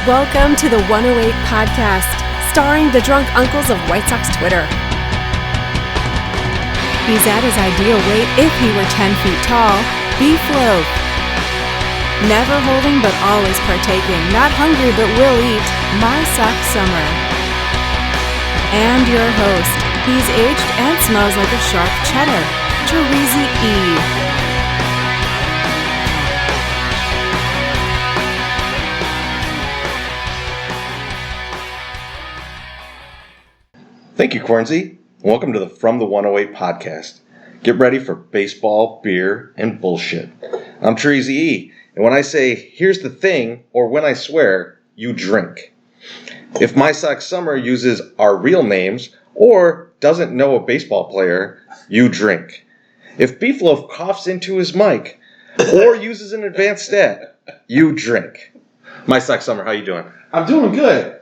Welcome to the 108 podcast, starring the drunk uncles of White Sox Twitter. He's at his ideal weight if he were 10 feet tall, Beefloaf. Never holding but always partaking, not hungry but will eat, My Sock Summer. And your host, he's aged and smells like a sharp cheddar, Chorizy E. Thank you, Chorizy. Welcome to the From the 108 podcast. Get ready for baseball, beer, and bullshit. I'm Chorizy E, and when I say, here's the thing, or when I swear, you drink. If My Sock Summer uses our real names, or doesn't know a baseball player, you drink. If Beefloaf coughs into his mic, or uses an advanced stat, you drink. My Sock Summer, how you doing? I'm doing good.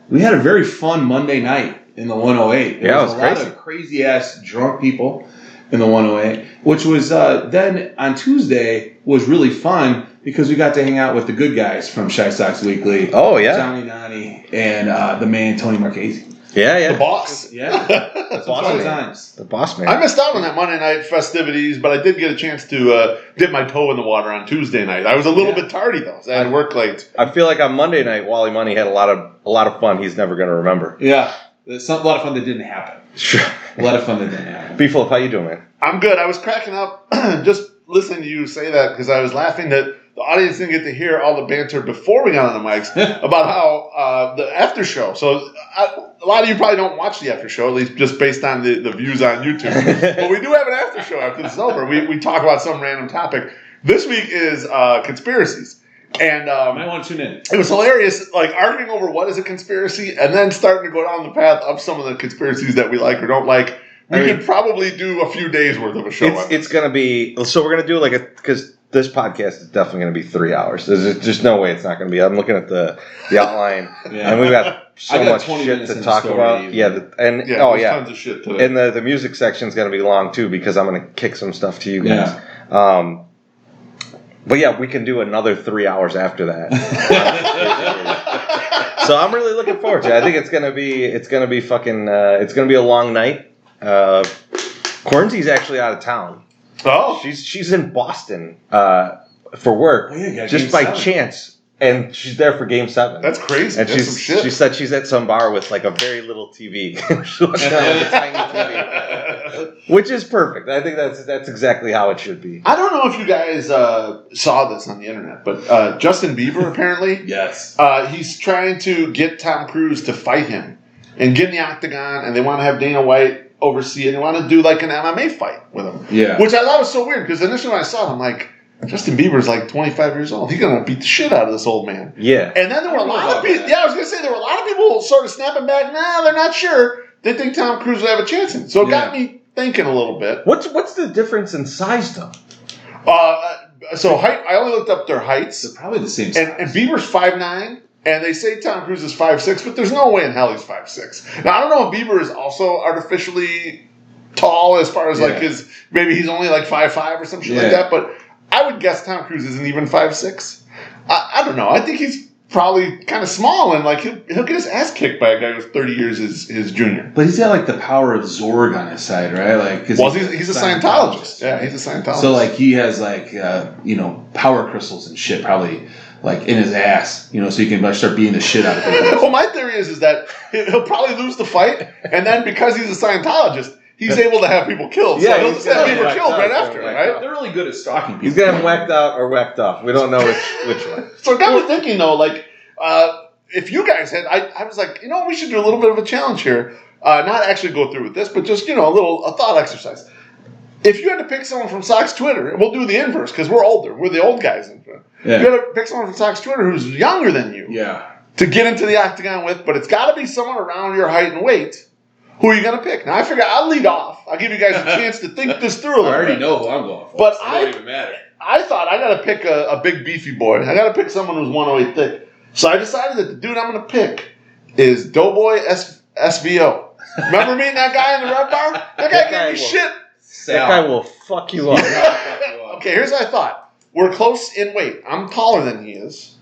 We had a very fun Monday night in the 108. There was a lot of crazy-ass drunk people in the 108, which was then on Tuesday was really fun because we got to hang out with the good guys from Shy Sox Weekly. Oh, yeah. Johnny Nani and the man, Tony Marchese. Yeah. The boss. Yeah. The boss man. The boss man. I missed out on that Monday night festivities, but I did get a chance to dip my toe in the water on Tuesday night. I was a little bit tardy, though, so I had to work late. I feel like on Monday night, Wally Money had a lot of fun he's never going to remember. Yeah. There's a lot of fun that didn't happen. Sure. A lot of fun that didn't happen. Beefloaf, how you doing, man? I'm good. I was cracking up just listening to you say that because I was laughing that the audience didn't get to hear all the banter before we got on the mics about how the after show. So a lot of you probably don't watch the after show, at least just based on the views on YouTube. But we do have an after show after this is over. We talk about some random topic. This week is conspiracies. And I want to tune in. It was hilarious, like arguing over what is a conspiracy and then starting to go down the path of some of the conspiracies that we like or don't like. We could probably do a few days worth of a show. It's going to be, so we're going to do because this podcast is definitely going to be 3 hours. There's just no way it's not going to be. I'm looking at the outline, and we've got so much shit to talk about. Tons of shit today. And the music section is going to be long, too, because I'm going to kick some stuff to you guys. Yeah. But yeah, we can do another 3 hours after that. So I'm really looking forward to it. I think it's gonna be a long night. Chorizy's actually out of town. Oh, she's in Boston for work, just by chance. And she's there for Game 7. That's crazy. And That's some shit. She said she's at some bar with like a very little TV. She's watching a tiny TV. Which is perfect. I think that's exactly how it should be. I don't know if you guys saw this on the internet, but Justin Bieber apparently, yes, he's trying to get Tom Cruise to fight him and get in the octagon, and they want to have Dana White oversee it. They want to do like an MMA fight with him. Yeah, which I thought was so weird because initially when I saw it, I'm like, Justin Bieber's like 25 years old. He's going to beat the shit out of this old man. Yeah. And then there were a lot of people. Yeah, I was going to say there were a lot of people sort of snapping back. Nah, they're not sure. They think Tom Cruise would have a chance in. So it got me thinking a little bit. What's the difference in size, though? So height. I only looked up their heights. They're probably the same size. And Bieber's 5'9", and they say Tom Cruise is 5'6", but there's no way in hell he's 5'6". Now I don't know if Bieber is also artificially tall as far as like his. Maybe he's only like 5'5" or some shit like that, but. I would guess Tom Cruise isn't even 5'6". I don't know. I think he's probably kind of small and like he'll get his ass kicked by a guy who's 30 years his junior. But he's got like the power of Zorg on his side, right? Like, he's a Scientologist. Yeah, he's a Scientologist. So like he has like power crystals and shit probably like in his ass, so he can like start beating the shit out of people. Well, my theory is that he'll probably lose the fight, and then because he's a Scientologist. He's able to have people killed. Yeah, so he'll just have people killed right after, right? They're really good at stalking people. He's going to have them whacked out or whacked off. We don't know which one. So it got me thinking, though, like, if you guys had, I was like, we should do a little bit of a challenge here. Not actually go through with this, but just, a thought exercise. If you had to pick someone from Sox Twitter, and we'll do the inverse because we're older. We're the old guys. If you had to pick someone from Sox Twitter who's younger than you to get into the octagon with, but it's got to be someone around your height and weight. Who are you going to pick? Now, I figure I'll lead off. I'll give you guys a chance to think this through a little bit. I already know who I'm going for, but so it don't even matter. I thought I got to pick a big beefy boy. I got to pick someone who's 108 thick. So I decided that the dude I'm going to pick is Doughboy SVO. Remember meeting that guy in the Red Bar? That guy gave me shit. That guy will fuck you up. Okay, here's what I thought. We're close in weight. I'm taller than he is.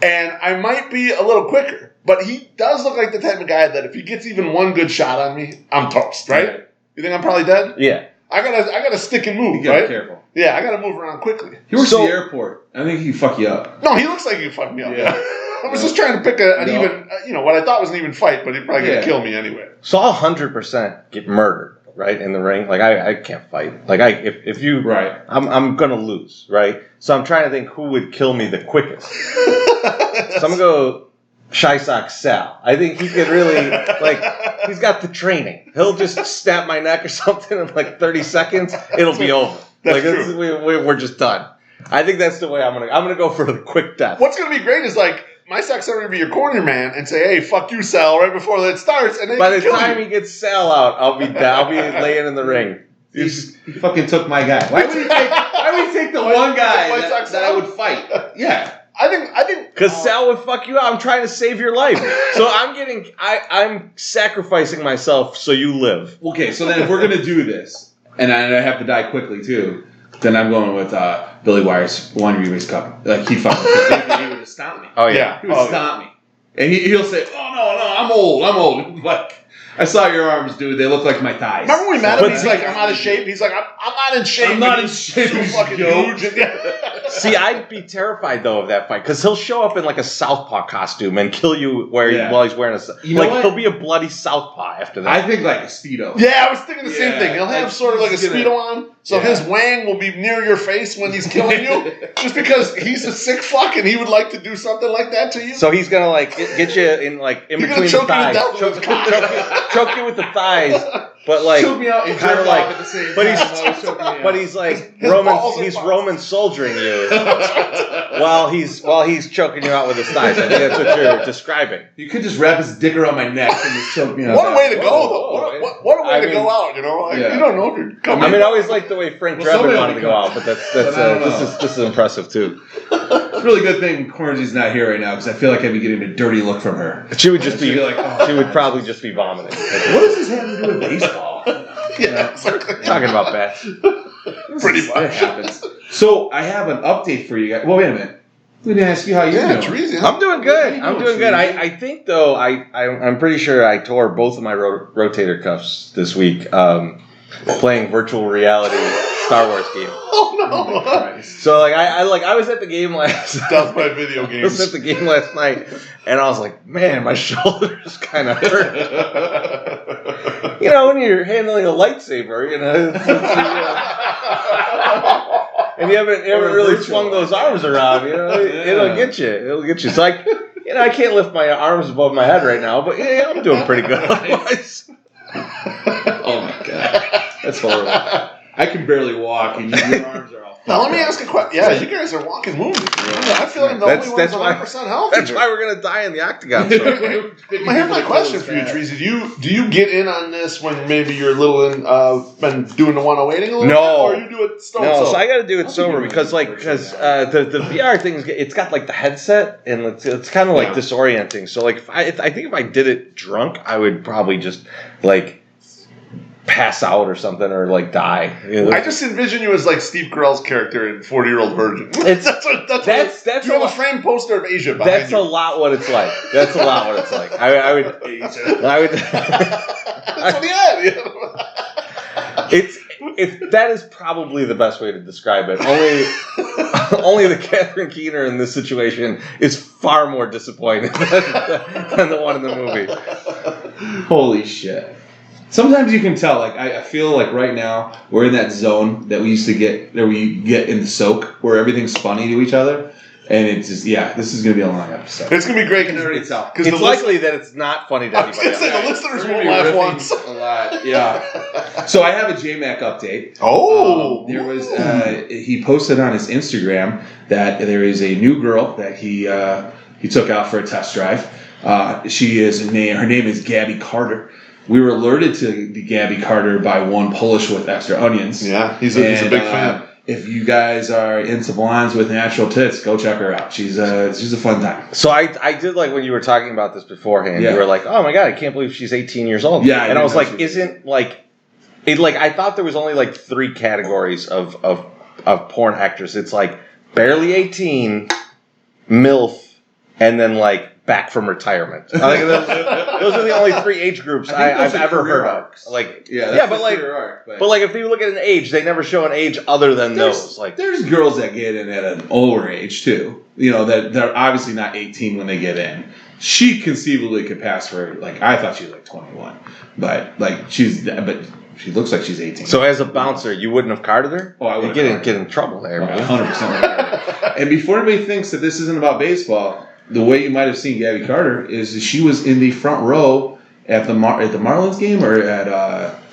and I might be a little quicker. But he does look like the type of guy that if he gets even one good shot on me, I'm toast, right? You think I'm probably dead? Yeah. I gotta stick and move, You gotta right? be careful. Yeah, I gotta move around quickly. He works at the airport. I think he can fuck you up. No, he looks like he can fuck me up. Yeah. I was just trying to pick an even, what I thought was an even fight, but he'd probably gonna kill me anyway. So I'll 100% get murdered, right, in the ring. Like, I can't fight. Like, if you... Right. I'm going to lose, right? So I'm trying to think who would kill me the quickest. So I'm going to go Shy Sock Sal. I think he could really, he's got the training. He'll just snap my neck or something in 30 seconds. It'll be over. That's true. We're just done. I think that's the way I'm gonna go for the quick death. What's gonna be great is my sex gonna be your corner man and say, "Hey, fuck you, Sal," right before that starts, and then by the time he gets Sal out, I'll be laying in the ring. He fucking took my guy. Why would he take the one guy that I would fight? Yeah. I think because Sal would fuck you out. I'm trying to save your life, so I'm sacrificing myself so you live. Okay, so then if we're gonna do this, and I have to die quickly too, then I'm going with Billy Wire's One Rebates Cup. He fucking he would just stomp me. Oh yeah, he would stomp me, and he'll say, "Oh no, I'm old." Like, I saw your arms, dude. They look like my thighs. Remember when we met him? He's like, "I'm out of shape." He's like, "I'm not in shape." I'm not in shape. So fucking huge. See, I'd be terrified though of that fight because he'll show up in a southpaw costume and kill you while he's wearing he'll be a bloody southpaw after that. I think a Speedo. Yeah, I was thinking the same thing. He'll have sort of a Speedo on, so his wang will be near your face when he's killing you, just because he's a sick fuck and he would like to do something like that to you. So he's gonna get you in between the thighs, choke you with the thighs. But choke me out and kind of at the same time. But he's Roman soldiering you while he's choking you out with his thighs. I think that's what you're describing. You could just wrap his dick around my neck and just choke me out. What a way to go, though! What a way to go out! You don't know if you're coming. I always liked the way Frank Drebin wanted to go out, but this is impressive too. It's a really good thing Chorizy's not here right now because I feel like I'd be getting a dirty look from her. She would just be she would probably just be vomiting. What does this have to do with baseball? Yeah, exactly. Talking about bats. Pretty much. It happens. So I have an update for you guys. Well, wait a minute. We didn't ask you how you're doing. Chorizy, I'm doing good. I'm doing good. I think though I'm pretty sure I tore both of my rotator cuffs this week playing virtual reality Star Wars game. Oh no! So I was at the game last. Stuff by video games. I was at the game last night, and I was like, man, my shoulders kind of hurt. When you're handling a lightsaber, and you haven't really swung those arms around, it'll get you. It'll get you. So I can't lift my arms above my head right now, but I'm doing pretty good otherwise. Oh my god, that's horrible. I can barely walk, and your arms are all. Now let me ask a question. Yeah, you guys are walking movies. I feel like the only one's 100% healthy. That's why we're gonna die in the octagon. Here's my question for you, Chorizy. Do you get in on this when maybe you're a little been doing the 108ing a little bit, or you do it stone sober? So I got to do it sober because the VR thing it's got the headset and it's kind of disorienting. So I think if I did it drunk, I would probably just pass out or something or die. I just envision you as Steve Carell's character in 40-Year-Old Virgin. That's you have a framed poster of Asia behind That's you. a lot what it's like. That's a lot what it's like. I would. That's what he had. That is probably the best way to describe it. Only the Catherine Keener in this situation is far more disappointing than the one in the movie. Holy shit. Sometimes you can tell, I feel right now, we're in that zone that we used to get, that we get in the soak, where everything's funny to each other, and it's just, this is going to be a long episode. It's going to be great. It's likely that it's not funny to anybody else. The listeners won't laugh once. A lot, yeah. So I have a J-Mac update. Oh! There was, he posted on his Instagram that there is a new girl that he took out for a test drive. Her name is Gabby Carter. We were alerted to the Gabby Carter by one Polish with extra onions. Yeah, he's a big fan. If you guys are into blondes with natural tits, go check her out. She's a fun time. So I did when you were talking about this beforehand. You were like, oh my god, I can't believe she's 18 years old. Yeah, and I was like, I thought there was only 3 categories of porn actors. It's barely 18, MILF, and then like back from retirement. I think those are the only 3 age groups I've ever heard of. Like, but like if you look at an age, they never show an age other than those. Like, there's girls that get in at an older age too. You know, that they're obviously not 18 when they get in. She conceivably could pass for, like, I thought she was like 21, but like she looks like she's 18. So as a bouncer, you wouldn't have carded her? Oh, I would get in trouble there, man. 100%. And before anybody thinks that this isn't about baseball, the way you might have seen Gabby Carter is she was in the front row at the Marlins game or at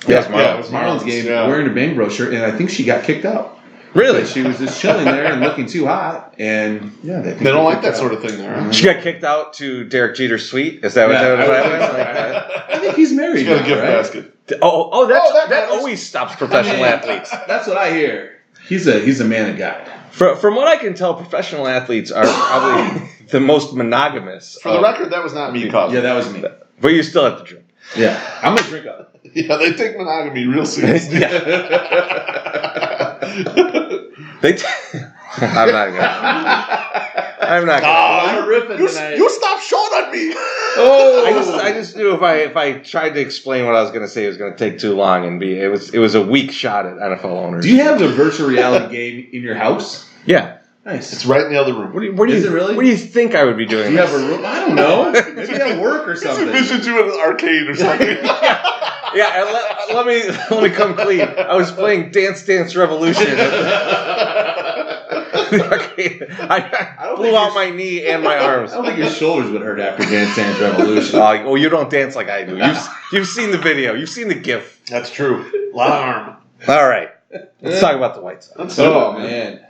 Marlins game wearing a Bang Bro shirt, and I think she got kicked out. Really? She was just chilling there and looking too hot, and they don't like that sort of thing there. Huh? She got kicked out to Derek Jeter's suite. Is that what happened? I think he's married. She got a gift basket. That always stops professional athletes. That's what I hear. He's a man of God. From what I can tell, professional athletes are probably the most monogamous. For the record, that was not me causing. Yeah, that was me. But you still have to drink. Yeah, I'm gonna drink up. Yeah, they take monogamy real seriously. I'm not gonna. You stop showing on me. I just knew if I tried to explain what I was going to say, it was going to take too long, and it was a weak shot at NFL owners. Do you have the virtual reality game in your house? Yeah. Nice. It's right in the other room. Is it really? What do you think I would be doing? Do you have a room? I don't know. Maybe at work or something. Envision you in an arcade or something. Yeah, and let me come clean. I was playing Dance Dance Revolution. I blew out my knee and my arms. I don't think your shoulders would hurt after Dance Dance Revolution. Well, you don't dance like I do. You've seen the video. You've seen the GIF. That's true. A lot of arm. All right. Let's talk about the White Sox. Man.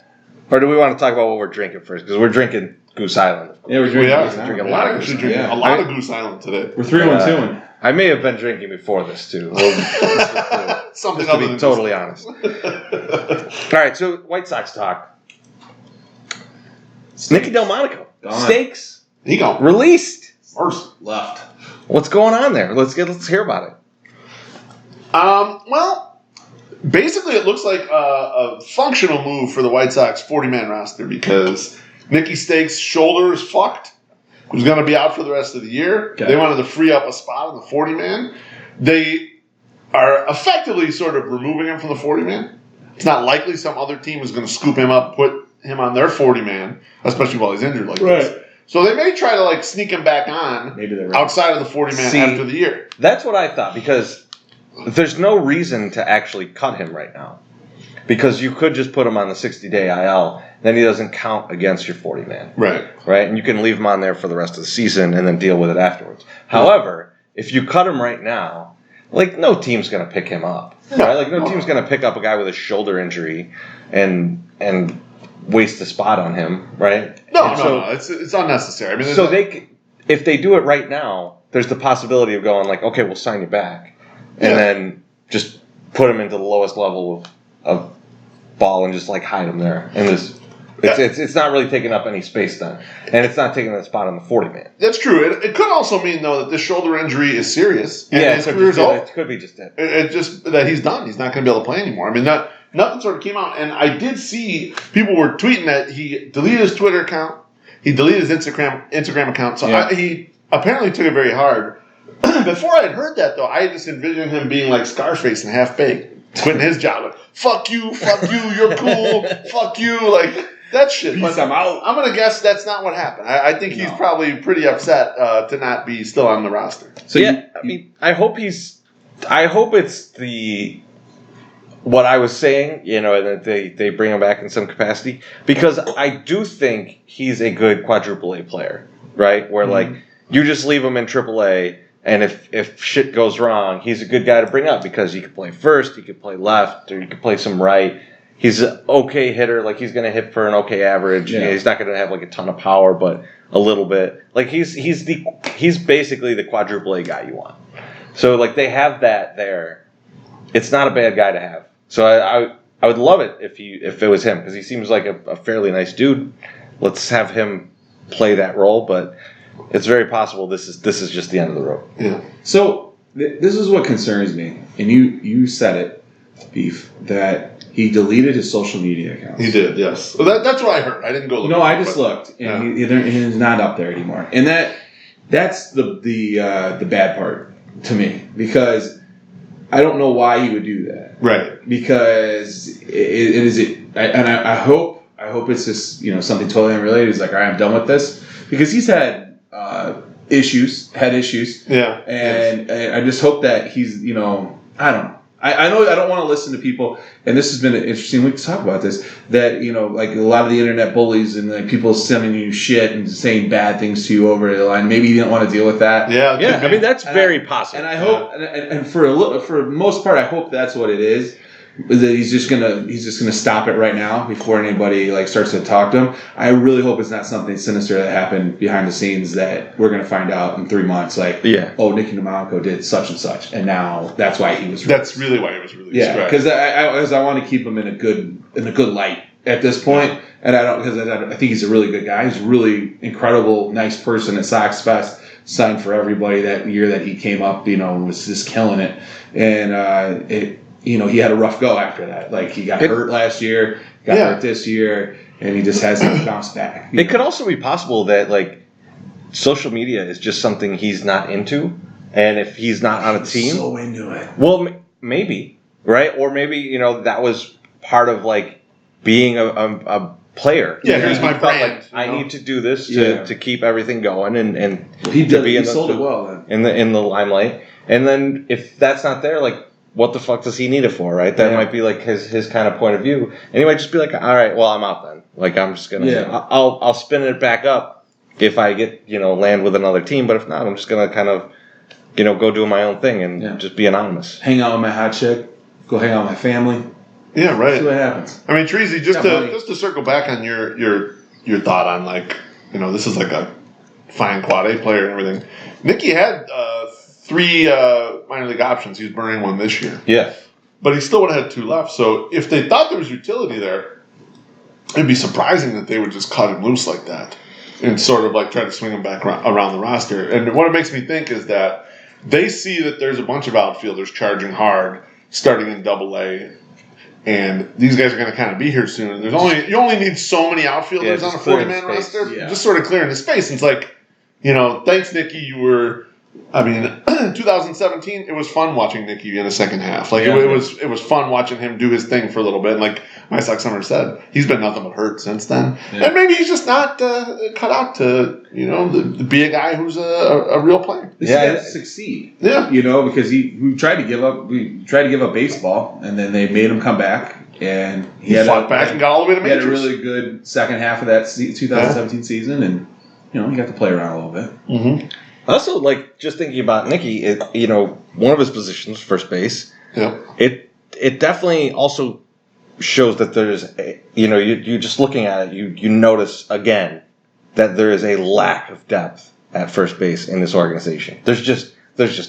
Or do we want to talk about what we're drinking first? Because we're drinking Goose Island. Yeah, we're drinking a lot of Goose Island. A lot of Goose Island today. We're 3-1-2. I may have been drinking before this, too. Something just to be totally honest. All right, so White Sox talk. Nicky Delmonico. Stakes. He gone. Released. First. Left. What's going on there? Let's hear about it. Well, basically it looks like a functional move for the White Sox 40-man roster because Nicky Stakes' shoulder is fucked. He's going to be out for the rest of the year. Okay. They wanted to free up a spot on the 40-man. They are effectively sort of removing him from the 40-man. It's not likely some other team is going to scoop him up, put him on their 40-man, especially while he's injured like this. So they may try to sneak him back on outside of the 40-man after the year. That's what I thought because there's no reason to actually cut him right now because you could just put him on the 60-day IL. Then he doesn't count against your 40-man. Right? And you can leave him on there for the rest of the season and then deal with it afterwards. However, if you cut him right now, no team's going to pick him up. Right? No team's going to pick up a guy with a shoulder injury and waste the spot on him, right? No. It's unnecessary. I mean, if they do it right now, there's the possibility of going okay, we'll sign you back. And then just put him into the lowest level of ball and just hide him there. And it's not really taking up any space then. And it's not taking that spot on the 40-man. That's true. It could also mean, though, that this shoulder injury is serious. And his career's over. It could be just it. It's just that he's done. He's not going to be able to play anymore. I mean, nothing sort of came out. And I did see people were tweeting that he deleted his Twitter account. He deleted his Instagram account. So he apparently took it very hard. Before I had heard that, though, I just envisioned him being like Scarface and Half-Baked, quitting his job. Fuck you, you're cool, fuck you, that shit. Peace, I'm out. I'm going to guess that's not what happened. I think he's probably pretty upset to not be still on the roster. So I hope it's what I was saying, and that they bring him back in some capacity, because I do think he's a good quadruple A player, right? Where, you just leave him in triple A, and if shit goes wrong, he's a good guy to bring up because he could play first, he could play left, or he could play some right. He's an okay hitter. He's going to hit for an okay average. Yeah. He's not going to have a ton of power, but a little bit. He's basically the quadruple A guy you want. So they have that there. It's not a bad guy to have. So I would love it if it was him because he seems like a fairly nice dude. Let's have him play that role, but it's very possible this is just the end of the road. Yeah. So this is what concerns me, and you said it. Beef, that he deleted his social media accounts. He did, yes. Well, that's what I heard. I didn't go look. No, I just looked, and he's not up there anymore. And that's the bad part to me, because I don't know why he would do that. Right. Because I hope it's just something totally unrelated. He's like, all right, I'm done with this, because he's had issues. Yeah. And I just hope that he's I don't know. I know I don't want to listen to people, and this has been an interesting week to talk about this, that, like a lot of the internet bullies and like people sending you shit and saying bad things to you over the line. Maybe you didn't want to deal with that. Yeah. I mean, that's very possible. And I hope, and for the most part, I hope that's what it is. That he's just gonna stop it right now before anybody like starts to talk to him. I really hope it's not something sinister that happened behind the scenes that we're gonna find out in 3 months. Like, oh, Nicky Namalko did such and such, and now that's why he was. That's really why he was released. Yeah, because I want to keep him in a good light at this point, and I think he's a really good guy. He's a really incredible, nice person at Sox Fest. Signed for everybody that year that he came up. Was just killing it, and he had a rough go after that. Like, he got hurt last year, got hurt this year, and he just hasn't bounced back. It could also be possible that, like, social media is just something he's not into, and if he's not on a team... so into it. Well, maybe, right? Or maybe, that was part of, like, being a player. Yeah, here's my brand. Like, I need to do this to keep everything going and he to be sold it well then. in the limelight. And then if that's not there, like, what the fuck does he need it for, right? That might be like his kind of point of view. And he might just be like, all right, well, I'm out then. Like, I'm just gonna, I'll spin it back up if I get, land with another team. But if not, I'm just gonna kind of, go do my own thing and just be anonymous. Hang out with my hot chick. Go hang out with my family. Yeah, right. See what happens. I mean, Chorizy, just to circle back on your thought on, like, this is like a fine quad A player and everything. Nicky had 3 minor league options. He was burning one this year. Yeah. But he still would have had 2 left. So if they thought there was utility there, it'd be surprising that they would just cut him loose like that and sort of like try to swing him back around the roster. And what it makes me think is that they see that there's a bunch of outfielders charging hard starting in Double-A, and these guys are going to kind of be here soon. And you only need so many outfielders on a 40-man roster. Yeah. Just sort of clearing the space. And it's like, thanks, Nicky, you were... I mean, in 2017, it was fun watching Nicky in the second half. Like, it was fun watching him do his thing for a little bit. And like my Sox Summer said, he's been nothing but hurt since then. Yeah. And maybe he's just not cut out to, be a guy who's a real player. He has to succeed. Yeah. Because we tried to give up baseball, and then they made him come back. And he fought back and got all the way to majors. He had a really good second half of that 2017 season, and, he got to play around a little bit. Mm-hmm. Also, like, just thinking about Nicky, one of his positions, first base. Yeah. It definitely also shows that there's, you're just looking at it, you notice again that there is a lack of depth at first base in this organization. There's just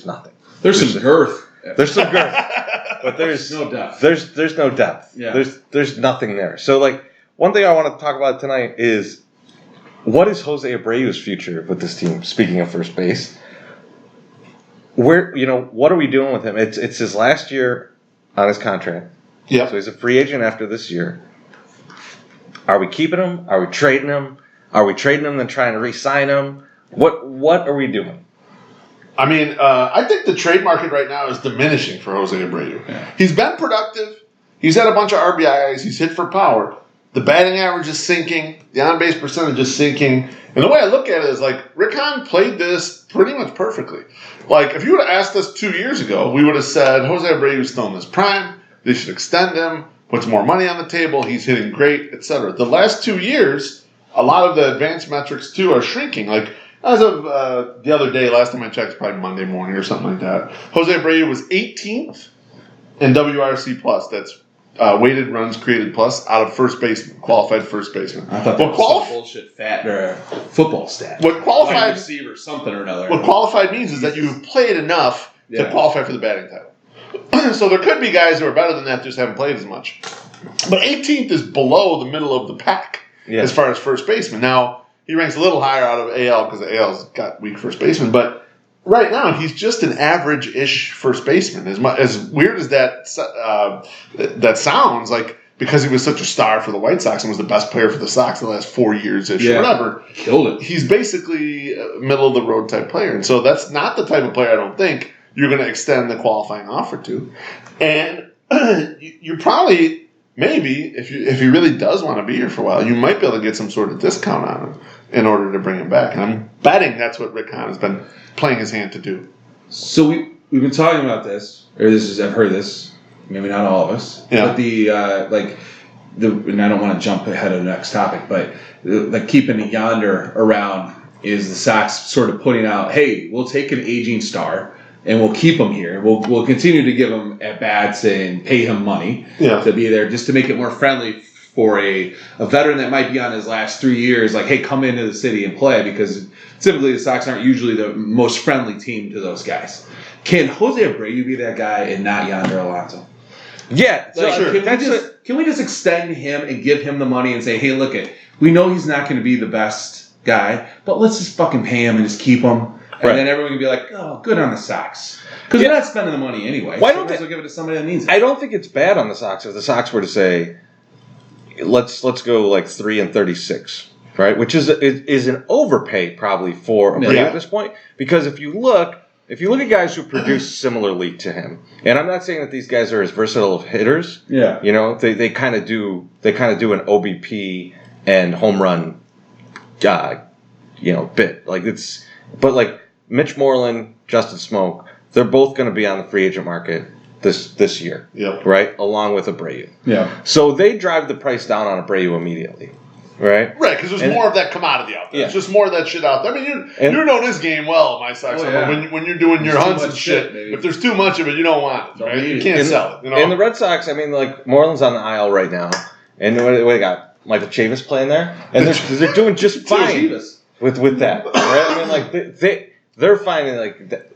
nothing. There's some girth. There's some girth, but there's no depth. There's no depth. Yeah. There's nothing there. So, like, one thing I want to talk about tonight is, what is Jose Abreu's future with this team? Speaking of first base, what are we doing with him? It's his last year on his contract. Yeah. So he's a free agent after this year. Are we keeping him? Are we trading him? Are we trading him and trying to re-sign him? What are we doing? I mean, I think the trade market right now is diminishing for Jose Abreu. Yeah. He's been productive. He's had a bunch of RBIs. He's hit for power. The batting average is sinking. The on-base percentage is sinking. And the way I look at it is, like, Rick Hahn played this pretty much perfectly. Like, if you would have asked us 2 years ago, we would have said, Jose Abreu is still in his prime. They should extend him, put some more money on the table. He's hitting great, etc. The last 2 years, a lot of the advanced metrics, too, are shrinking. Like, as of the other day, last time I checked, probably Monday morning or something like that, Jose Abreu was 18th in WRC+. That's weighted runs created plus out of first baseman, qualified first baseman. I thought that was some bullshit fat or football stat. What qualified receiver, something or another. What qualified means is that you've played enough to qualify for the batting title. So there could be guys who are better than that, just haven't played as much. But 18th is below the middle of the pack as far as first baseman. Now he ranks a little higher out of AL because the AL's got weak first baseman, but right now he's just an average-ish first baseman. As weird as that sounds, like because he was such a star for the White Sox and was the best player for the Sox in the last 4 years-ish or whatever. Killed it. He's basically a middle-of-the-road type player. And so that's not the type of player I don't think you're going to extend the qualifying offer to. And you probably, maybe, if he really does want to be here for a while, you might be able to get some sort of discount on him in order to bring him back. And I'm betting that's what Rick Hahn has been playing his hand to do. So we've been talking about this, or I've heard this, maybe not all of us, but and I don't want to jump ahead of the next topic, but like keeping Yonder around is the Sox sort of putting out, hey, we'll take an aging star and we'll keep him here. We'll continue to give him at bats and pay him money to be there, just to make it more friendly for a veteran that might be on his last 3 years. Like, hey, come into the city and play, because typically the Sox aren't usually the most friendly team to those guys. Can Jose Abreu be that guy and not Yonder Alonso? Yeah, so sure. Can we just extend him and give him the money and say, hey, look we know he's not going to be the best guy, but let's just fucking pay him and just keep him. And then everyone can be like, oh, good on the Sox. Because they're not spending the money anyway. Why don't they give it to somebody that needs it? I don't think it's bad on the Sox if the Sox were to say, let's go like 3 and 36, right? Which is an overpay probably for Abreu at this point. Because if you look at guys who produce similarly to him, and I'm not saying that these guys are as versatile of hitters. Yeah. You know, they kind of do an OBP and home run bit. But Mitch Moreland, Justin Smoke, they're both going to be on the free agent market this year, right? Along with Abreu. Yeah. So they drive the price down on Abreu immediately, right? Right, because there's more of that commodity out there. It's just more of that shit out there. I mean, you know this game well, my Sox. When you're doing your hunts and shit, if there's too much of it, you don't want it, right? You can't sell it. You know? And the Red Sox, I mean, Moreland's on the aisle right now, and what do they got? Michael Chavis playing there, and they're doing just fine with that, right? I mean, they're finding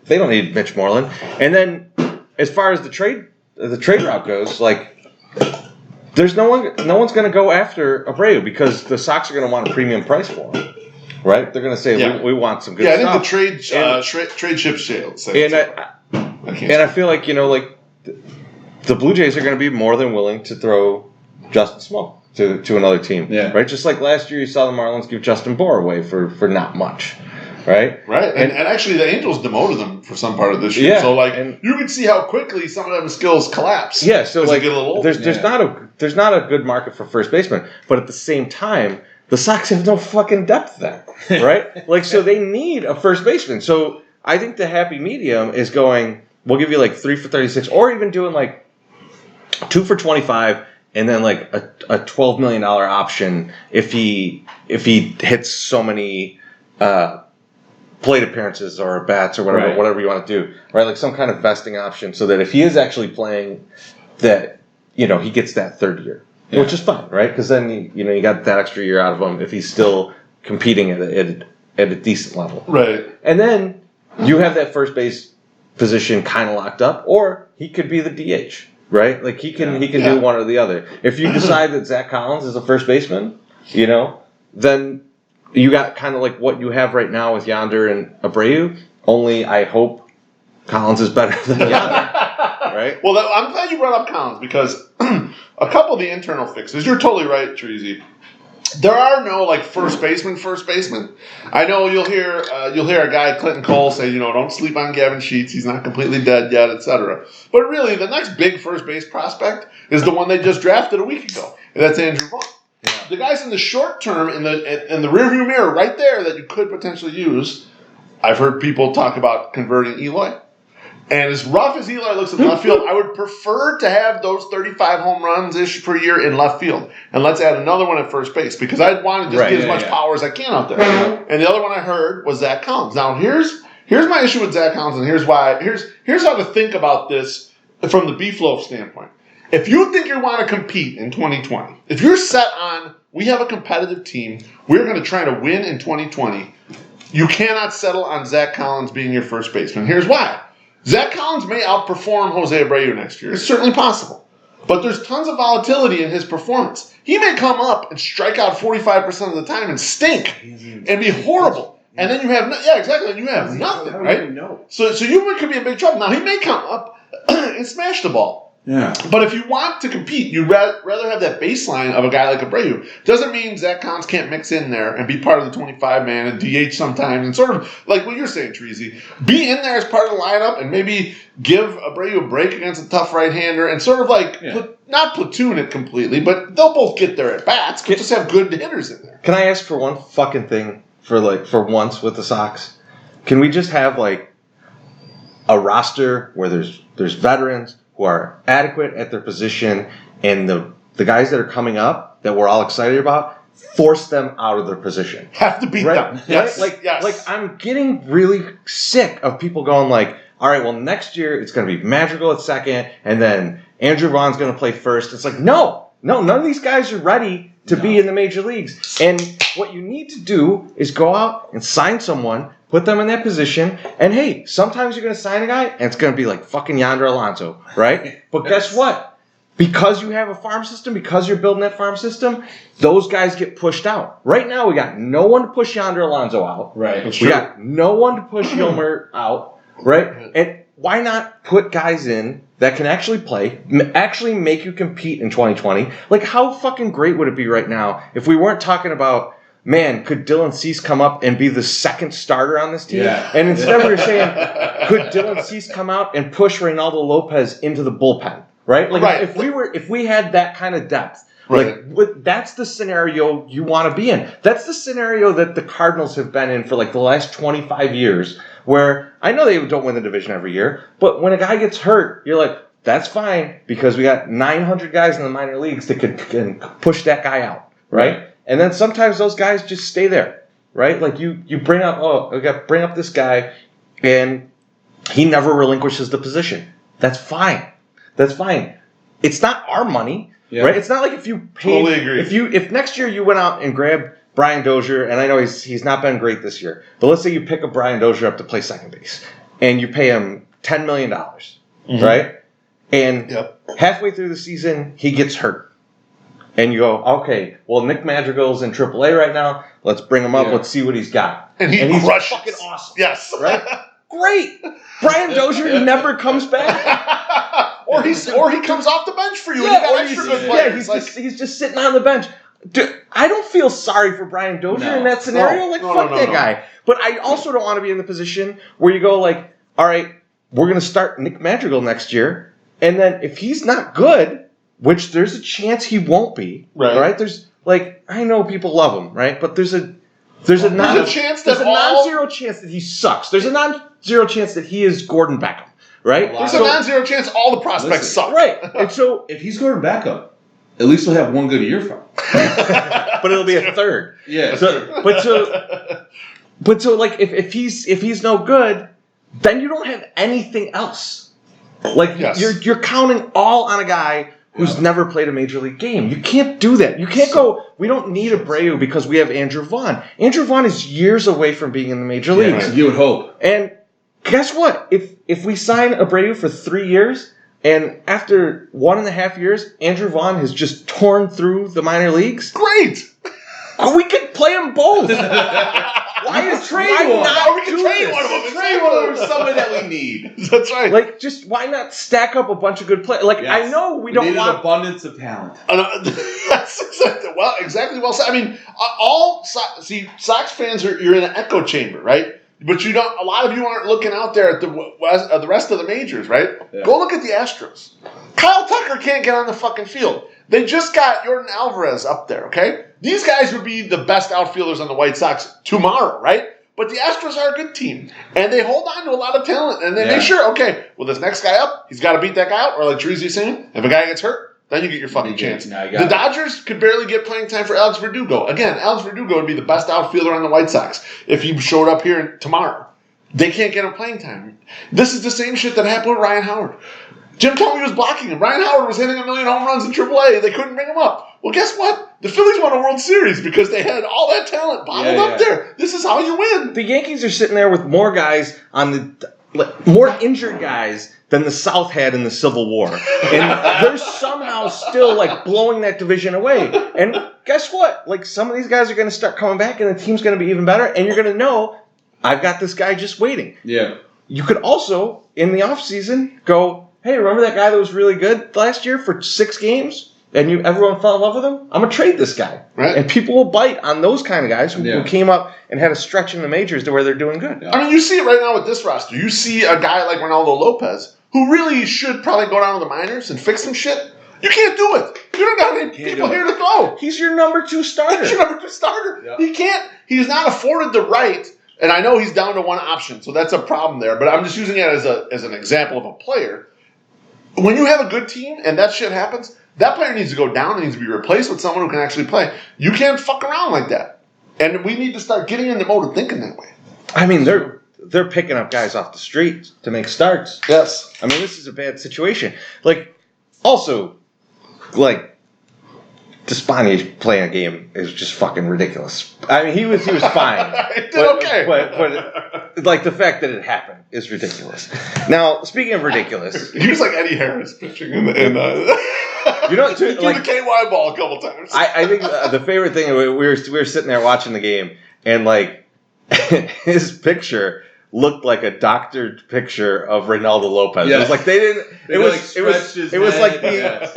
they don't need Mitch Moreland. And then as far as the trade route goes, there's no one's going to go after Abreu because the Sox are going to want a premium price for him, right? They're going to say we want some good stuff. Yeah, I think the trade ship sales. And I feel like the Blue Jays are going to be more than willing to throw Justin Smoke to another team, right? Just like last year, you saw the Marlins give Justin Bohr away for not much. Right? Right. And actually, the Angels demoted them for some part of this year. Yeah, so, you can see how quickly some of them skills collapse. Yeah, so, they get a little there's not a good market for first baseman. But at the same time, the Sox have no fucking depth there, right? So they need a first baseman. So I think the happy medium is going, we'll give you 3 for 36, or even doing 2 for 25, and then a $12 million option if he hits so many plate appearances or bats or whatever you want to do, right? Some kind of vesting option so that if he is actually playing, that he gets that third year, which is fine, right? Because then you got that extra year out of him if he's still competing at a decent level, right? And then you have that first base position kind of locked up, or he could be the DH, right? He can do one or the other. If you decide that Zach Collins is a first baseman, then you got kind of what you have right now with Yonder and Abreu, only I hope Collins is better than Yonder, right? Well, I'm glad you brought up Collins because a couple of the internal fixes, you're totally right, Chorizy. There are no first baseman. I know you'll hear a guy, Clinton Cole, say, don't sleep on Gavin Sheets. He's not completely dead yet, etc. But really, the next big first base prospect is the one they just drafted a week ago, and that's Andrew Vaughn. The guys in the short term, in the rearview mirror, right there, that you could potentially use. I've heard people talk about converting Eloy, and as rough as Eloy looks in left field, I would prefer to have those 35 home runs ish per year in left field, and let's add another one at first base because I'd want to just get as much power as I can out there. And the other one I heard was Zach Collins. Now here's my issue with Zach Collins, and here's why. Here's how to think about this from the Beefloaf standpoint. If you think you want to compete in 2020, if you're set on, we have a competitive team, we're going to try to win in 2020, you cannot settle on Zach Collins being your first baseman. Here's why. Zach Collins may outperform Jose Abreu next year. It's certainly possible. But there's tons of volatility in his performance. He may come up and strike out 45% of the time and stink and be horrible. And then you have exactly. And you have nothing, right? So you could be in big trouble. Now he may come up and smash the ball. Yeah. But if you want to compete, you'd rather have that baseline of a guy like Abreu. Doesn't mean Zach Collins can't mix in there and be part of the 25-man and DH sometimes and sort of like what you're saying, Chorizy. Be in there as part of the lineup and maybe give Abreu a break against a tough right-hander and sort of like not platoon it completely, but they'll both get their at-bats, but just have good hitters in there. Can I ask for one fucking thing for once with the Sox? Can we just have like a roster where there's veterans who are adequate at their position, and the guys that are coming up that we're all excited about, force them out of their position. Have to beat them. Yes. Like I'm getting really sick of people going like, all right, well, next year it's going to be Madrigal at second, and then Andrew Vaughn's going to play first. It's like, no, none of these guys are ready to be in the major leagues. And what you need to do is go out and sign someone, put them in that position, and hey, sometimes you're going to sign a guy, and it's going to be like fucking Yonder Alonso, right? But guess what? Because you have a farm system, because you're building that farm system, those guys get pushed out. Right now, we got no one to push Yonder Alonso out. Right. We got no one to push Yilmer out, right? And why not put guys in that can actually play, actually make you compete in 2020? Like, how fucking great would it be right now if we weren't talking about, man, could Dylan Cease come up and be the second starter on this team? Yeah. And instead we were saying, could Dylan Cease come out and push Reynaldo Lopez into the bullpen? Right? Like if we had that kind of depth, that's the scenario you want to be in. That's the scenario that the Cardinals have been in for like the last 25 years, where I know they don't win the division every year, but when a guy gets hurt, you're like, that's fine, because we got 900 guys in the minor leagues that can push that guy out, right? And then sometimes those guys just stay there, right? Like you bring up, bring up this guy, and he never relinquishes the position. That's fine. That's fine. It's not our money, right? It's not like if you paid. Totally agree. If next year you went out and grabbed Brian Dozier, and I know he's not been great this year, but let's say you pick up Brian Dozier up to play second base, and you pay him $10 million, right? And halfway through the season, he gets hurt. And you go, okay, well, Nick Madrigal's in AAA right now. Let's bring him up. Let's see what he's got. And he's fucking awesome. Yes. Right? Great. Brian Dozier never comes back. or he comes off the bench for you. Yeah, and you got extra good players. Yeah, he's just sitting on the bench. Dude, I don't feel sorry for Brian Dozier in that scenario. Fuck that guy. But I also don't want to be in the position where you go like, all right, we're going to start Nick Madrigal next year. And then if he's not good, which there's a chance he won't be, right? There's like, I know people love him, right? But there's a non-zero chance that he sucks. There's a non-zero chance that he is Gordon Beckham, right? There's a non-zero chance all the prospects suck. Right. And so if he's Gordon Beckham, at least we'll have one good year from him. But it'll be a third. Yeah. So like if he's no good, then you don't have anything else. Like you're counting all on a guy who's never played a major league game. You can't do that. You can't go, we don't need Abreu because we have Andrew Vaughn. Andrew Vaughn is years away from being in the major leagues. You would hope. And guess what? If we sign Abreu for 3 years, and after 1.5 years, Andrew Vaughn has just torn through the minor leagues. Great! We could play them both. Why we can trade one of them. Trade one of them for somebody that we need. That's right. Like, just why not stack up a bunch of good players? Like, I know we don't want an abundance of talent. That's exactly well said. I mean, Sox fans you're in an echo chamber, right? But you don't. A lot of you aren't looking out there at the rest of the majors, right? Yeah. Go look at the Astros. Kyle Tucker can't get on the fucking field. They just got Jordan Alvarez up there, okay? These guys would be the best outfielders on the White Sox tomorrow, right? But the Astros are a good team, and they hold on to a lot of talent, and they make sure, okay, well, this next guy up, he's got to beat that guy out, or like Chorizy saying, if a guy gets hurt, then you get your fucking chance. The Dodgers could barely get playing time for Alex Verdugo. Again, Alex Verdugo would be the best outfielder on the White Sox if he showed up here tomorrow. They can't get him playing time. This is the same shit that happened with Ryan Howard. Jim Thome was blocking him. Ryan Howard was hitting 1 million home runs in AAA. They couldn't bring him up. Well, guess what? The Phillies won a World Series because they had all that talent bottled up there. This is how you win. The Yankees are sitting there with more guys more injured guys than the South had in the Civil War. And they're somehow still like blowing that division away. And guess what? Like some of these guys are going to start coming back and the team's going to be even better. And you're going to know I've got this guy just waiting. Yeah. You could also, in the offseason, go, hey, remember that guy that was really good last year for 6 games? And everyone fell in love with him? I'm going to trade this guy. Right. And people will bite on those kind of guys who came up and had a stretch in the majors to where they're doing good. I mean, you see it right now with this roster. You see a guy like Ronaldo Lopez, who really should probably go down to the minors and fix some shit. You can't do it. You don't have any people here to throw. He's your number 2 starter. He's your number 2 starter. Yep. He can't. He's not afforded the right. And I know he's down to 1 option, so that's a problem there. But I'm just using it as an example of a player. When you have a good team and that shit happens, that player needs to go down and needs to be replaced with someone who can actually play. You can't fuck around like that. And we need to start getting in the mode of thinking that way. I mean, they're picking up guys off the street to make starts. Yes. I mean, this is a bad situation. Like, also, like, Despani playing a game is just fucking ridiculous. I mean, he was fine. He did okay. But like, the fact that it happened is ridiculous. Now, speaking of ridiculous. He was like Eddie Harris pitching in you know, like, the KY ball a couple times. I think the favorite thing, we were sitting there watching the game, and like, his picture looked like a doctored picture of Ronaldo Lopez. Yes. It was like they didn't. It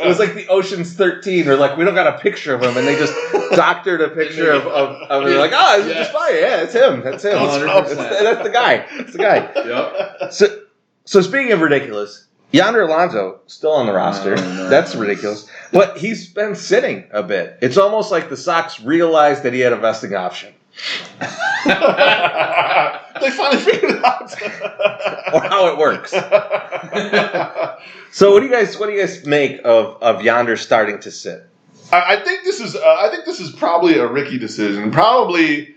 was like the Ocean's 13, or like we don't got a picture of him, and they just doctored a picture of they're like, oh, it's just fine. Yeah, it's him. That's him. That's the guy. That's the guy. Yep. So speaking of ridiculous, Yonder Alonso still on the roster. No. That's ridiculous. But he's been sitting a bit. It's almost like the Sox realized that he had a vesting option. They finally figured it out. Or how it works. So what do you guys make of Yonder starting to sit? I think this is probably a Ricky decision. Probably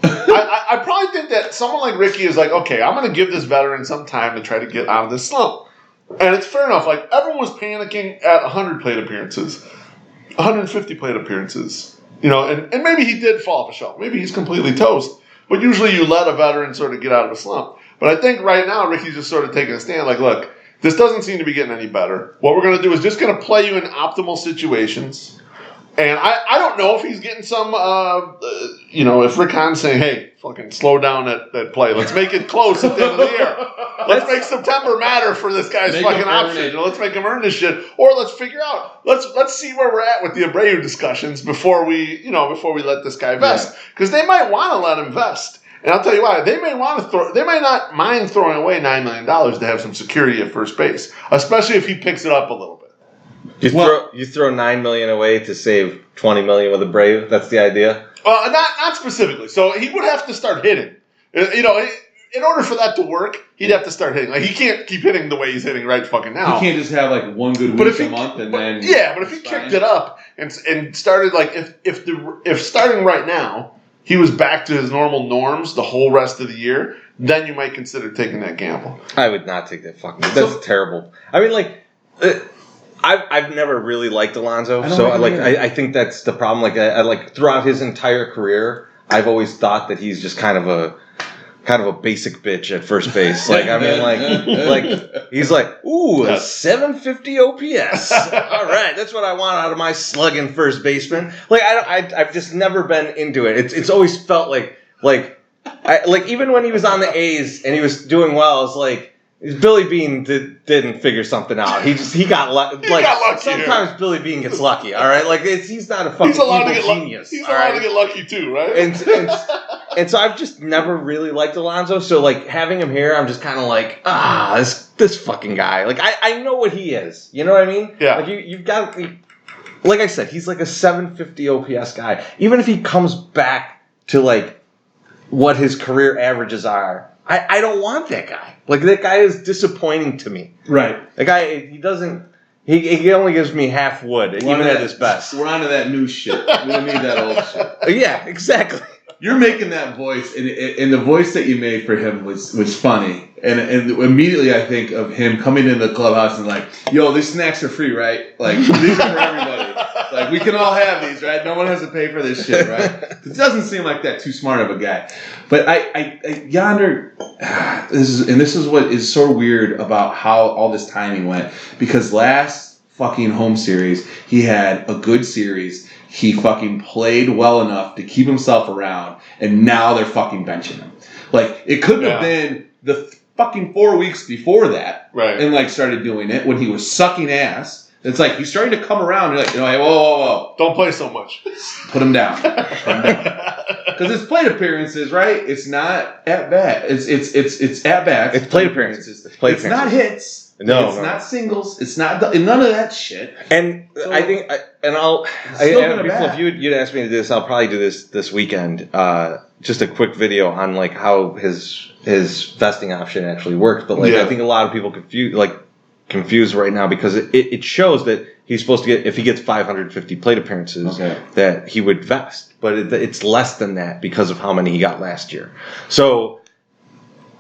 I probably think that someone like Ricky is like, okay, I'm going to give this veteran some time to try to get out of this slump. And it's fair enough. Like, everyone was panicking at 100 plate appearances, 150 plate appearances. You know, and maybe he did fall off a shelf. Maybe he's completely toast. But usually you let a veteran sort of get out of a slump. But I think right now Ricky's just sort of taking a stand like, look, this doesn't seem to be getting any better. What we're going to do is just going to play you in optimal situations. And I don't know if he's getting some, if Rick Hahn's saying, hey, fucking slow down that play. Let's make it close at the end of the year. Let's make September matter for this guy's fucking option. Let's make him earn this shit. Or let's figure out, let's see where we're at with the Abreu discussions before we let this guy vest. Because they might want to let him vest. And I'll tell you why. They might not mind throwing away $9 million to have some security at first base, especially if he picks it up a little bit. You throw $9 million away to save $20 million with Abreu. That's the idea. Not specifically. So he would have to start hitting. In order for that to work, he'd have to start hitting. Like, he can't keep hitting the way he's hitting right fucking now. He can't just have like one good week a month and then. Yeah, but if he kicked it up and started like if starting right now he was back to his normal norms the whole rest of the year, then you might consider taking that gamble. I would not take that fucking. That's terrible. I mean, like. I've never really liked Alonso, I think that's the problem. Like I like throughout his entire career, I've always thought that he's just kind of a basic bitch at first base. Like I mean, like he's like, ooh, a 750 OPS. All right, that's what I want out of my slugging first baseman. Like I've just never been into it. It's always felt like even when he was on the A's and he was doing well, it's like. Billy Bean didn't figure something out. He got lucky. Sometimes here. Billy Bean gets lucky. All right, like he's not a fucking genius. He's allowed to get lucky too, right? And so I've just never really liked Alonso. So like having him here, I'm just kind of like this fucking guy. Like I know what he is. You know what I mean? Yeah. Like you've got like I said, he's like a 750 OPS guy. Even if he comes back to like what his career averages are. I don't want that guy. Like, that guy is disappointing to me. Right. That guy, he doesn't... He only gives me half wood, even at his best. We're on to that new shit. We don't need that old shit. Yeah, exactly. You're making that voice, and the voice that you made for him was funny. And immediately I think of him coming into the clubhouse and like, yo, these snacks are free, right? Like, these are for everybody. Like, we can all have these, right? No one has to pay for this shit, right? It doesn't seem like that too smart of a guy. But Yonder, this is what is so weird about how all this timing went. Because last fucking home series, he had a good series. he fucking played well enough to keep himself around, and now they're fucking benching him. Like, it couldn't have been the fucking 4 weeks before that, right? And like started doing it when he was sucking ass. It's like he's starting to come around. You're like, hey, whoa. Don't play so much. Put him down. Because it's plate appearances, right? It's not at bat. It's at bats. It's plate appearances. It's not hits. No, it's not singles. It's not none of that shit. And so, I think, if you'd asked me to do this, I'll probably do this weekend. Just a quick video on like how his vesting option actually works. But like, I think a lot of people confused right now because it shows that he's supposed to get, if he gets 550 plate appearances, that he would vest. But it's less than that because of how many he got last year. So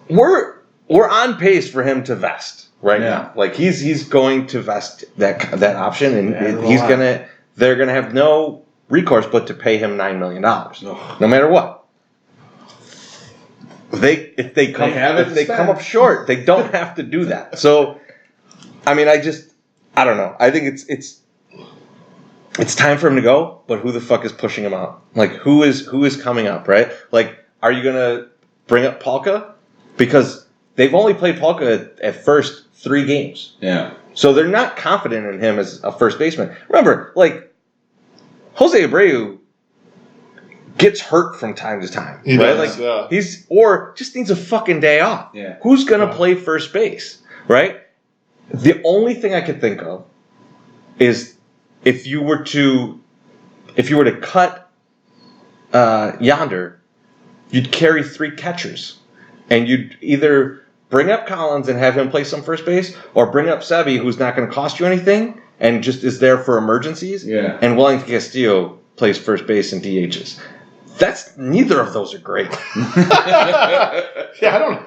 we're on pace for him to vest now. Like he's going to vest that option, and they're gonna have no recourse but to pay him $9 million, no matter what. If they come up short, they don't have to do that. So. I mean, I don't know. I think it's time for him to go, but who the fuck is pushing him out? Like, who is coming up, right? Like, are you going to bring up Palka? Because they've only played Palka at first 3 games. Yeah. So they're not confident in him as a first baseman. Remember, like, Jose Abreu gets hurt from time to time, right? Like, or just needs a fucking day off. Yeah. Who's going to play first base, right? The only thing I could think of is if you were to cut Yonder, you'd carry 3 catchers, and you'd either bring up Collins and have him play some first base, or bring up Sebi, who's not going to cost you anything and just is there for emergencies. Yeah. And Wellington Castillo plays first base and DHs. Neither of those are great. I don't.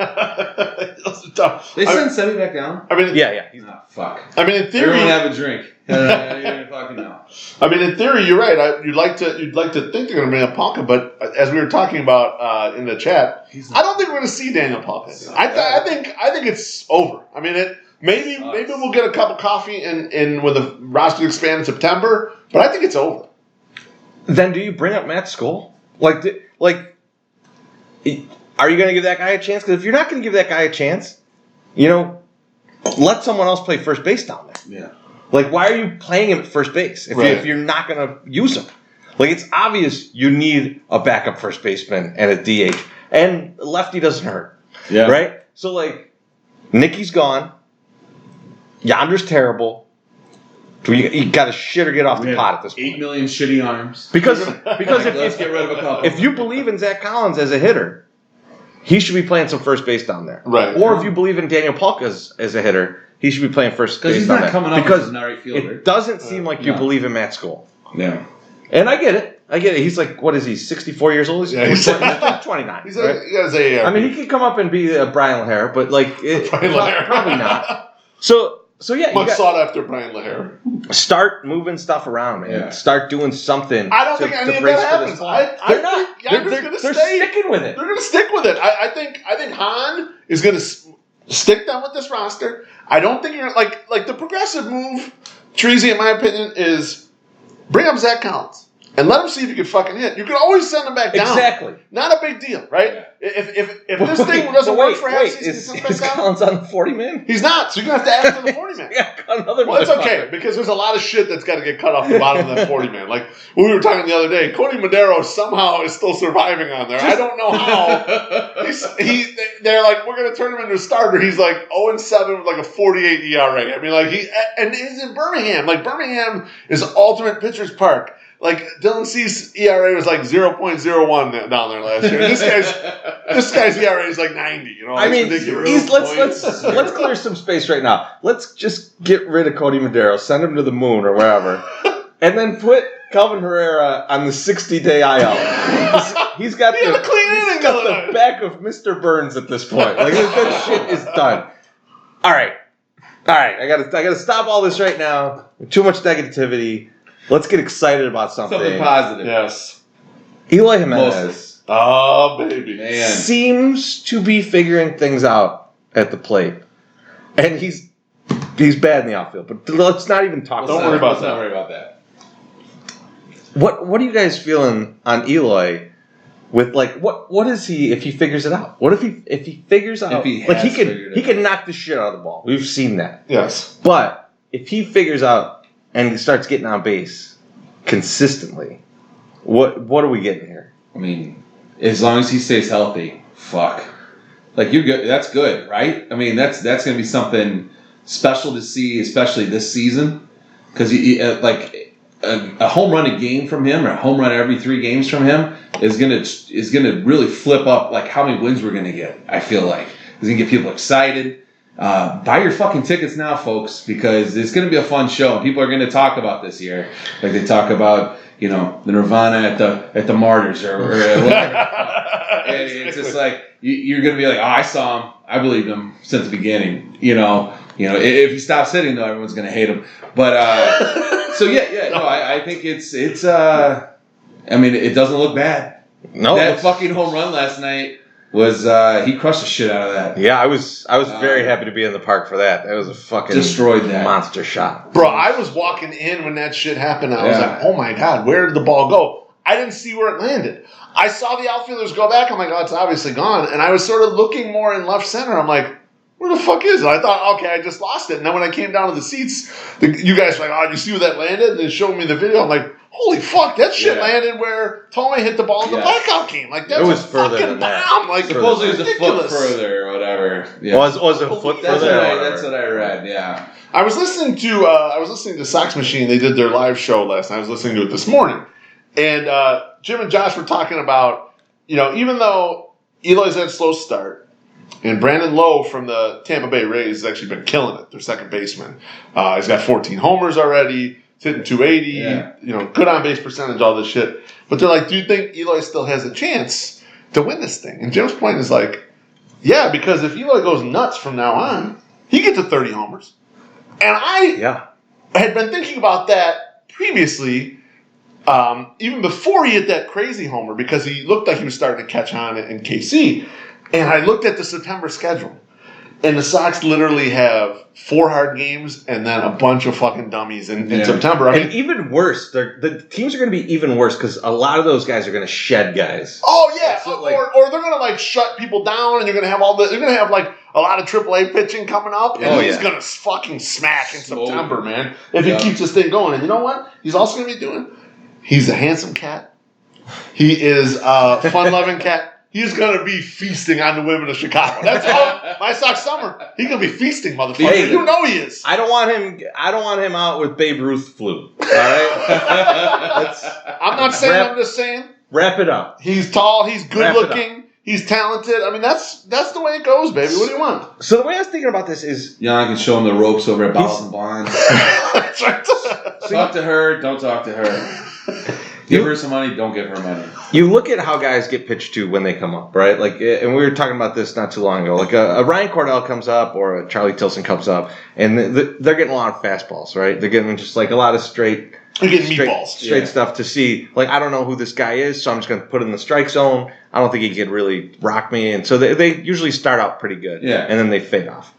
Those are tough. They send Sebi back down. I mean, He's fuck. I mean, in theory, everyone have a drink. Fucking know. I mean, in theory, you're right. You'd like to think they're going to bring up Palka, but as we were talking about in the chat, I don't think we're going to see Daniel Palka. I think it's over. I mean, maybe we'll get a cup of coffee in when the roster expands in September, but I think it's over. Then do you bring up Matt Skoll? Like, are you going to give that guy a chance? Because if you're not going to give that guy a chance, let someone else play first base down there. Yeah. Like, why are you playing him at first base if you're not going to use him? Like, it's obvious you need a backup first baseman and a DH. And lefty doesn't hurt. Yeah. Right? So, like, Nicky's gone. Yonder's terrible. You got to shit or get off the pot at this point. 8 million shitty arms. Because let's get rid of a couple. If you believe in Zach Collins as a hitter, he should be playing some first base down there. Right. Or if you believe in Daniel Palka as a hitter, he should be playing first base down there. Because he's not coming up because as an right fielder. It doesn't seem like you believe in Matt Skoll. Yeah. And I get it. He's like, what is he, 64 years old? He's 29. He's right? I mean, he could come up and be Brian LaHare, but probably not. So yeah, much sought after Brian LaHare. Start moving stuff around, man. Yeah. Start doing something. I don't think any of that happens. They're not. They're sticking with it. They're going to stick with it. I think Hahn is going to stick them with this roster. I don't think you're like the progressive move. Chorizy, in my opinion, is bring up Zach Collins and let him see if he can fucking hit. You can always send him back down. Exactly. Not a big deal, right? Yeah. If this thing doesn't work for half season, is Collins on the 40-man? He's not, so you're going to have to add him to the 40-man. Well, it's okay, because there's a lot of shit that's got to get cut off the bottom of that 40-man. Like, when we were talking the other day, Cody Madero somehow is still surviving on there. I don't know how. They're like, we're going to turn him into a starter. He's like 0-7 with like a 48 ERA. I mean, like, and he's in Birmingham. Like, Birmingham is ultimate pitcher's park. Like, Dylan Cease's ERA was like 0.01 down there last year. This guy's ERA is like 90. I mean, let's clear some space right now. Let's just get rid of Cody Madero, send him to the moon or wherever, and then put Calvin Herrera on the 60-day IL. He's got the back of Mr. Burns at this point. Like, that shit is done. All right. I gotta stop all this right now. Too much negativity. Let's get excited about something. Something positive. Yes. Eloy Jimenez. Oh, baby. Man. Seems to be figuring things out at the plate. And he's bad in the outfield. But let's not even talk about that. Don't worry about that. What are you guys feeling on Eloy? With what is he if he figures it out? What if he figures out he can knock the shit out of the ball? We've seen that. Yes. But if he figures out and he starts getting on base consistently, what are we getting here? I mean, as long as he stays healthy, fuck. Like you're good. That's good, right? I mean, that's gonna be something special to see, especially this season, because a home run a game from him or a home run every 3 games from him is gonna really flip up like how many wins we're gonna get. I feel like it's gonna get people excited. Buy your fucking tickets now, folks, because it's gonna be a fun show and people are gonna talk about this year like they talk about the Nirvana at the Martyrs or whatever. And it's just like you're gonna be like, oh, I saw him, I believed him since the beginning. If he stops hitting though, everyone's gonna hate him. But so I think it's. I mean, it doesn't look bad. No, that fucking home run last night was he crushed the shit out of that. Yeah, I was very happy to be in the park for that. That was a fucking destroyed that monster shot, bro. I was walking in when that shit happened. I was like, oh my god, where did the ball go? I didn't see where it landed. I saw the outfielders go back. I'm like, oh, it's obviously gone. And I was sort of looking more in left center. I'm like, where the fuck is it? I thought, okay, I just lost it. And then when I came down to the seats, you guys were like, oh, did you see where that landed? And they showed me the video. I'm like, holy fuck, that shit landed where Tommy hit the ball in the blackout game. Like, that was further than that. Like, supposedly it was a foot further or whatever. Yeah. Was it a foot further? That's what I read, yeah. I was listening to Sox Machine. They did their live show last night. I was listening to it this morning. And Jim and Josh were talking about, even though Eloy's had a slow start, and Brandon Lowe from the Tampa Bay Rays has actually been killing it, their second baseman. He's got 14 homers already, he's hitting 280, good on base percentage, all this shit. But they're like, do you think Eloy still has a chance to win this thing? And Jim's point is like, yeah, because if Eloy goes nuts from now on, he gets to 30 homers. And I had been thinking about that previously, even before he hit that crazy homer, because he looked like he was starting to catch on in KC. And I looked at the September schedule, and the Sox literally have 4 hard games and then a bunch of fucking dummies in September. And even worse, the teams are going to be even worse because a lot of those guys are going to shed guys. Oh yeah, or they're going to shut people down, and you're going to have a lot of AAA pitching coming up, and he's going to fucking smack in September, man. If he keeps this thing going, and you know what? He's also going to be doing. He's a handsome cat. He is a fun-loving cat. He's going to be feasting on the women of Chicago. That's all. My Sox summer. He's going to be feasting, motherfucker. Hey, you know he is. I don't want him out with Babe Ruth flu. All right? I'm not saying. I'm just saying. Wrap it up. He's tall. He's good looking. He's talented. I mean, that's the way it goes, baby. What do you want? So the way I was thinking about this is... I can show him the ropes over at Bottles and Bonds. That's right. Talk to her. Don't talk to her. Give her some money, don't give her money. You look at how guys get pitched to when they come up, right? And we were talking about this not too long ago. Like a Ryan Cordell comes up or a Charlie Tilson comes up, and they're getting a lot of fastballs, right? They're getting just a lot of straight stuff to see. Like, I don't know who this guy is, so I'm just going to put him in the strike zone. I don't think he could really rock me. And so they usually start out pretty good, and then they fade off.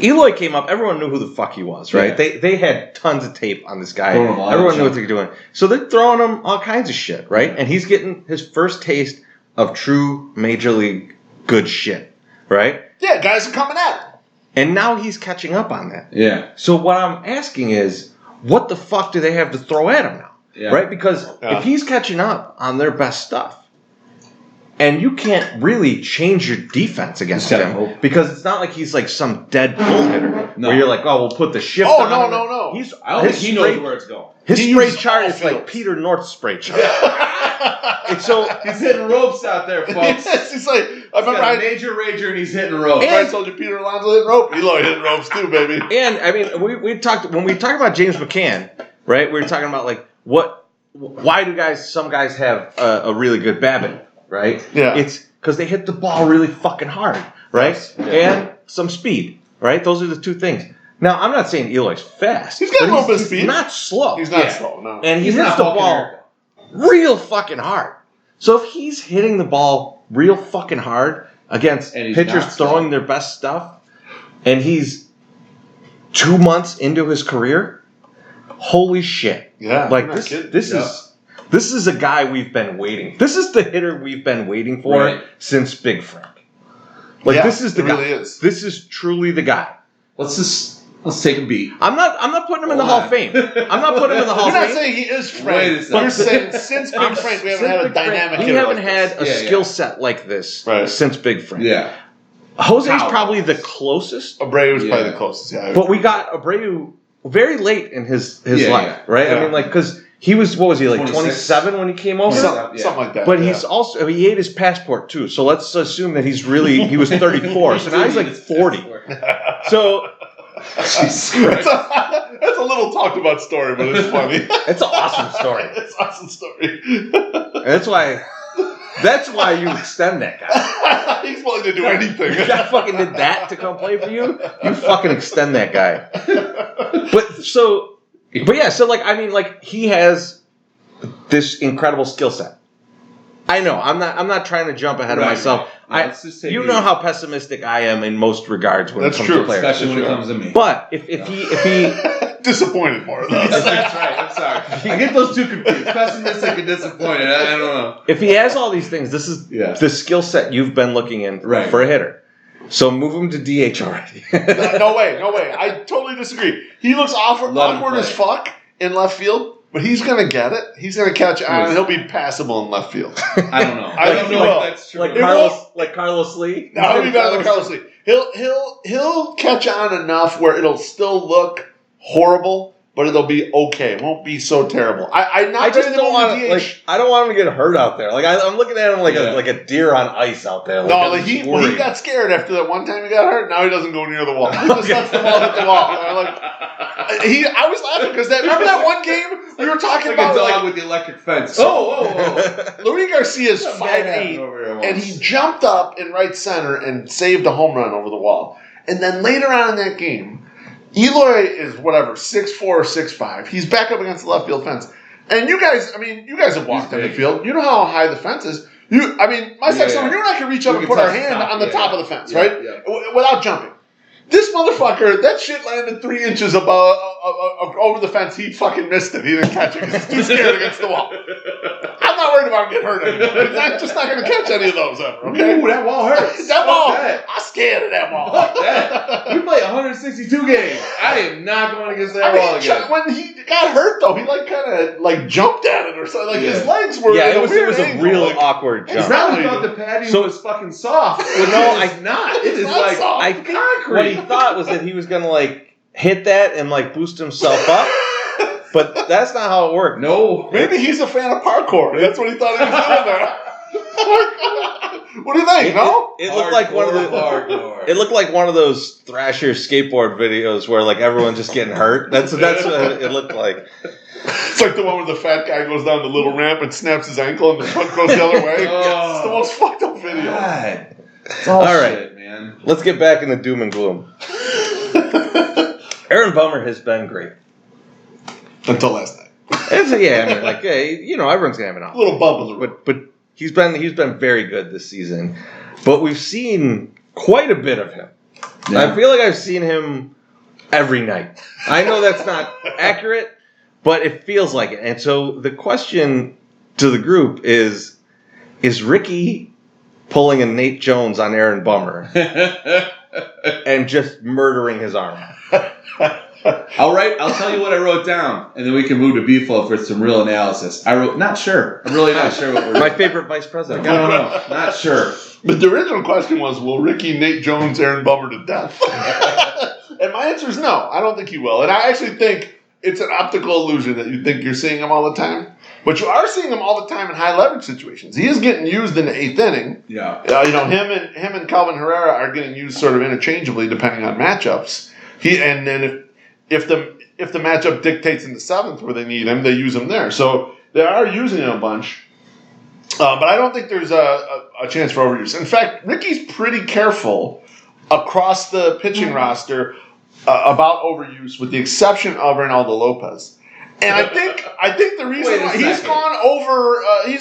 Eloy came up. Everyone knew who the fuck he was, right? Yeah. They had tons of tape on this guy. Everyone knew what they were doing. So they're throwing him all kinds of shit, right? And he's getting his first taste of true major league good shit, right? Yeah, guys are coming at him. And now he's catching up on that. Yeah. So what I'm asking is, what the fuck do they have to throw at him now? Yeah. Right? Because if he's catching up on their best stuff, and you can't really change your defense against him because it's not like he's like some dead pull hitter where you're like, oh, we'll put the shift on him. No. I don't think he knows where it's going. His spray chart is like Peter North's spray chart. And so he's hitting ropes out there, folks. He's like, I remember got a major rager and he's hitting ropes. I told you Peter Alonso hitting rope. Eloy hitting ropes too, baby. And I mean, we talked when we talked about James McCann, right? We were talking about like why do some guys have a really good BABIP? Right? Yeah. It's because they hit the ball really fucking hard, right? Yeah. And some speed, right? Those are the two things. Now, I'm not saying Eloy's fast. He's got a little bit of speed. He's not slow. He's not slow, no. And he hits the ball real fucking hard. So if he's hitting the ball real fucking hard against pitchers throwing their best stuff, and he's 2 months into his career, holy shit. Yeah. Like, you're not kidding. this is a guy we've been waiting. This is the hitter we've been waiting for since Big Frank. Like, this is the guy. Really is. This is truly the guy. Let's take a beat. I'm not putting him in the Hall of Fame. I'm not putting him in the Hall of You're Fame. not saying he is Frank. Wait a second. You're saying since Big Frank, we haven't had a dynamic We hitter haven't like had this. a skill set like this Right. since Big Frank. Yeah. Jose's probably the closest, Abreu was probably the closest. Yeah. but we got Abreu very late in his life, right? Yeah. I mean, like, because he was, what was he, like 26? 27 when he came over? Something like that. But he's also, he ate his passport too. So let's assume that he was 34. So now he's like 40. So, Jesus Christ. That's a little talked about story, but it's funny. it's an awesome story. It's an awesome story. And that's why you extend that guy. He's willing to do anything. You guy fucking did that to come play for you. You fucking extend that guy. But yeah, so like, I mean, like, he has this incredible skill set. I know. I'm not trying to jump ahead of myself. Right. No, you know how pessimistic I am in most regards when it comes to players, especially when it comes to me. But if he disappointed more. That's right. I'm sorry. I get those two confused. Pessimistic and disappointed. I don't know. If he has all these things, this is the skill set you've been looking in for a hitter. So move him to DH already. No way. I totally disagree. He looks awkward as fuck in left field. But he's going to get it. He's going to catch on, and he'll be passable in left field. I don't know. I think he will. That's true. Like Carlos Lee? No, he'll be better than Carlos Lee. He'll catch on enough where it'll still look horrible, but it'll be okay. It won't be so terrible. I just don't want to, like, I don't want him to get hurt out there. Like, I'm looking at him like a deer on ice out there. Like, he got scared after that one time he got hurt. Now he doesn't go near the wall. He just lets the ball hit the wall. I was laughing because remember that one game we were talking about, a dog with the electric fence. Luis Garcia's 5'8", and he jumped up in right center and saved a home run over the wall. And then later on in that game, Eloy is 6'4" or 6'5". He's back up against the left field fence. And you guys have walked in the field. You know how high the fence is. My second summer, you and I can reach up and put our hand on the top of the fence, right? Yeah. Without jumping. This motherfucker, that shit landed 3 inches above over the fence. He fucking missed it. He didn't catch it because he's too scared against the wall. I'm not worried about him getting hurt anymore. He's just not going to catch any of those ever. Okay? Ooh, that wall hurts. That ball, I'm scared of that ball. Fuck that. We play 162 games. I am not going against that wall again. When he got hurt, though, he kind of jumped at it or something. Like his legs were. Yeah, it was a real awkward jump. It's not thought the padding was fucking soft. No, it's not. It is like soft. concrete. What he thought was that he was going to hit that and boost himself up. But that's not how it worked. No. Maybe he's a fan of parkour. That's what he thought he was doing there. What do you think? It looked like one of the. It looked like one of those Thrasher skateboard videos where everyone's just getting hurt. That's what it looked like. It's like the one where the fat guy goes down the little ramp and snaps his ankle and the foot goes the other way. It's the most fucked up video. God. All right, shit, man. Let's get back into doom and gloom. Aaron Bummer has been great. Until last night. Everyone's gonna have an off. A little bump in the road. But he's been very good this season. But we've seen quite a bit of him. Yeah. I feel like I've seen him every night. I know that's not accurate, but it feels like it. And so the question to the group is Ricky pulling a Nate Jones on Aaron Bummer and just murdering his arm? I'll tell you what I wrote down, and then we can move to Beefloaf for some real analysis. I wrote, not sure. I'm really not sure what we're My favorite vice president. I don't know. Not sure. But the original question was, will Ricky Nate Jones Aaron Bummer to death? And my answer is no. I don't think he will. And I actually think it's an optical illusion that you think you're seeing him all the time. But you are seeing him all the time in high leverage situations. He is getting used in the 8th inning. Yeah. Him and Calvin Herrera are getting used sort of interchangeably depending on matchups. And then if the matchup dictates in the 7th where they need him, they use him there. So they are using him a bunch. But I don't think there's a chance for overuse. In fact, Ricky's pretty careful across the pitching roster about overuse, with the exception of Reynaldo Lopez. And I think the reason why he's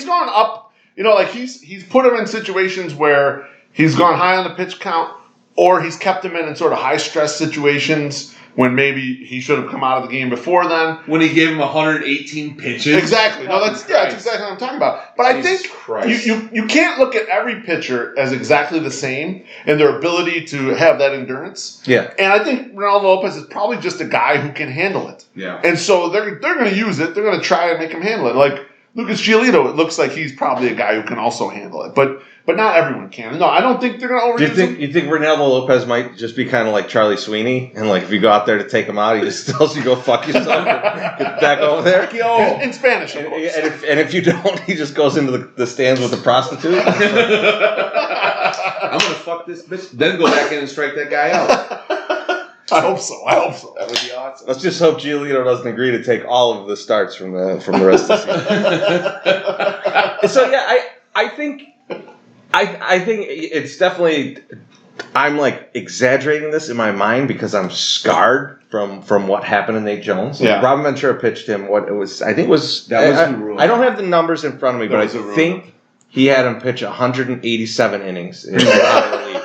gone up, he's put him in situations where he's gone high on the pitch count, or he's kept him in sort of high stress situations when maybe he should have come out of the game before then. When he gave him 118 pitches. Exactly. No, that's exactly what I'm talking about. But Jesus I think you can't look at every pitcher as exactly the same in their ability to have that endurance. Yeah. And I think Ronaldo Lopez is probably just a guy who can handle it. Yeah. And so they're going to use it. They're going to try and make him handle it. Like Lucas Giolito, it looks like he's probably a guy who can also handle it. But not everyone can. No, I don't think they're going to overuse him. You think Ronaldo Lopez might just be kind of like Charlie Sweeney, and like if you go out there to take him out, he just tells you go fuck yourself and get back over there? In Spanish, of course. And if you don't, he just goes into the stands with the prostitute. I'm going to fuck this bitch, then go back in and strike that guy out. I hope so. That would be awesome. Let's just hope Giolito doesn't agree to take all of the starts from the rest of the season. So yeah, I think it's definitely. I'm like exaggerating this in my mind because I'm scarred from what happened to Nate Jones. Yeah. Robin Ventura pitched him what it was. I think it was. I don't have the numbers in front of me, but I think he had him pitch 187 innings in out of relief.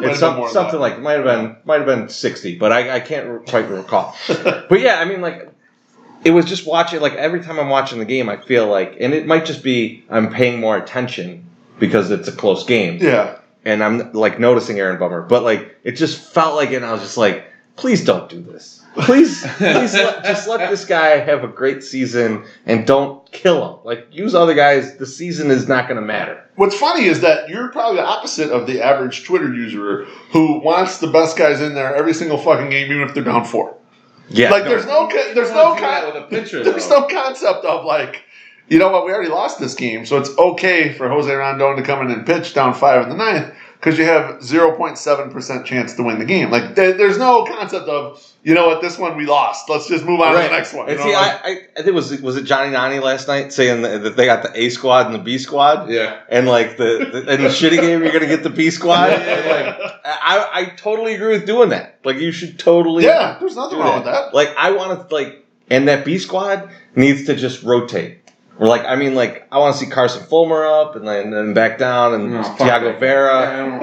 It's something like might have been 60, but I can't quite recall. But yeah, I mean like. It was just watching, like every time I'm watching the game, I feel like, and it might just be I'm paying more attention because it's a close game. Yeah. And I'm like noticing Aaron Bummer, but like it just felt like it, and I was just like, please don't do this. Please let this guy have a great season and don't kill him. Like use other guys. The season is not going to matter. What's funny is that you're probably the opposite of the average Twitter user who wants the best guys in there every single fucking game, even if they're down 4. Yeah, like there's no with a pitcher, there's no concept of like, you know what, we already lost this game, so it's okay for Jose Rondon to come in and pitch down 5 in the 9th because you have 0.7% chance to win the game. Like there's no concept of, you know what, this one we lost. Let's just move on to the next one. And see, I think was it Johnny Nani last night saying that they got the A squad and the B squad. Yeah. And like in the shitty game you're gonna get the B squad. And like I totally agree with doing that. Like you should totally. Yeah, there's nothing wrong with that. Like I want to and that B squad needs to just rotate. Or like I want to see Carson Fulmer up and then back down and Thiago Vera.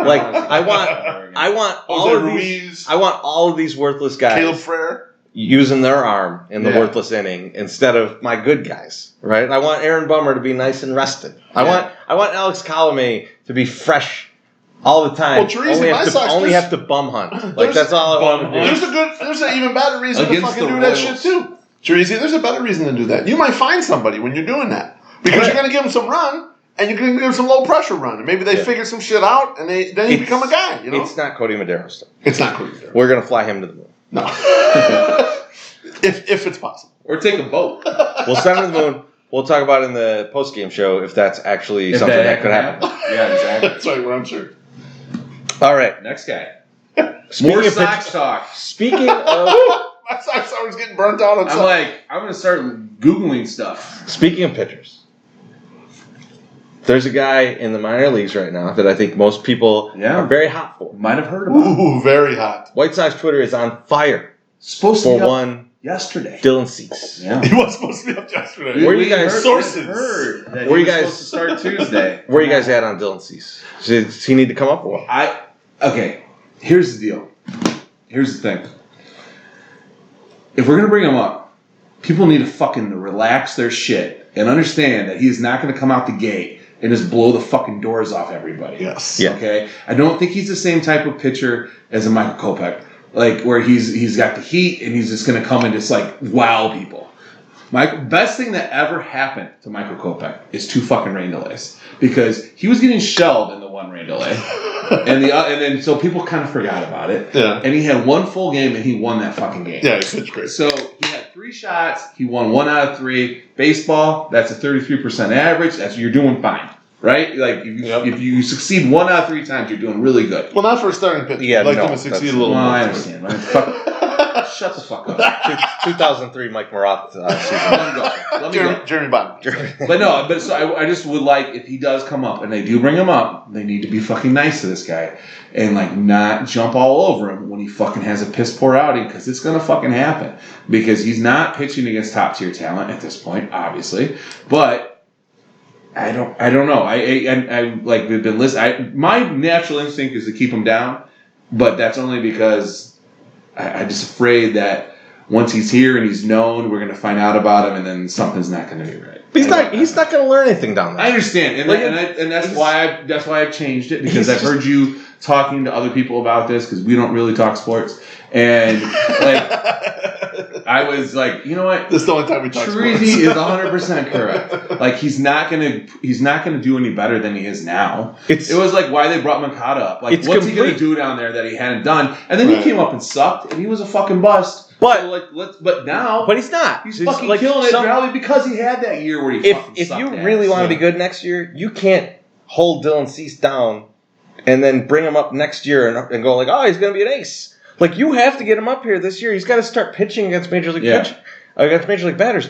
I want all of these. I want all of these worthless guys. Caleb Frere using their arm in the worthless inning instead of my good guys. Right? I want Aaron Bummer to be nice and rested. I want Alex Colomé to be fresh all the time. Well, Chorizy, only have to bum hunt. Like that's all I want to do. There's an even better reason to fucking do that shit too. Chorizy, there's a better reason to do that. You might find somebody when you're doing that because you're going to give them some run and you're going to give them some low pressure run, and maybe they figure some shit out and then you become a guy. You know, it's not Cody Madero stuff. It's not Cody Madero. We're going to fly him to the moon. No, if it's possible, or take a boat. We'll send him to the moon. We'll talk about it in the post game show if that's actually something that could happen. Yeah, exactly. That's right. Well, I'm sure. All right, next guy. More Sox talk. Speaking of. My Sox always getting burnt out on I'm going to start Googling stuff. Speaking of pitchers, there's a guy in the minor leagues right now that I think most people are very hot for. Might have heard about. Ooh, very hot. White Sox Twitter is on fire. Supposed for to be one yesterday. Dylan Cease. Yeah. He was supposed to be up yesterday. Where you guys sources heard that where he you guys was supposed to start Tuesday? Where you guys at on Dylan Cease? Does he need to come up or what? Okay. Here's the deal. Here's the thing. If we're going to bring him up, people need to fucking relax their shit and understand that he's not going to come out the gate and just blow the fucking doors off everybody. Yes. Yeah. Okay? I don't think he's the same type of pitcher as a Michael Kopech. Like, where he's got the heat and he's just going to come and just, like, wow people. Best thing that ever happened to Michael Kopech is 2 fucking rain delays. Because he was getting shelled in the 1 rain delay. and then so people kind of forgot about it. Yeah. And he had 1 full game and he won that fucking game. Yeah, it's great. So he had 3 shots. He won 1 out of 3. Baseball, that's a 33% average. You're doing fine. Right? Like, if you succeed 1 out of 3 times, you're doing really good. Well, not for a starting pitcher. Yeah, I'd like him to succeed a little more. I understand. Right? Shut the fuck up. 2003 Mike Maroth season. Let me go. Jeremy Bond. So I just would like, if he does come up, and they do bring him up, they need to be fucking nice to this guy. And, like, not jump all over him when he fucking has a piss poor outing, because it's going to fucking happen. Because he's not pitching against top tier talent at this point, obviously. But I don't know. I like, we've been listening. My natural instinct is to keep him down. but that's only because I'm just afraid that once he's here and he's known, we're going to find out about him, and then something's not going to be right. He's not going to learn anything down there. I understand, and that's why I've changed it, because I've heard you talking to other people about this, because we don't really talk sports, and I was like, you know what? This is the only time we talk sports. Chorizy is 100% correct. Like he's not gonna do any better than he is now. It was like why they brought Makata up. Like what's he gonna do down there that he hadn't done? And then he came up and sucked, and he was a fucking bust. But but he's not. He's fucking like, killing it, probably because he had that year where he fucking if sucked you ass. really want to be good next year, you can't hold Dylan Cease down and then bring him up next year and go like, oh, he's going to be an ace. Like you have to get him up here this year. He's got to start pitching against Major League against Major League batters,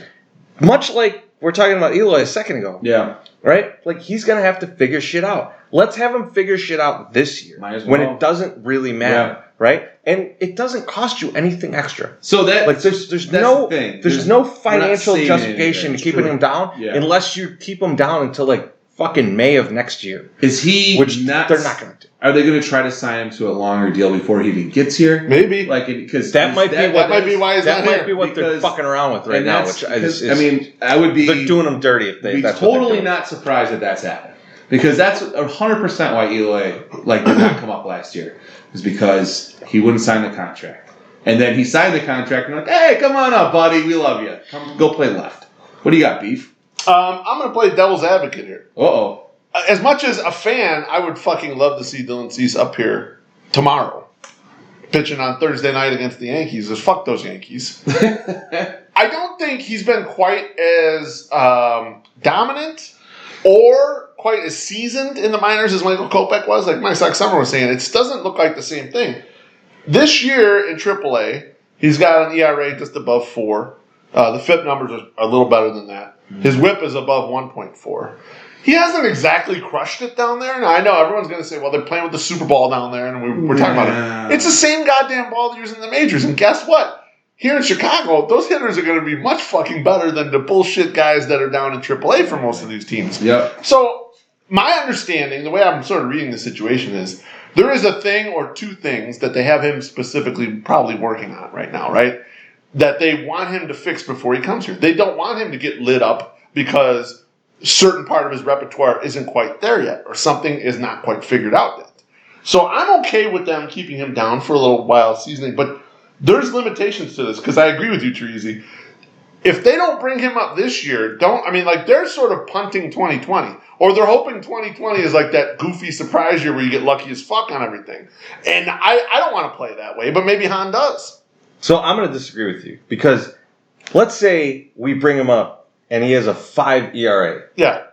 much like we're talking about Eloy a second ago. Yeah. Right? Like he's going to have to figure shit out. Let's have him figure shit out this year when it doesn't really matter. Yeah. Right? And it doesn't cost you anything extra. So that like there's no financial justification to keeping him down unless you keep him down until like fucking May of next year. Is he which they're not going to do. Are they going to try to sign him to a longer deal before he even gets here? Maybe. Like because that might be why he's not here. That might be what they're fucking around with right now, which I would be they're doing him dirty if they that's totally not surprised that that's happened. Because that's 100% why Eloy did not come up last year. Is because he wouldn't sign the contract. And then he signed the contract and like, hey, come on up, buddy. We love you. Come go play left. What do you got, Beef? I'm going to play devil's advocate here. Uh-oh. As much as a fan, I would fucking love to see Dylan Cease up here tomorrow. Pitching on Thursday night against the Yankees. Just fuck those Yankees. I don't think he's been quite as dominant or quite as seasoned in the minors as Michael Kopech was. Like Mike Summer was saying, it doesn't look like the same thing. This year in AAA, he's got an ERA just above 4. The FIP numbers are a little better than that. His whip is above 1.4. He hasn't exactly crushed it down there. Now, I know everyone's going to say, well, they're playing with the Super Ball down there, and we're talking about it. It's the same goddamn ball they're using in the majors. And guess what? Here in Chicago, those hitters are going to be much fucking better than the bullshit guys that are down in AAA for most of these teams. Yep. So my understanding, the way I'm sort of reading the situation is there is a thing or two things that they have him specifically probably working on right now, right? That they want him to fix before he comes here. They don't want him to get lit up because a certain part of his repertoire isn't quite there yet or something is not quite figured out yet. So I'm okay with them keeping him down for a little while seasoning, but there's limitations to this because I agree with you, Chorizy. If they don't bring him up this year, they're sort of punting 2020. Or they're hoping 2020 is like that goofy surprise year where you get lucky as fuck on everything. And I don't want to play that way, but maybe Han does. So I'm going to disagree with you because let's say we bring him up and he has a 5 ERA. Yeah.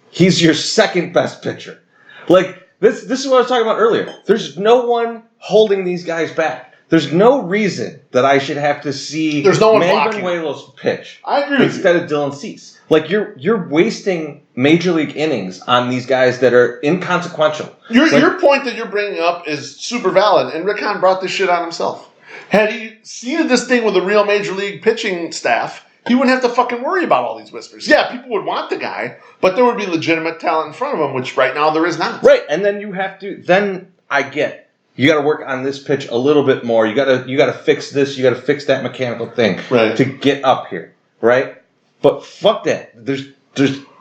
He's your second best pitcher. Like, this is what I was talking about earlier. There's no one holding these guys back. There's no reason that I should have to see Manuelos pitch I agree with instead of Dylan Cease. Like you're wasting major league innings on these guys that are inconsequential. Your point that you're bringing up is super valid, and Rick Hahn brought this shit on himself. Had he seeded this thing with a real major league pitching staff, he wouldn't have to fucking worry about all these whispers. Yeah, people would want the guy, but there would be legitimate talent in front of him, which right now there is not. Right, and then you have to. Then I get. You got to work on this pitch a little bit more. You got to fix this. You got to fix that mechanical thing to get up here, right? But fuck that.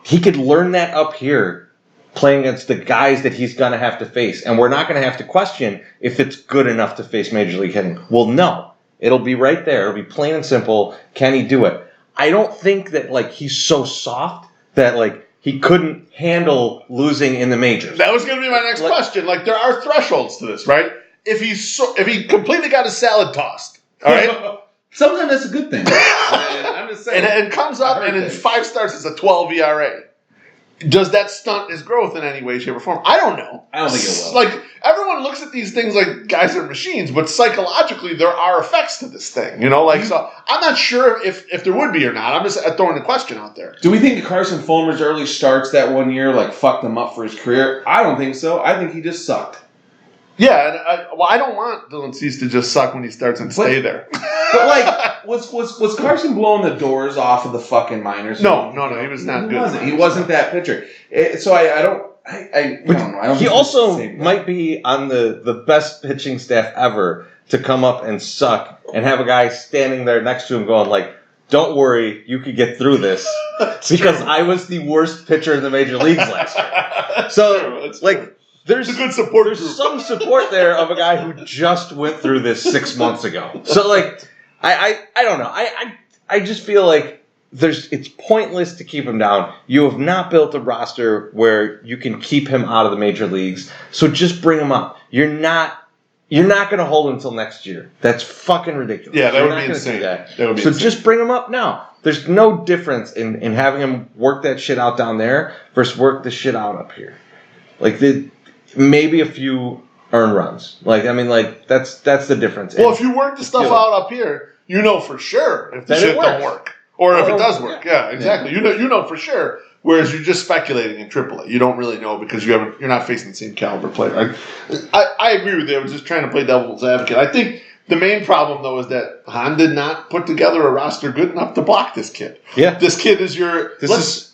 He could learn that up here, playing against the guys that he's gonna have to face, and we're not gonna have to question if it's good enough to face major league hitting. Well, no, it'll be right there. It'll be plain and simple. Can he do it? I don't think that he's so soft that he couldn't handle losing in the majors. That was going to be my next question. There are thresholds to this, right? If he completely got his salad tossed, all right? Sometimes that's a good thing. I'm just saying. And comes up and in 5 starts it's a 12 ERA. Does that stunt his growth in any way, shape, or form? I don't know. I don't think it will. Everyone looks at these things like guys are machines, but psychologically there are effects to this thing. So I'm not sure if there would be or not. I'm just throwing the question out there. Do we think Carson Fulmer's early starts that one year fucked him up for his career? I don't think so. I think he just sucked. Yeah, and I don't want Dylan Cease to just suck when he starts and stay there. But was Carson blowing the doors off of the fucking minors? No, he was not good. He wasn't that pitcher. So I I don't know. I don't he think also it's the same guy. might be on the best pitching staff ever to come up and suck and have a guy standing there next to him going like, don't worry, you could get through this. Because I was the worst pitcher in the major leagues last year. So, like, there's a good support there's group. some support there of a guy who just went through this 6 months ago. So, like, I don't know. I just feel like it's pointless to keep him down. You have not built a roster where you can keep him out of the major leagues. So just bring him up. You're not going to hold him until next year. That's fucking ridiculous. Yeah, that You're would not be gonna insane. do that. That would be so insane. just bring him up now. There's no difference in having him work that shit out down there versus work the shit out up here. Like maybe a few earned runs. Like I mean, like that's the difference. Well, if you work the stuff out up here, you know for sure if the Then it shit don't works. work, or if it Or- does work. Yeah, exactly. You know for sure. Whereas you're just speculating in AAA. You don't really know because you're not facing the same caliber player. I agree with you. I was just trying to play devil's advocate. I think the main problem though is that Han did not put together a roster good enough to block this kid. Yeah. This kid is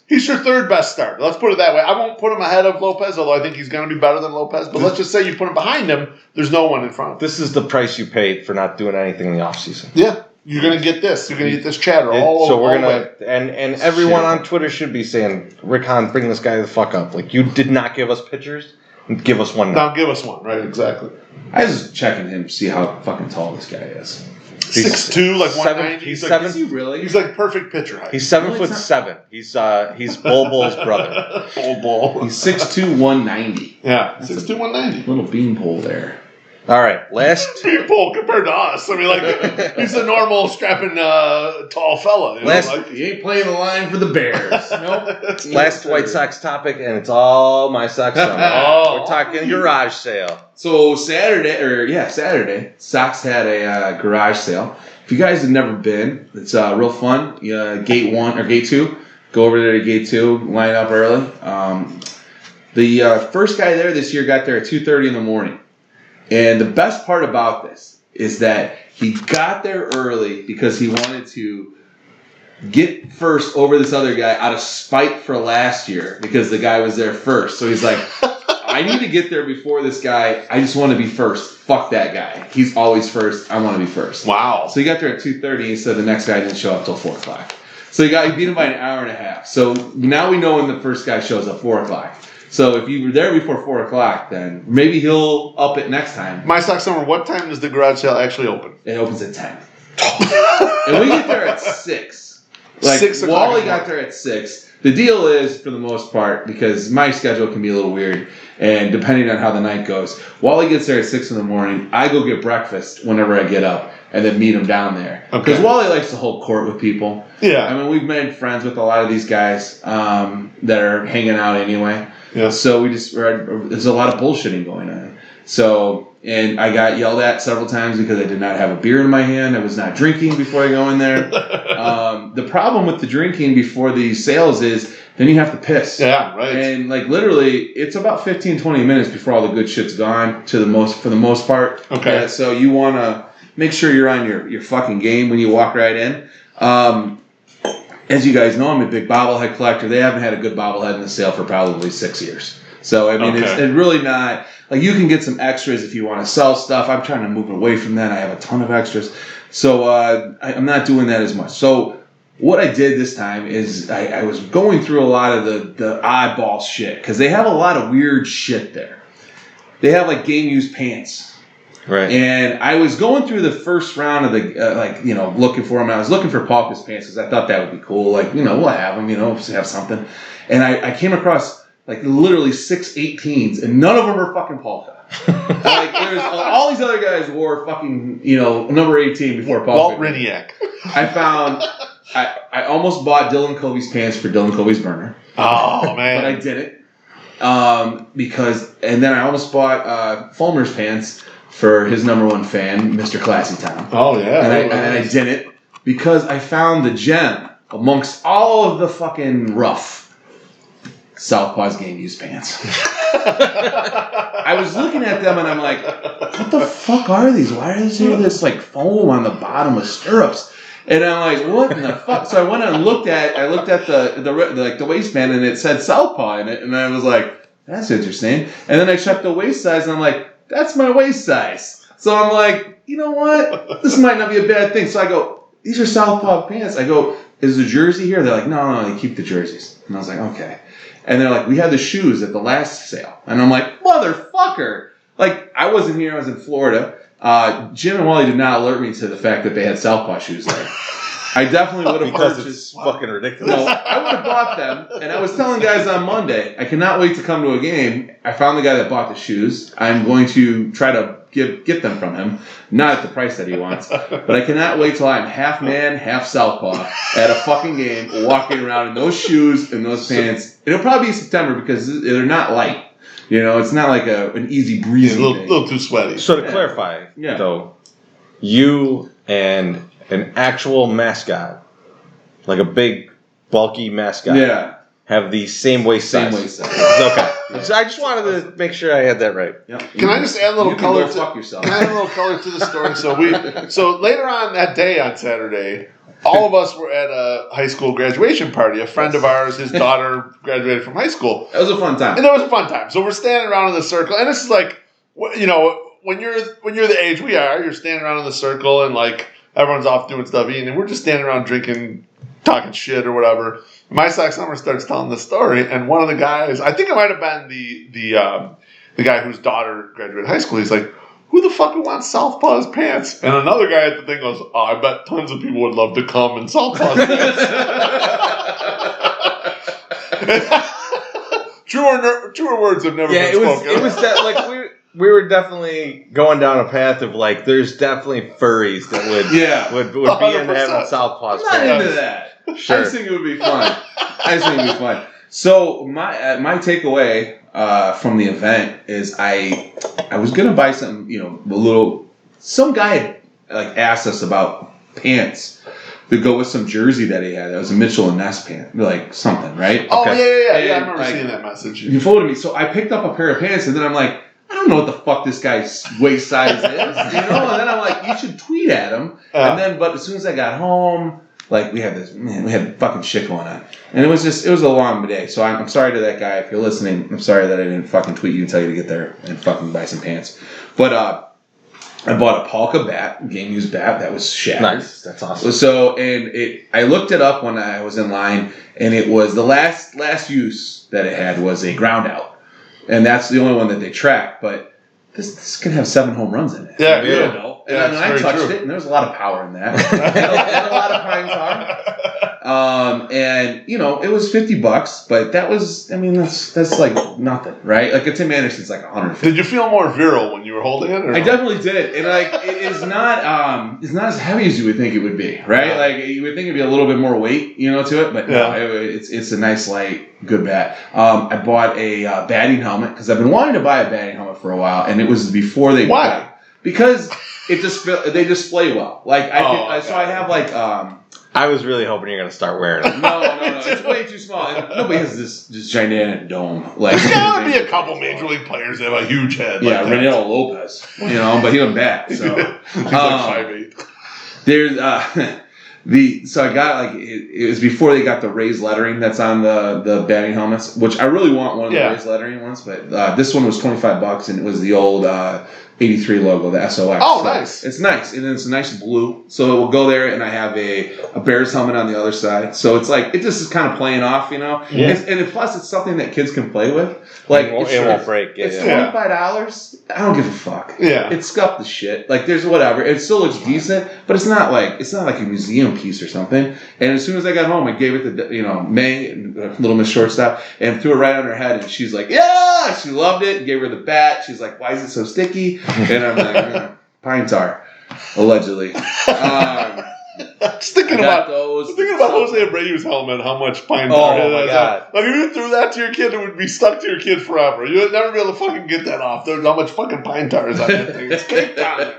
he's your third best starter. Let's put it that way. I won't put him ahead of Lopez, although I think he's going to be better than Lopez. But let's just say you put him behind him. There's no one in front of him. this is the price you paid for not doing anything in the offseason. Yeah. You're going to get this. You're going to get this chatter all So over. we're all the gonna way. and everyone on Twitter should be saying, Rick Hahn, bring this guy the fuck up. Like you did not give us pitchers, give us one now. Now give us one, right? Exactly. I was just checking him to see how fucking tall this guy is. 6'2", like 190. He's like, seven. Is he really? He's like perfect pitcher height. He's 7'7". He's Bol Bol's brother. Bull. He's 6'2", 190. Yeah, 6'2", 190. Little beanpole there. All right, last. People compared to us. I mean, like he's a normal strapping tall fella. You know? Last- Like, He ain't playing the line for the Bears. Nope. Last White Sox topic, and it's all my Sox summer. Oh. We're talking garage sale. So Saturday, Sox had a garage sale. If you guys have never been, it's real fun. Gate 1 or Gate 2, go over there to Gate 2, line up early. The first guy there this year got there at 2:30 in the morning. And the best part about this is that he got there early because he wanted to get first over this other guy out of spite for last year because the guy was there first. So he's like, I need to get there before this guy. I just want to be first. Fuck that guy. He's always first. I want to be first. wow. So he got there at 2:30 and said the next guy didn't show up till 4 o'clock. So he beat him by an hour and a half. So now we know when the first guy shows up, 4 o'clock. So if you were there before 4 o'clock, then maybe he'll up it next time. My Sox summer. What time does the garage sale actually open? It opens at 10. And we get there at 6. Like, 6 o'clock Wally in the got morning. there at 6. The deal is, for the most part, because my schedule can be a little weird, and depending on how the night goes, Wally gets there at 6 in the morning. I go get breakfast whenever I get up, and then meet him down there. Because Okay. Wally likes to hold court with people. Yeah. I mean, we've made friends with a lot of these guys that are hanging out anyway. Yeah. So there's a lot of bullshitting going on. So, and I got yelled at several times because I did not have a beer in my hand. I was not drinking before I go in there. The problem with the drinking before the sales is then you have to piss. Yeah. Right. And like literally, it's about 15, 20 minutes before all the good shit's gone for the most part. Okay. Yeah, so you want to make sure you're on your fucking game when you walk right in. As you guys know, I'm a big bobblehead collector. They haven't had a good bobblehead in the sale for probably 6 years. So, I mean, Okay. it's really not... Like, you can get some extras if you want to sell stuff. I'm trying to move away from that. I have a ton of extras. So, I'm not doing that as much. So, what I did this time is I was going through a lot of the oddball shit. Because they have a lot of weird shit there. They have, like, game-used pants. Right. And I was going through the first round of the, looking for them. I was looking for Polka's pants because I thought that would be cool. Like, we'll have them, have something. And I came across, like, literally 6 18s, and none of them are fucking Polka. Like, all these other guys wore fucking, number 18 before Polka. Walt Riniak. I found, I almost bought Dylan Covey's pants for Dylan Covey's burner. Oh man. But I didn't. And then I almost bought Fulmer's pants for his number one fan, Mr. Classy Town. Oh yeah. And I didn't because I found the gem amongst all of the fucking rough Southpaw's game used pants. I was looking at them and I'm like, what the fuck are these? Why is there this like foam on the bottom of stirrups? And I'm like, what in the fuck? So I went and looked at the waistband and it said Southpaw in it, and I was like, that's interesting. And then I checked the waist size, and I'm like, that's my waist size. So I'm like, you know what? This might not be a bad thing. So I go, these are Southpaw pants. I go, is the jersey here? They're like, no, they keep the jerseys. And I was like, okay. And they're like, we had the shoes at the last sale. And I'm like, motherfucker. Like, I wasn't here. I was in Florida. Jim and Wally did not alert me to the fact that they had Southpaw shoes there. I definitely would have because purchased. it's fucking ridiculous. No, I would have bought them. And I was telling guys on Monday, I cannot wait to come to a game. I found the guy that bought the shoes. I'm going to try to get them from him. Not at the price that he wants. But I cannot wait till I'm half man, half Southpaw at a fucking game, walking around in those shoes and those pants. It'll probably be September because they're not light. You know, it's not like an easy breezy a thing. little too sweaty. So to clarify, though, you and an actual mascot, like a big, bulky mascot, have the same waist size. Same waist size. Okay. So I just wanted to make sure I had that right. Yep. Can I just add a little color? Fuck yourself. Can I add a little color to the story? So later on that day on Saturday, all of us were at a high school graduation party. A friend of ours, his daughter graduated from high school. That was a fun time. And that was a fun time. So we're standing around in the circle, and this is like, you know, when you're the age we are, you're standing around in the circle, and like everyone's off doing stuff, eating, and we're just standing around drinking, talking shit or whatever. My Sock Summer starts telling the story, and one of the guys, I think it might have been the guy whose daughter graduated high school. He's like, who the fuck would want Southpaw's pants? And another guy at the thing goes, oh, I bet tons of people would love to come in Southpaw's pants. Truer words have never been spoken. It was that, like, we were definitely going down a path of, like, there's definitely furries that would be into having Southpaw's pants. I'm not into that. Sure. I just think it would be fun. So my takeaway from the event is I was gonna buy some, you know, some guy had, like, asked us about pants to go with some jersey that he had. That was a Mitchell and Ness pant, like something, right? Oh, okay. Yeah. I remember seeing that message. He forwarded me, so I picked up a pair of pants, and then I'm like, I don't know what the fuck this guy's waist size is, you know? And then I'm like, you should tweet at him. But as soon as I got home, like, we had fucking shit going on. And it was a long day. So I'm sorry to that guy. If you're listening, I'm sorry that I didn't fucking tweet you and tell you to get there and fucking buy some pants. But I bought a Polka bat, game-used bat, that was shattered. Nice. That's awesome. So, I looked it up when I was in line, and it was the last use that it had was a ground out. And that's the only one that they track, but this can have 7 home runs in it. Yeah, you don't know. And then I touched it, and there was a lot of power in that. and a lot of pine tar. And, you know, it was $50, but that was, I mean, that's like nothing, right? Like, a Tim Anderson's like $150. Did you feel more virile when you were holding it? Or I definitely did. And, like, it's not as heavy as you would think it would be, right? Yeah. Like, you would think it'd be a little bit more weight, you know, to it, but no, it's a nice, light, good bat. I bought a batting helmet because I've been wanting to buy a batting helmet for a while, and it was before they. Why? Because they display well. Like so I have like. I was really hoping you're gonna start wearing it. No, it's way too small. And nobody has this gigantic dome. Like, there's gotta be a couple major league players that have a huge head. Yeah, like Reynaldo Lopez. You know, but he doesn't bat. So he's like 5'8". There's so I got, like, it was before they got the raised lettering that's on the batting helmets, which I really want one of the raised lettering ones, but this one was $25 and it was the old 83 logo, the SOX. Oh, so nice. It's nice, and it's a nice blue, so it will go there, and I have a Bears helmet on the other side, so it's like, it just is kind of playing off, you know? Yeah. And plus it's something that kids can play with. Like, it won't break. It's $25. I don't give a fuck. Yeah. It's scuffed the shit. Like, there's whatever. It still looks decent, but it's not like a museum piece or something. And as soon as I got home, I gave it to, you know, May, Little Miss Shortstop, and threw it right on her head, and she's like, yeah! She loved it. Gave her the bat. She's like, why is it so sticky? And I'm like, pine tar, allegedly. Just thinking about Jose Abreu's helmet, how much pine tar it is. My God. Like, if you threw that to your kid, it would be stuck to your kid forever. You'd never be able to fucking get that off. There's how much fucking pine tar is on that thing. It's cake time.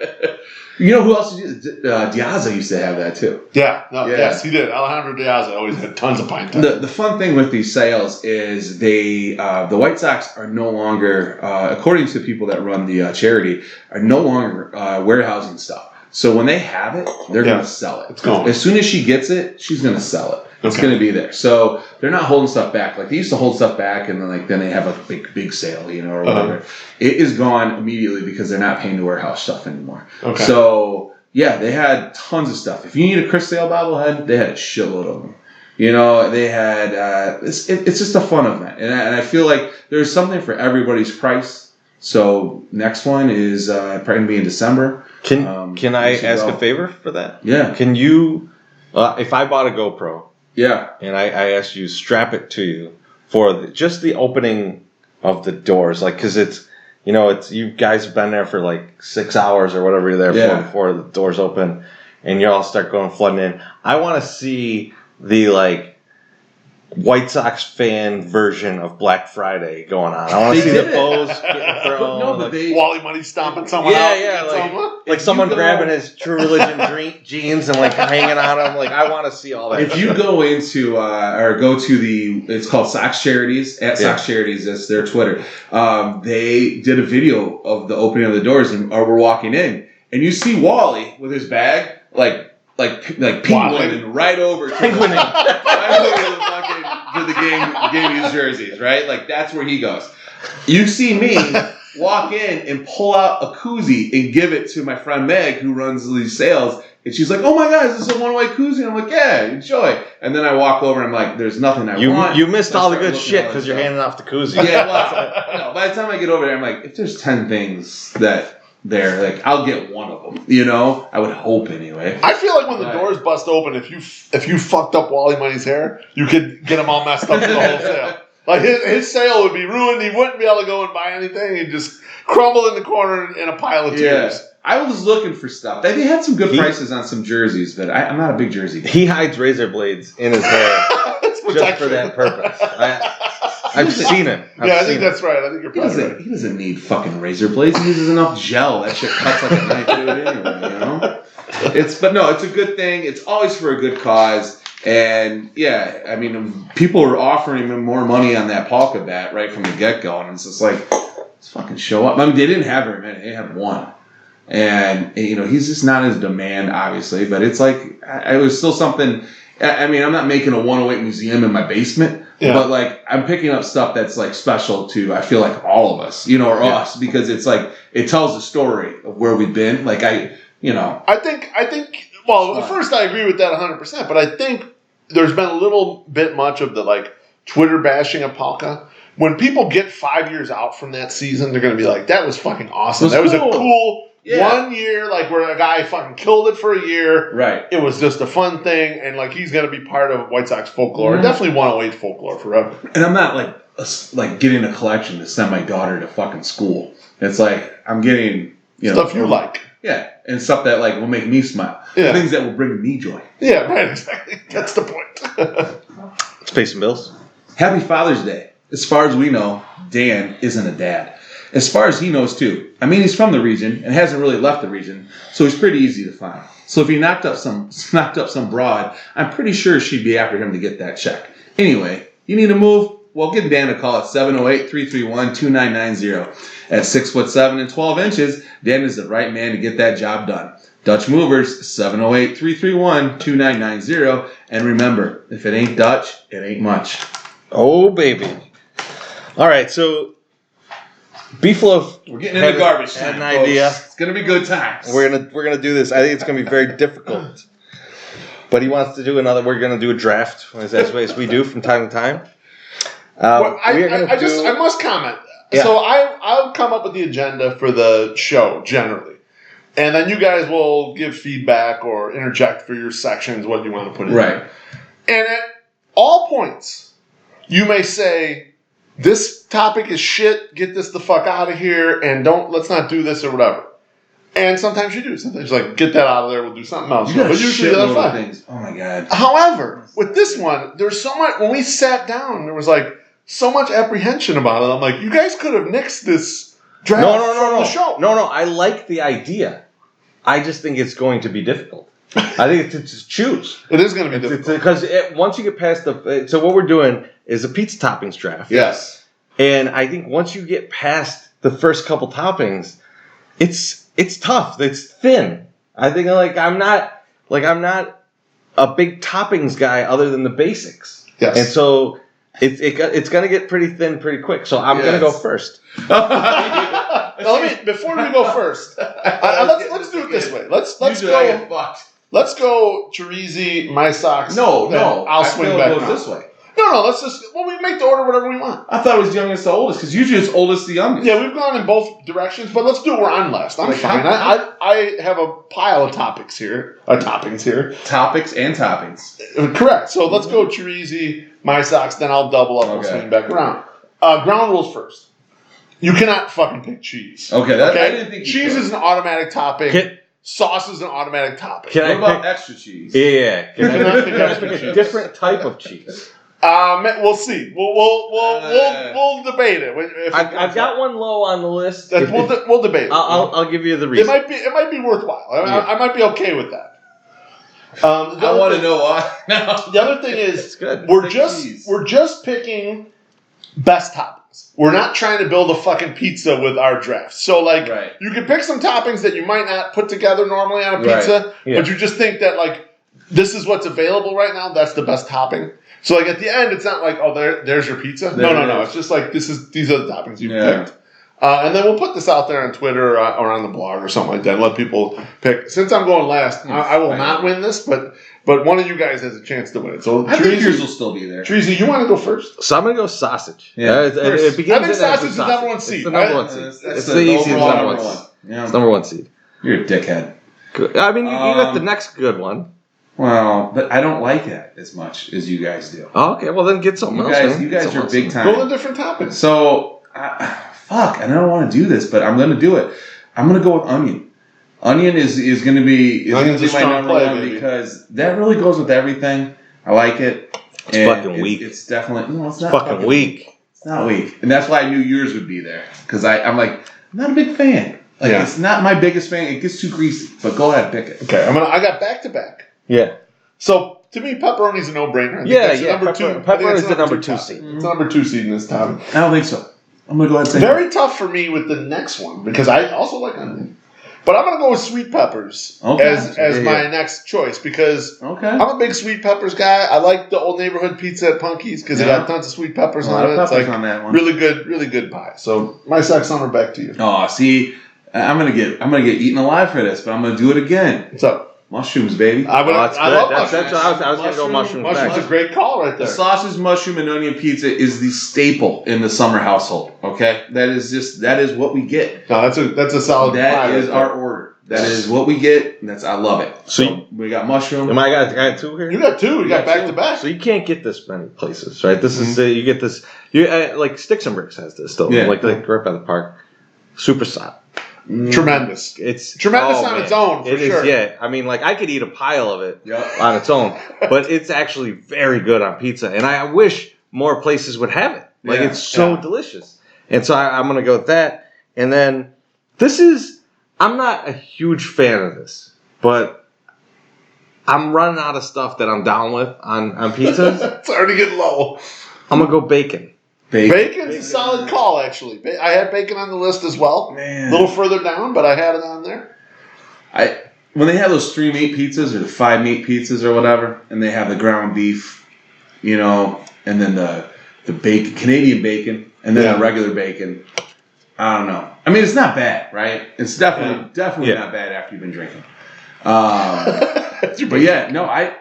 You know who else Diaza used to have that too. Yes, he did. Alejandro Diaza always had tons of pine tar. The fun thing with these sales is the White Sox are no longer, according to people that run the charity, are no longer warehousing stuff. So when they have it, they're going to sell it. It's gone. As soon as she gets it, she's going to sell it. It's going to be there. So they're not holding stuff back. Like they used to hold stuff back and then they have a big sale, or whatever. It is gone immediately because they're not paying to warehouse stuff anymore. Okay. So yeah, they had tons of stuff. If you need a Chris Sale bobblehead, they had a shitload of them. They had, it's just a fun event. And I feel like there's something for everybody's price. So next one is probably going to be in December. Can I ask a favor for that? Yeah. Can you, if I bought a GoPro, and I asked you strap it to you for just the opening of the doors, like, because it's, you guys have been there for like 6 hours or whatever you're there for before the doors open, and you all start going flooding in. I want to see the like White Sox fan version of Black Friday going on. I want to see the bows getting thrown. Wally Money stomping someone out. Yeah, like someone grabbing his True Religion jeans and like hanging on them. Like I want to see all that. If you go into or go to it's called Sox Charities at Sox Charities. That's their Twitter. They did a video of the opening of the doors, and we're walking in, and you see Wally with his bag, like penguin right over to the game used jerseys, right? Like that's where he goes. You see me walk in and pull out a koozie and give it to my friend Meg, who runs these sales, and she's like, "Oh my God, is this a one-way koozie?" And I'm like, "Yeah, enjoy." And then I walk over and I'm like, "There's nothing I want." You missed all the good shit because you're handing off the koozie. Yeah, well, by the time I get over there, I'm like, if there's 10 things that there, like I'll get one of them. I would hope anyway. I feel like when the doors bust open, if you fucked up Wally Money's hair, you could get him all messed up for the whole sale. Like his sale would be ruined. He wouldn't be able to go and buy anything. He'd just crumble in the corner in a pile of tears. Yeah. I was looking for stuff. They had some good prices on some jerseys, but I'm not a big jersey guy. He hides razor blades in his hair just for that purpose. I've seen it. I think that's right. I think you're probably right. He doesn't need fucking razor blades. He uses enough gel. That shit cuts like a knife to it anyway, It's a good thing. It's always for a good cause. And yeah, I mean, people were offering him more money on that polka bat right from the get-go. And it's just like, let's fucking show up. I mean, they didn't have very many. They had one. And, he's just not as demand, obviously. But it's like, it was still something. I mean, I'm not making a 108 museum in my basement. Yeah. But like I'm picking up stuff that's like special to I feel like all of us, or us, because it's like it tells the story of where we've been. Like I think well, at first I agree with that 100%, but I think there's been a little bit much of the like Twitter bashing of Polka. When people get 5 years out from that season, they're going to be like, "That was fucking awesome. That was a cool 1 year, like where a guy fucking killed it for a year. Right. It was just a fun thing, and like he's going to be part of White Sox folklore. Definitely 108 folklore forever." And I'm not like getting a collection to send my daughter to fucking school. It's like I'm getting stuff you like. Yeah, and stuff that like will make me smile. Yeah. Things that will bring me joy. Yeah, right. Exactly. That's the point. Let's pay some bills. Happy Father's Day. As far as we know, Dan isn't a dad. As far as he knows, too. I mean, he's from the region and hasn't really left the region, so he's pretty easy to find. So if he knocked up some broad, I'm pretty sure she'd be after him to get that check. Anyway, you need to move? Well, give Dan a call at 708-331-2990. At 6'7" and 12 inches, Dan is the right man to get that job done. Dutch Movers, 708-331-2990. And remember, if it ain't Dutch, it ain't much. Oh, baby. All right, so Beefloaf. We're getting into garbage time. An idea. It's gonna be good times. We're gonna do this. I think it's gonna be very difficult. But he wants to do another. We're gonna do a draft as we do from time to time. I must comment. Yeah. So I'll come up with the agenda for the show generally, and then you guys will give feedback or interject for your sections what you want to put in. Right. And at all points, you may say, "This topic is shit. Get this the fuck out of here, and let's not do this or whatever." And sometimes you do. Sometimes you're like, "Get that out of there. We'll do something else." But usually that's fine. Things. Oh my God. However, with this one, there's so much. When we sat down, there was like so much apprehension about it. I'm like, you guys could have nixed this draft from the show. No. I like the idea. I just think it's going to be difficult. I think it's to choose. It is going to be difficult. Because once you get past so what we're doing is a pizza toppings draft. Yes. And I think once you get past the first couple toppings, it's tough. It's thin. I think I'm not a big toppings guy other than the basics. Yes. And so it's going to get pretty thin pretty quick. So I'm going to go first. Now, before we go first, let's do it this way. Let's go. Let's go Chorizy, my socks. No. I'll swing back. Goes this way. No. Let's just. Well, we make the order whatever we want. I thought it was youngest to oldest because usually it's oldest to youngest. Yeah, we've gone in both directions, but let's do it where I'm last. I'm fine. I have a pile of toppings here. Topics and toppings. Correct. So let's go Chorizy, my socks. Then I'll double up and swing back around. Ground rules first. You cannot fucking pick cheese. Okay, I didn't think cheese is an automatic topping. Sauce is an automatic topping. What about extra cheese? Yeah. Can I pick extra cheese? Different type of cheese. We'll see. We'll debate it. I've got one low on the list. We'll debate it. I'll give you the reason. It might be worthwhile. I might be okay with that. I want to know why. The other thing is, good. we're just picking best toppings. We're not trying to build a fucking pizza with our draft. So, you can pick some toppings that you might not put together normally on a pizza, but you just think that, this is what's available right now. That's the best topping. So, at the end, it's not like, oh, there's your pizza. No. It's just these are the toppings you picked. And then we'll put this out there on Twitter or on the blog or something like that. Let people pick. Since I'm going last, I will not win this, but one of you guys has a chance to win it. So I think yours will still be there. Chorizy, you want to go first? So I'm going to go sausage. Yeah. It begins I think sausage is the number one seed. It's the number one seed. It's the easiest number one. Yeah. It's number one seed. You're a dickhead. Good. I mean, you got the next good one. Well, but I don't like that as much as you guys do. Oh, okay, well then get something else. You guys are big time. Go to different toppings. So, fuck, I don't want to do this, but I'm going to do it. I'm going to go with onion. Onion is going to be my number one because that really goes with everything. I like it. It's fucking weak. It's definitely it's not fucking weak. It's not weak, and that's why I knew yours would be there because I'm not a big fan. It's not my biggest fan. It gets too greasy. But go ahead, pick it. Okay, I got back to back. Yeah. So to me, pepperoni's a no-brainer. Pepperoni's the number two seed. It's number 2 seed in this topic. I don't think so. I'm gonna go ahead and say very tough for me with the next one because I also like onion, but I'm gonna go with sweet peppers as my next choice because I'm a big sweet peppers guy. I like the old neighborhood pizza at Punky's because it got tons of sweet peppers on it. It's on that one. really good pie. So my sex summer back to you. Oh, see, I'm gonna get eaten alive for this, but I'm gonna do it again. What's up? Mushrooms, baby. I love mushrooms. I was going to go mushrooms. Mushrooms is a great call right there. The sausage, mushroom, and onion pizza is the staple in the summer household. Okay, that is what we get. No, that's a solid. That is our order. That is what we get. I love it. So we got mushroom. Am I got two here? You got two. You got back to back. So you can't get this many places, right? This is you get this. You like Sticks and Bricks has this though. Yeah. Like right by the park. Super solid. Tremendous. It's tremendous on its own, for sure. Yeah. I mean, I could eat a pile of it on its own, but it's actually very good on pizza. And I wish more places would have it. It's so delicious. And so I'm going to go with that. And then I'm not a huge fan of this, but I'm running out of stuff that I'm down with on pizzas. It's already getting low. I'm going to go bacon. Bacon's a solid call, actually. I had bacon on the list as well. Man. A little further down, but I had it on there. When they have those 3 meat pizzas or the 5 meat pizzas or whatever, and they have the ground beef, and then the bacon, Canadian bacon, and then the regular bacon. I don't know. I mean, it's not bad, right? It's definitely not bad after you've been drinking. But yeah, no, I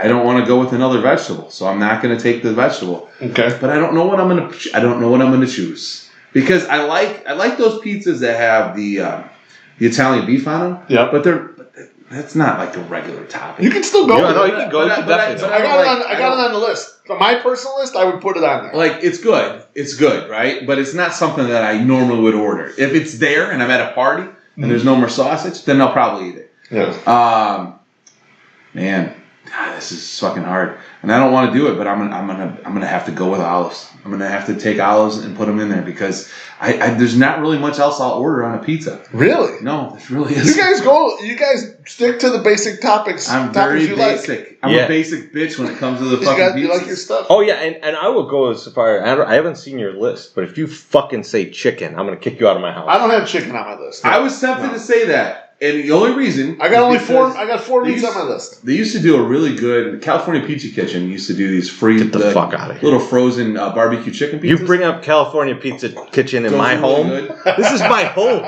don't want to go with another vegetable, so I'm not going to take the vegetable. Okay. But I don't know what I'm going to choose because I like those pizzas that have the Italian beef on them. Yeah. But that's not like a regular topping. You can still go. No, you can go. I got it on the list. On my personal list, I would put it on there. It's good, right? But it's not something that I normally would order. If it's there and I'm at a party and there's no more sausage, then I'll probably eat it. Yeah. Man, God, this is fucking hard, and I don't want to do it, but I'm gonna have to go with olives. I'm gonna have to take olives and put them in there because there's not really much else I'll order on a pizza. Really? No, this really is. You guys stick to the basic topics. I'm very basic. I'm a basic bitch when it comes to the fucking pizza. You like your stuff? Oh yeah, and I will go as far. I haven't seen your list, but if you fucking say chicken, I'm gonna kick you out of my house. I don't have chicken on my list. I was tempted to say that. And the only reason I got four meats on my list. They used to do a really good California Pizza Kitchen. Used to do these free Get the fuck out of here. little frozen barbecue chicken pizzas. You bring up California Pizza Kitchen in my home. This is my home.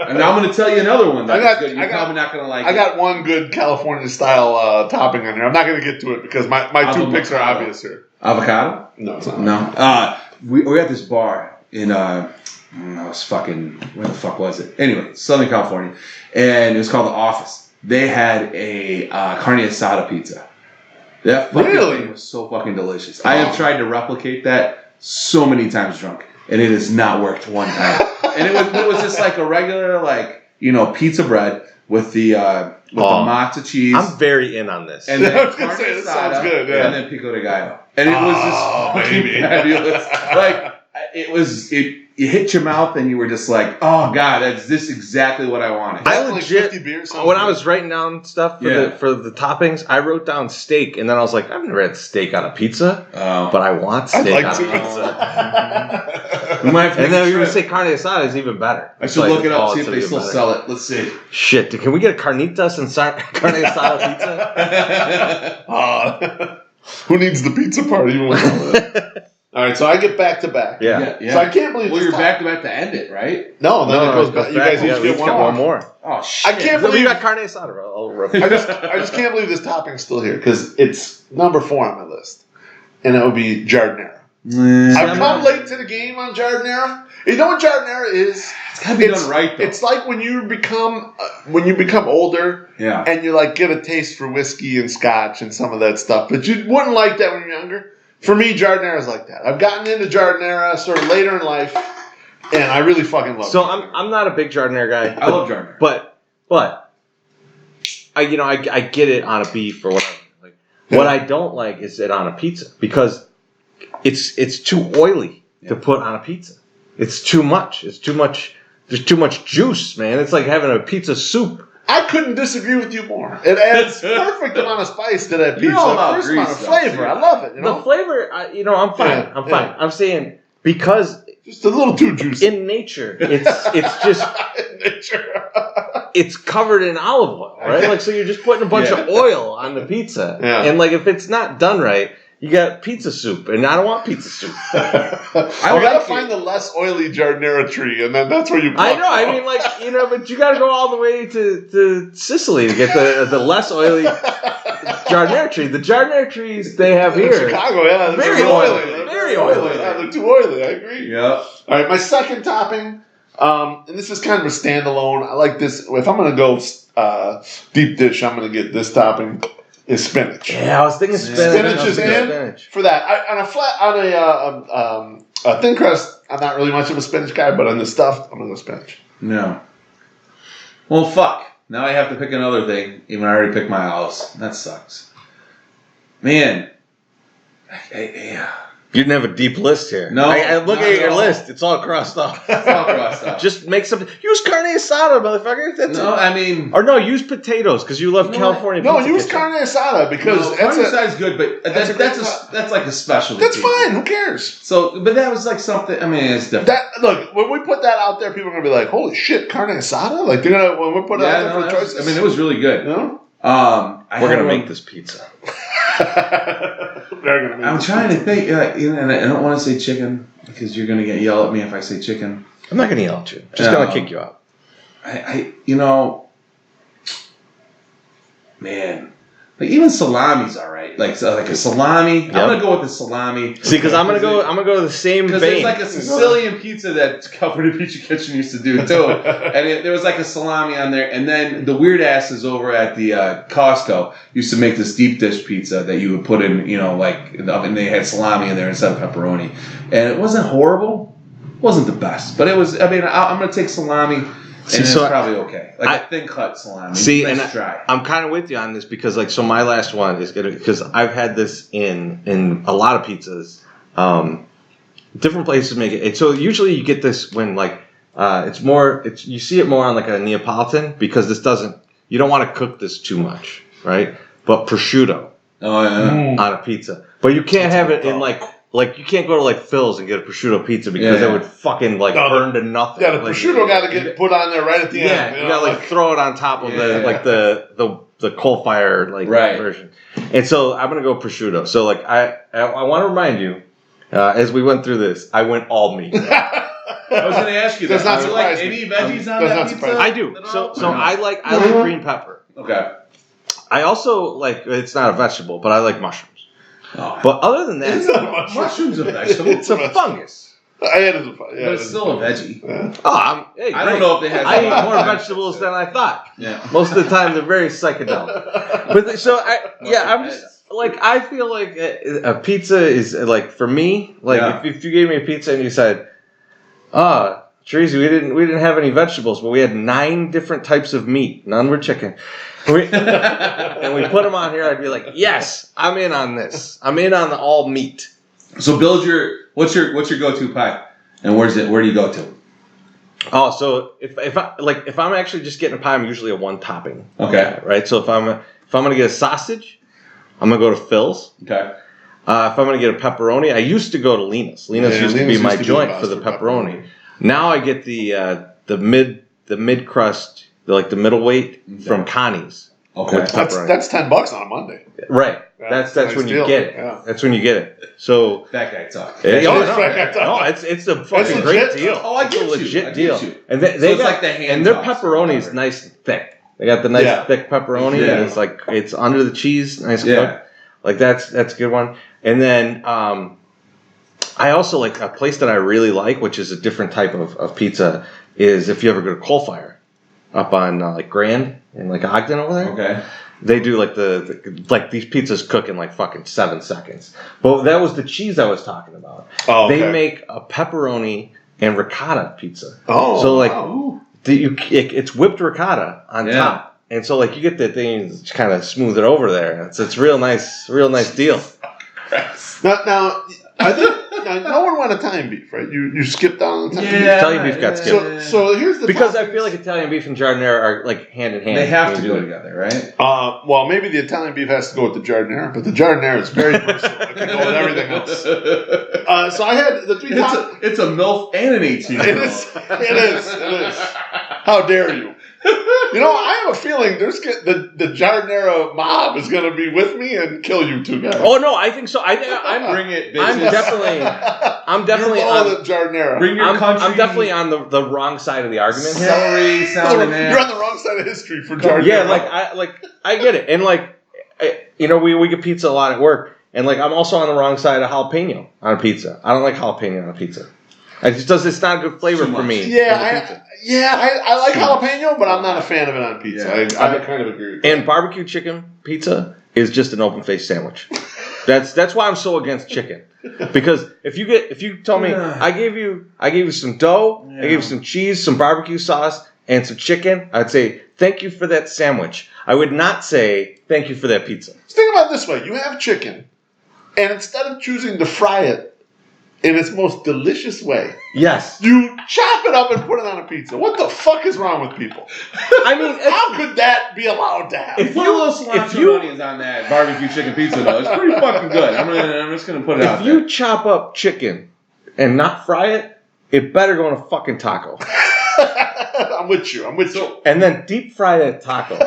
And now I'm going to tell you another one that's good. You're probably not going to like it. I got one good California style topping on here. I'm not going to get to it because my two picks are obvious here. Avocado? No, it's not. No. We're at this bar in it's fucking, where the fuck was it? Anyway, Southern California, and it was called The Office. They had a carne asada pizza. That fucking thing was so fucking delicious. I have tried to replicate that so many times drunk, and it has not worked one time. And it was just like a regular pizza bread with the matzo cheese. I'm very in on this. And then carne asada, sounds good, yeah. And then pico de gallo, and it was just fucking fabulous. Like it hit your mouth, and you were just like, "Oh God, this exactly what I wanted." I legit, 50 beers, when I was writing down stuff for the toppings, I wrote down steak, and then I was like, I've never had steak on a pizza, but I want steak on a pizza. And then you would say carne asada is even better. I should look it up, see if they still sell it. Let's see. Shit, can we get a carnitas and carne asada pizza? Who needs the pizza part even with all right, so I get back to back. Yeah. So I can't believe. Well, you're back to back to end it, right? No, then it goes back. You guys each get one more. Oh shit! I can't believe we got carne asada. I just can't believe this topping's still here because it's number 4 on my list, and it would be giardiniera. I've come late to the game on giardiniera. You know what giardiniera is? It's gotta be done right, though. It's like when you become older, and you like get a taste for whiskey and scotch and some of that stuff, but you wouldn't like that when you're younger. For me, giardiniera is like that. I've gotten into giardiniera sort of later in life, and I really fucking love it. So I'm not a big giardiniera guy. I love giardiniera, but I get it on a beef or whatever. Like, what I don't like is it on a pizza because it's too oily to put on a pizza. It's too much. It's too much. There's too much juice, man. It's like having a pizza soup. I couldn't disagree with you more. It adds perfect amount of spice to that pizza. You're all about First grease, amount of flavor. I love it. The flavor, I'm fine. Yeah, I'm fine. I'm saying because just a little too juicy. In nature, it's just it's covered in olive oil, right? Like so, you're just putting a bunch of oil on the pizza, and like if it's not done right. You got pizza soup, and I don't want pizza soup. I gotta find the less oily giardiniera tree, and then that's where you. I know. I mean, but you got to go all the way to Sicily to get the less oily giardiniera tree. The giardiniera trees they have here, in Chicago, they're very oily, very oily. Yeah, they're too oily. I agree. Yeah. All right, my second topping, and this is kind of a standalone. I like this. If I'm gonna go deep dish, I'm gonna get this topping. Is spinach. Yeah, I was thinking spinach. Spinach is in for that. On a thin crust, I'm not really much of a spinach guy, but on the stuffed, I'm gonna go spinach. No. Well, fuck. Now I have to pick another thing. Even I already picked my olives. That sucks. Man. You didn't have a deep list here. No. I look at your list. It's all crossed off. It's all crossed off. Just make something. Use carne asada, motherfucker. That's no, it. I mean. Or no, use potatoes because you love California pizza. No, use carne asada because carne asada is good, but that's like a specialty. That's fine. Who cares? So, but that was like something. I mean, it's different. Look, when we put that out there, people are gonna be like, "Holy shit, carne asada!" Like they're gonna when we put it out there for choices. I mean, it was really good. You know? We're gonna make this pizza. I'm trying to think, and I don't want to say chicken because you're going to get yelled at me if I say chicken. I'm not going to yell at you. I'm just going to kick you out. Man, like even salami's all right. Like a salami, I'm going to go with the salami. See, because I'm going to go the same vein. Because there's like a Sicilian pizza that California Pizza Kitchen used to do too, and there was like a salami on there. And then the weird asses over at the Costco used to make this deep dish pizza that you would put in, and they had salami in there instead of pepperoni, and it wasn't horrible. It wasn't the best, but it was. I mean, I'm going to take salami. And it's probably okay. Like a thin cut salami. See, nice and dry. I'm kind of with you on this because, so my last one is good because I've had this in a lot of pizzas. Different places make it. So usually you get this when you see it more on like a Neapolitan because you don't want to cook this too much, right? But prosciutto on a pizza. But you can't have it in like like you can't go to like Phil's and get a prosciutto pizza because it would fucking like burn to nothing. Yeah, the prosciutto got to get put on there right at the end. Yeah, you got to like throw it on top of the coal fire version. And so I'm gonna go prosciutto. So like I want to remind you, as we went through this, I went all meat. I was going to ask you that. Does not you like surprise any me. veggies on that pizza? I do. So I like green pepper. Okay. I also like, it's not a vegetable, but I like mushrooms. Oh. But other than that, It's not a mushroom. Mushrooms a vegetable. it's a fungus. I had it. Yeah, But it's still a veggie. Yeah. Oh, I don't know if they have. I eat more vegetables than I thought. Yeah. Most of the time, they're very psychedelic. But so I'm just like, I feel like a pizza is like, for me, like if you gave me a pizza and you said, Chorizy, we didn't have any vegetables, but we had 9 different types of meat. None were chicken. And we put them on here. I'd be like, yes, I'm in on this. I'm in on the all meat. So what's your go-to pie, and where do you go to? Oh, so if I'm actually just getting a pie, I'm usually a one topping. Okay. Right. So if I'm gonna get a sausage, I'm gonna go to Phil's. Okay. If I'm gonna get a pepperoni, I used to go to Lena's. Lena's used to be my joint for the pepperoni. Now I get the mid crust, like the middleweight from Connie's. Okay. That's $10 on a Monday. Right. Yeah, that's when you get it. Yeah. That's when you get it. So That guy talk. it's a fucking great deal. Oh, I it's get a you. legit I get deal. you. And they So it's got, like the hand and their toss, pepperoni is whatever. nice and thick. They got the nice thick pepperoni, and it's like it's under the cheese, nice cooked. Like that's a good one. And then I also like a place that I really like, which is a different type of pizza, is if you ever go to Coal Fire up on like Grand and like Ogden over there. Okay. They do like like these pizzas cook in like fucking 7 seconds. But that was the cheese I was talking about. Oh, okay. They make a pepperoni and ricotta pizza. Oh, so like wow. it's whipped ricotta on top, and so like you get that thing and just kind of smooth it over there. It's real nice deal. Now I think no one went Italian beef, right? You skipped down on Italian beef. Italian beef got skipped. So here's the Because I toppings. feel like Italian beef and giardiniera are like hand in hand. They have to go together, right? Well, maybe the Italian beef has to go with the giardiniera, but the giardiniera is very versatile. It can go with everything else. So I had the 3 top. It's a MILF and an 18. It is. How dare you? I have a feeling the giardiniera mob is going to be with me and kill you two guys. Oh no, I think so. I'm Bring it, I'm definitely You're on the giardiniera. Bring your country. I'm definitely on the wrong side of the argument here. Celery, salmon. You're on the wrong side of history for giardiniera. Yeah, I get it, and we get pizza a lot at work, and like I'm also on the wrong side of jalapeno on a pizza. I don't like jalapeno on a pizza. It's not a good flavor for me. I like jalapeno, but I'm not a fan of it on pizza. Yeah. I kind of agree with that. And barbecue chicken pizza is just an open faced sandwich. That's why I'm so against chicken. Because if you tell me I gave you some dough, I gave you some cheese, some barbecue sauce, and some chicken, I'd say thank you for that sandwich. I would not say thank you for that pizza. Let's think about it this way: you have chicken, and instead of choosing to fry it in its most delicious way, yes, you chop it up and put it on a pizza. What the fuck is wrong with people? I mean, how could that be allowed to happen? If you onions on that barbecue chicken pizza, though, it's pretty fucking good. I'm just gonna put it out there. If you chop up chicken and not fry it, it better go in a fucking taco. I'm with you. And then deep fry that taco.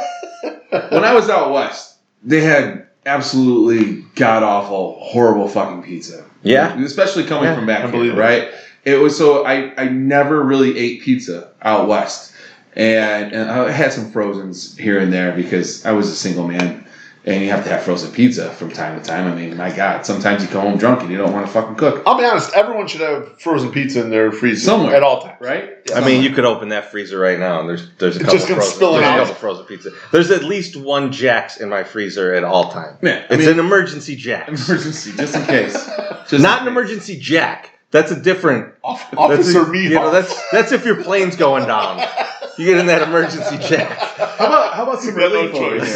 When I was out west, they had absolutely god-awful, horrible fucking pizza. Yeah? Especially coming from back here, right? It was so, I never really ate pizza out west. And I had some frozens here and there because I was a single man. And you have to have frozen pizza from time to time. I mean, my God, sometimes you come home drunk and you don't want to fucking cook. I'll be honest, everyone should have frozen pizza in their freezer somewhere at all times. Right? Yeah, I mean, you could open that freezer right now and there's a couple frozen pizza. There's at least one Jack's in my freezer at all times. Yeah, it's an emergency Jack's. Emergency, just in case. Not an emergency Jack. That's a different Officer Meatball. That's if your plane's going down. You get in that emergency Jack. How about some relief choice?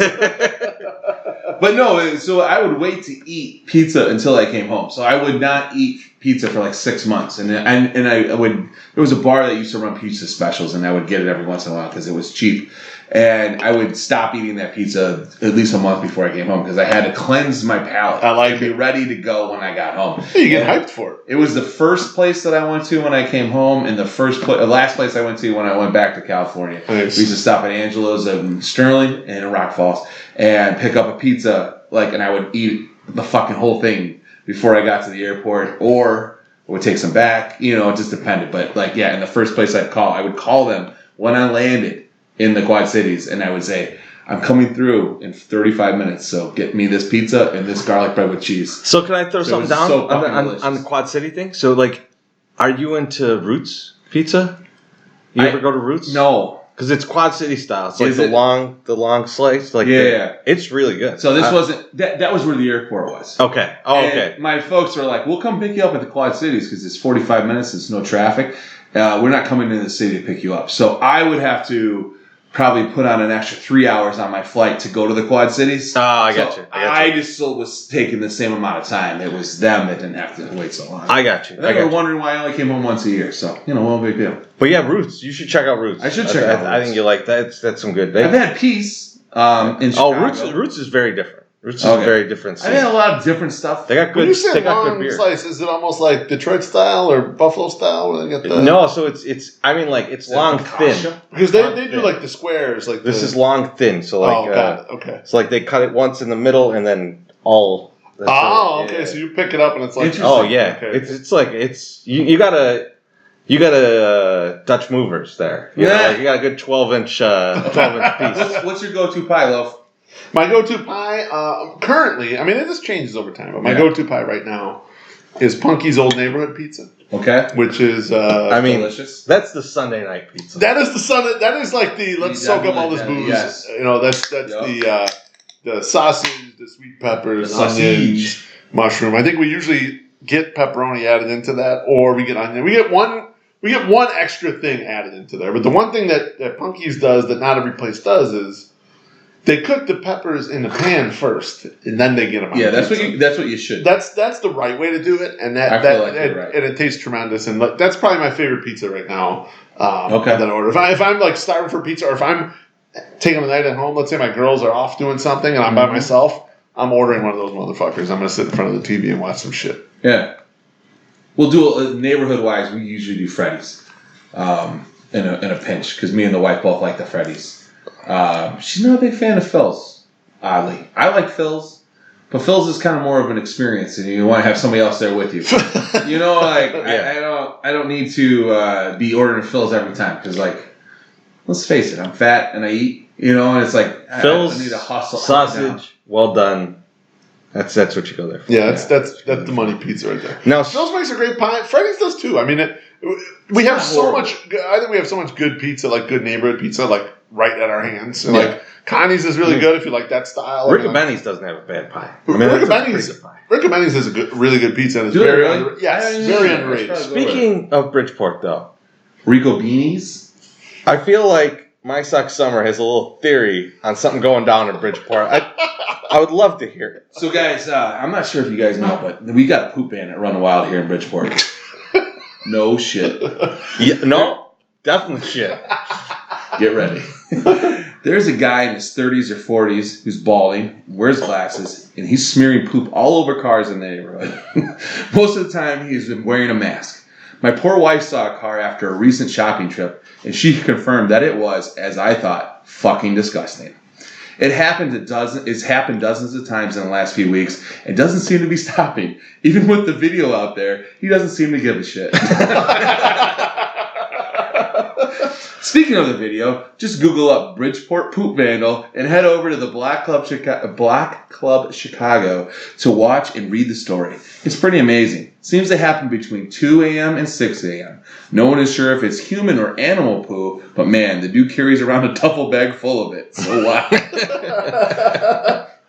But no, so I would wait to eat pizza until I came home. So I would not eat pizza for like 6 months, and I would. There was a bar that used to run pizza specials, and I would get it every once in a while because it was cheap. And I would stop eating that pizza at least a month before I came home because I had to cleanse my palate. I like to be ready to go when I got home. You get hyped for it. It was the first place that I went to when I came home, and the last place I went to when I went back to California. Nice. We used to stop at Angelo's in Sterling and in Rock Falls and pick up a pizza, and I would eat the fucking whole thing before I got to the airport, or I would take some back. It just depended. But in the first place I would call them when I landed in the Quad Cities, and I would say, I'm coming through in 35 minutes, so get me this pizza and this garlic bread with cheese. So can I throw something down on the Quad City thing? So, are you into Roots Pizza? You ever go to Roots? No. Because it's Quad City style. It's the long slice. It's really good. So this wasn't, that was where the airport was. Okay. Oh, okay. My folks were like, we'll come pick you up at the Quad Cities because it's 45 minutes, it's no traffic. We're not coming into the city to pick you up. So I would have to probably put on an extra 3 hours on my flight to go to the Quad Cities. Oh, I got you. I just still was taking the same amount of time. It was them that didn't have to wait so long. I got you. They were wondering why I only came home once a year. So, no big deal. But yeah, Roots. You should check out Roots. I should check out Roots. I think you like that. That's some good. I've had Peace in Chicago. Roots is very different. Roots is very different. I had a lot of different stuff. They got good. When you say they got long good beer. slice, is it almost like Detroit style or Buffalo style? Where they get the No, so it's. I mean, it's long thin. Because they do the squares. This is long thin. So got it. Okay. It's they cut it once in the middle and then all. Okay. So you pick it up and it's like. Oh yeah, okay. it's you got Dutch movers there. You got a good 12-inch piece. What's your go-to pie, Loaf? My go-to pie, currently, this changes over time, but my go-to pie right now is Punky's Old Neighborhood Pizza. Okay. Which is, delicious. That's the Sunday night pizza. That is that is like the, let's soak up all this booze. Yes. That's the sausage, the sweet peppers, onions, mushroom. I think we usually get pepperoni added into that, or we get onion. We get one extra thing added into there. But the one thing that Punky's does that not every place does is, they cook the peppers in the pan first, and then they get them on the pizza. That's what you should. That's the right way to do it, and I feel like you're right. And it tastes tremendous. And that's probably my favorite pizza right now. Okay. That I order. If I'm starving for pizza, or if I'm taking a night at home, let's say my girls are off doing something and I'm by myself, I'm ordering one of those motherfuckers. I'm gonna sit in front of the TV and watch some shit. Yeah. We'll do neighborhood wise. We usually do Freddy's in a pinch because me and the wife both like the Freddy's. She's not a big fan of Phil's, oddly. I like Phil's, but Phil's is kind of more of an experience, and you want to have somebody else there with you. I don't need to be ordering Phil's every time because, let's face it, I'm fat and I eat, and it's Phil's I need to hustle. Sausage, well done. That's what you go there for. Yeah, that's the money pizza right there. Now, Phil's makes a great pie. Freddy's does too. We have so much. I think we have so much good pizza, good neighborhood pizza, right at our hands. And Connie's is really good if you like that style. Rick Benny's doesn't have a bad pie. Rick Benny's is a really good pizza, and it's very underrated. Speaking of Bridgeport, though, Rico Beanies. I feel like My Suck Summer has a little theory on something going down in Bridgeport. I would love to hear it. So, guys, I'm not sure if you guys know, but we got a poop bandit running wild here in Bridgeport. No shit. Yeah, no, definitely shit. Get ready. There's a guy in his 30s or 40s who's balding, wears glasses, and he's smearing poop all over cars in the neighborhood. Most of the time, he's been wearing a mask. My poor wife saw a car after a recent shopping trip, and she confirmed that it was, as I thought, fucking disgusting. It's happened dozens of times in the last few weeks and doesn't seem to be stopping. Even with the video out there, he doesn't seem to give a shit. Speaking of the video, just Google up Bridgeport Poop Vandal and head over to the Black Club Chicago to watch and read the story. It's pretty amazing. Seems to happen between 2 a.m. and 6 a.m. No one is sure if it's human or animal poo, but man, the dude carries around a duffel bag full of it. So wow.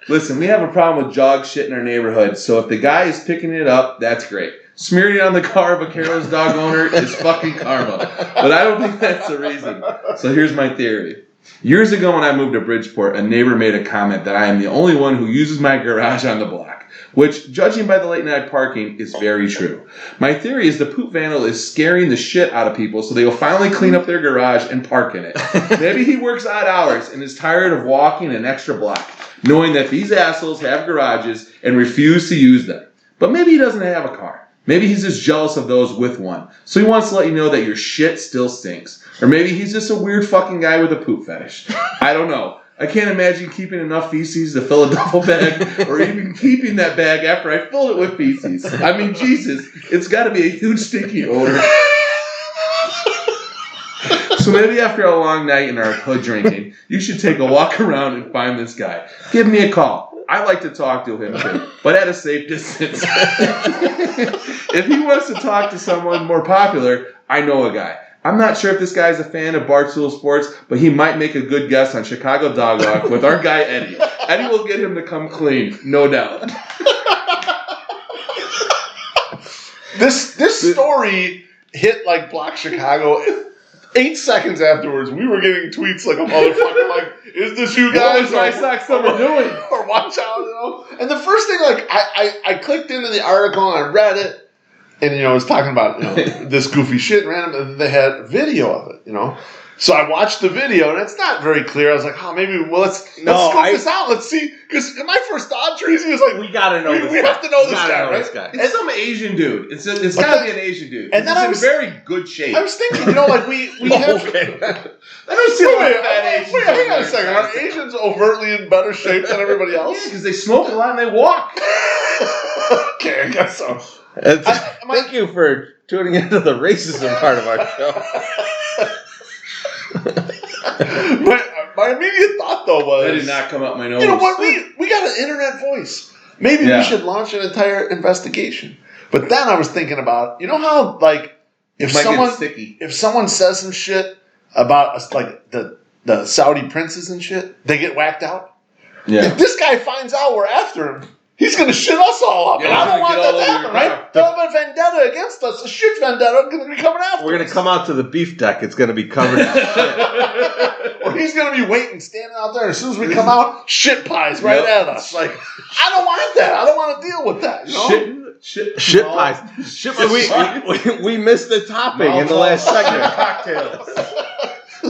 Listen, we have a problem with dog shit in our neighborhood, so if the guy is picking it up, that's great. Smearing it on the car of a careless dog owner is fucking karma. But I don't think that's the reason. So here's my theory. Years ago when I moved to Bridgeport, a neighbor made a comment that I am the only one who uses my garage on the block, which, judging by the late night parking, is very true. My theory is the poop vandal is scaring the shit out of people so they will finally clean up their garage and park in it. Maybe he works odd hours and is tired of walking an extra block, knowing that these assholes have garages and refuse to use them. But maybe he doesn't have a car. Maybe he's just jealous of those with one. So he wants to let you know that your shit still stinks. Or maybe he's just a weird fucking guy with a poop fetish. I don't know. I can't imagine keeping enough feces to fill a duffel bag or even keeping that bag after I filled it with feces. I mean, Jesus, it's got to be a huge stinky odor. So maybe after a long night in our hood drinking, you should take a walk around and find this guy. Give me a call. I like to talk to him too, but at a safe distance. If he wants to talk to someone more popular, I know a guy. I'm not sure if this guy's a fan of Barstool Sports, but he might make a good guest on Chicago Dog Walk with our guy Eddie. Eddie will get him to come clean, no doubt. This story hit like Block Chicago. 8 seconds afterwards, we were getting tweets like a motherfucker, like, "Is this you guys?" What was White Sox summer doing? Or watch out, you know. And the first thing, like, I clicked into the article and I read it, and it was talking about this goofy shit, random, and they had video of it, So I watched the video, and it's not very clear. I was like, maybe let's scope this out. Let's see. Because my first thought, Chorizy, was like, we gotta know this guy. We have to know this guy, right? It's some Asian dude. It's gotta be an Asian dude. And then I was in very good shape. I was thinking, like we have. Okay. I don't see fat Asians. Wait, hang on a second. Are Asians overtly in better shape than everybody else? Yeah, because they smoke a lot and they walk. Okay, I guess so. Thank you for tuning into the racism part of our show. My immediate thought, though, was... That did not come up my nose. You know what? We got an internet voice. Maybe we should launch an entire investigation. But then I was thinking about, how, like, if someone says some shit about us, like the Saudi princes and shit, they get whacked out. Yeah. If this guy finds out we're after him, he's going to shit us all up. Yeah, and I don't want that to happen, right? They'll have a vendetta against us. A shit vendetta going to be coming after us. We're going to come out to the beef deck. It's going to be covered in shit. Or he's going to be waiting, standing out there. And as soon as we come out, shit pies right at us. Like, I don't want that. I don't want to deal with that. Shit pies. Shit pies. We missed the topping in the last segment. Cocktails.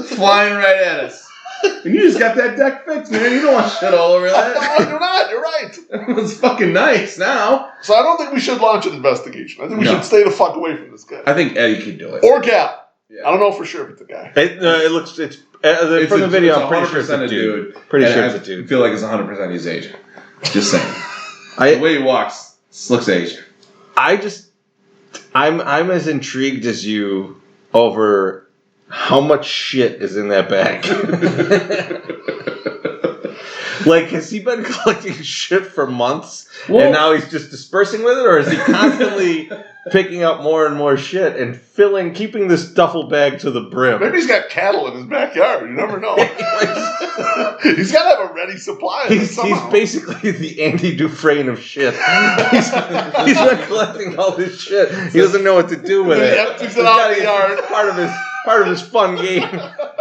Flying right at us. And you just got that deck fixed, man. You don't want shit all over that. No, I do not. You're right. It's fucking nice now. So I don't think we should launch an investigation. I think we should stay the fuck away from this guy. I think Eddie could do it. Or Gal. Yeah. I don't know for sure if it's a guy. From the video, I'm pretty sure it's a dude. Pretty sure it's a dude. I feel like it's 100% he's Asian. Just saying. The way he walks looks Asian. I'm as intrigued as you over how much shit is in that bag. Like, has he been collecting shit for months and now he's just dispersing with it? Or is he constantly picking up more and more shit and keeping this duffel bag to the brim? Maybe he's got cattle in his backyard. You never know. He's got to have a ready supply of it somehow. He's basically the Andy Dufresne of shit. He's been collecting all this shit. He doesn't know what to do with it. He empties it out in the yard. Part of his fun game.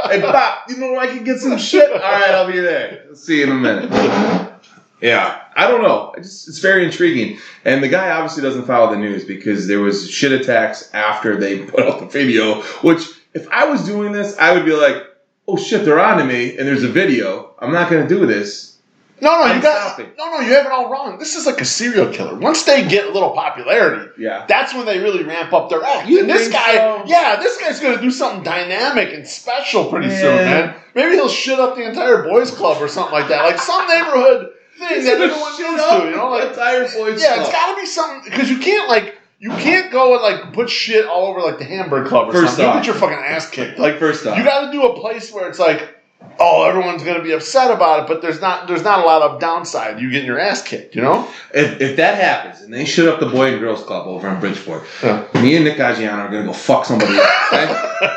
Hey, Pop, you know where I can get some shit? All right, I'll be there. I'll see you in a minute. Yeah, I don't know. It's very intriguing. And the guy obviously doesn't follow the news because there was shit attacks after they put out the video, which if I was doing this, I would be like, oh shit, they're on to me and there's a video. I'm not going to do this. No, you have it all wrong. This is like a serial killer. Once they get a little popularity, that's when they really ramp up their act. And this guy, this guy's going to do something dynamic and special pretty soon, man. Maybe he'll shit up the entire boys club or something like that. Like some neighborhood thing that everyone goes to, like entire boys club. Yeah, it's got to be something, because you can't go and like put shit all over like the Hamburg Club or something. You get your fucking ass kicked. Like, first off, you got to do a place where it's like, oh, everyone's going to be upset about it, but there's not a lot of downside. You getting your ass kicked, If that happens and they shut up the Boy and Girls Club over in Bridgeport, me and Nick Aggiano are going to go fuck somebody up. Okay?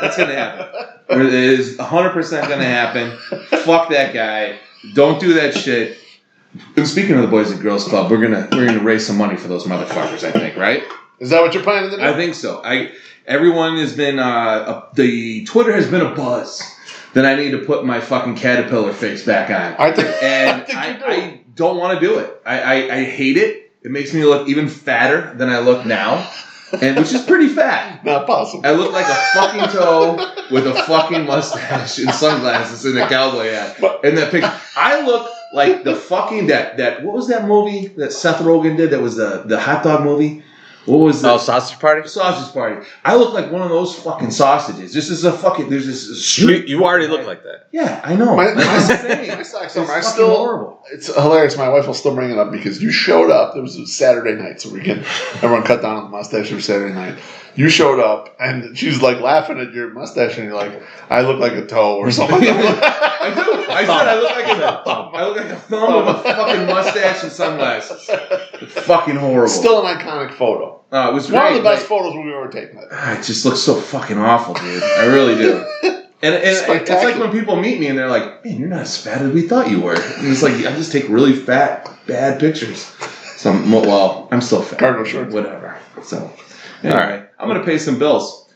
That's going to happen. It is 100% going to happen. Fuck that guy. Don't do that shit. And speaking of the Boys and Girls Club, we're gonna raise some money for those motherfuckers. I think, right? Is that what you're planning to do? I think so. Everyone has been the Twitter has been a buzz then I need to put my fucking caterpillar face back on. I think I don't want to do it. I hate it. It makes me look even fatter than I look now, and which is pretty fat. Not possible. I look like a fucking toe with a fucking mustache and sunglasses and a cowboy hat. And that picture, I look like the fucking that what was that movie that Seth Rogen did? That was the hot dog movie. What was that? Oh, Sausage Party? Sausage Party. I look like one of those fucking sausages. This is a fucking. There's this street. You already look like that. Yeah, I know. My It's still horrible. It's hilarious. My wife will still bring it up because you showed up. It was a Saturday night, so everyone cut down on the mustache for Saturday night. You showed up, and she's like laughing at your mustache, and you're like, "I look like a toe or something." I do. I said I look like a thumb with a fucking mustache and sunglasses. It's fucking horrible. Still an iconic photo. It was one great, of the best photos we've ever taken. It just looks so fucking awful, dude. I really do. And it's like when people meet me and they're like, "Man, you're not as fat as we thought you were." And it's like I just take really fat, bad pictures. So I'm still fat. Cargo shorts. Whatever. So. Anyway, all right, I'm gonna pay some bills.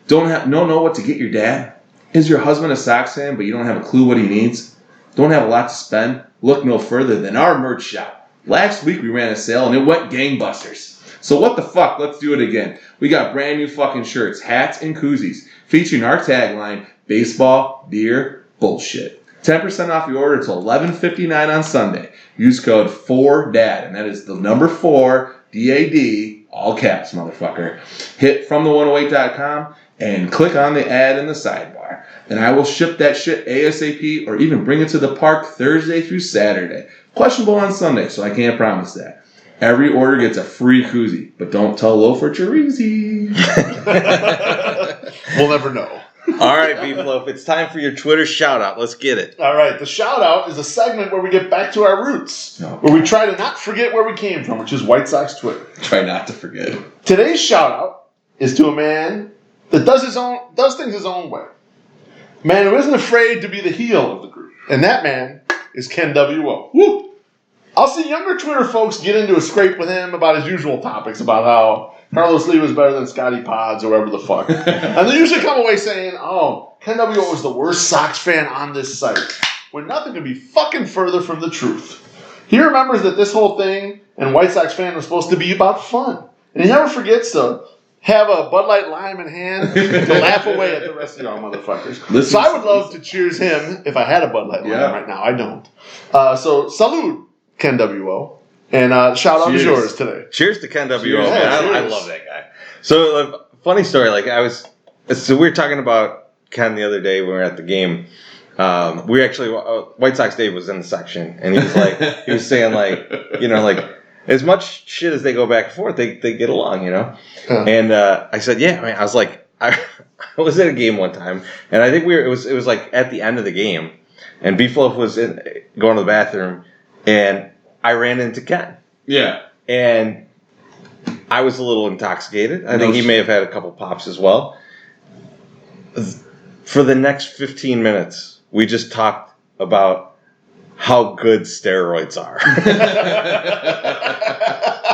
Don't know what to get your dad? Is your husband a Sox fan, but you don't have a clue what he needs? Don't have a lot to spend? Look no further than our merch shop. Last week we ran a sale and it went gangbusters. So what the fuck? Let's do it again. We got brand new fucking shirts, hats, and koozies featuring our tagline: baseball, beer, bullshit. 10% off your order until $11.59 on Sunday. Use code 4DAD, and that is the number 4 DAD. All caps, motherfucker. Hit FromThe108.com and click on the ad in the sidebar. And I will ship that shit ASAP or even bring it to the park Thursday through Saturday. Questionable on Sunday, so I can't promise that. Every order gets a free koozie, but don't tell Lo for Chorizy. We'll never know. All right, Beefloaf, it's time for your Twitter shout-out. Let's get it. All right, the shout-out is a segment where we get back to our roots, where we try to not forget where we came from, which is White Sox Twitter. Try not to forget. Today's shout-out is to a man that does things his own way. A man who isn't afraid to be the heel of the group. And that man is KenWO. Woo! I'll see younger Twitter folks get into a scrape with him about his usual topics, about how Carlos Lee was better than Scotty Pods or whatever the fuck. And they usually come away saying, oh, KenWO was the worst Sox fan on this site. When nothing could be fucking further from the truth. He remembers that this whole thing and White Sox fan was supposed to be about fun. And he never forgets to have a Bud Light Lime in hand to laugh away at the rest of y'all motherfuckers. So I would love to cheers him if I had a Bud Light Lime right now. I don't. So salute, KenWO. And shout out is yours today. Cheers to KenWO, man. I love that guy. So, funny story. We were talking about Ken the other day when we were at the game. We actually, White Sox Dave was in the section, and he was saying as much shit as they go back and forth, they get along, And I said, yeah, man. I was like, I was at a game one time, and I think it was like at the end of the game, and Beefloaf was going to the bathroom, and I ran into Ken. Yeah. And I was a little intoxicated. I think he may have had a couple pops as well. For the next 15 minutes, we just talked about how good steroids are.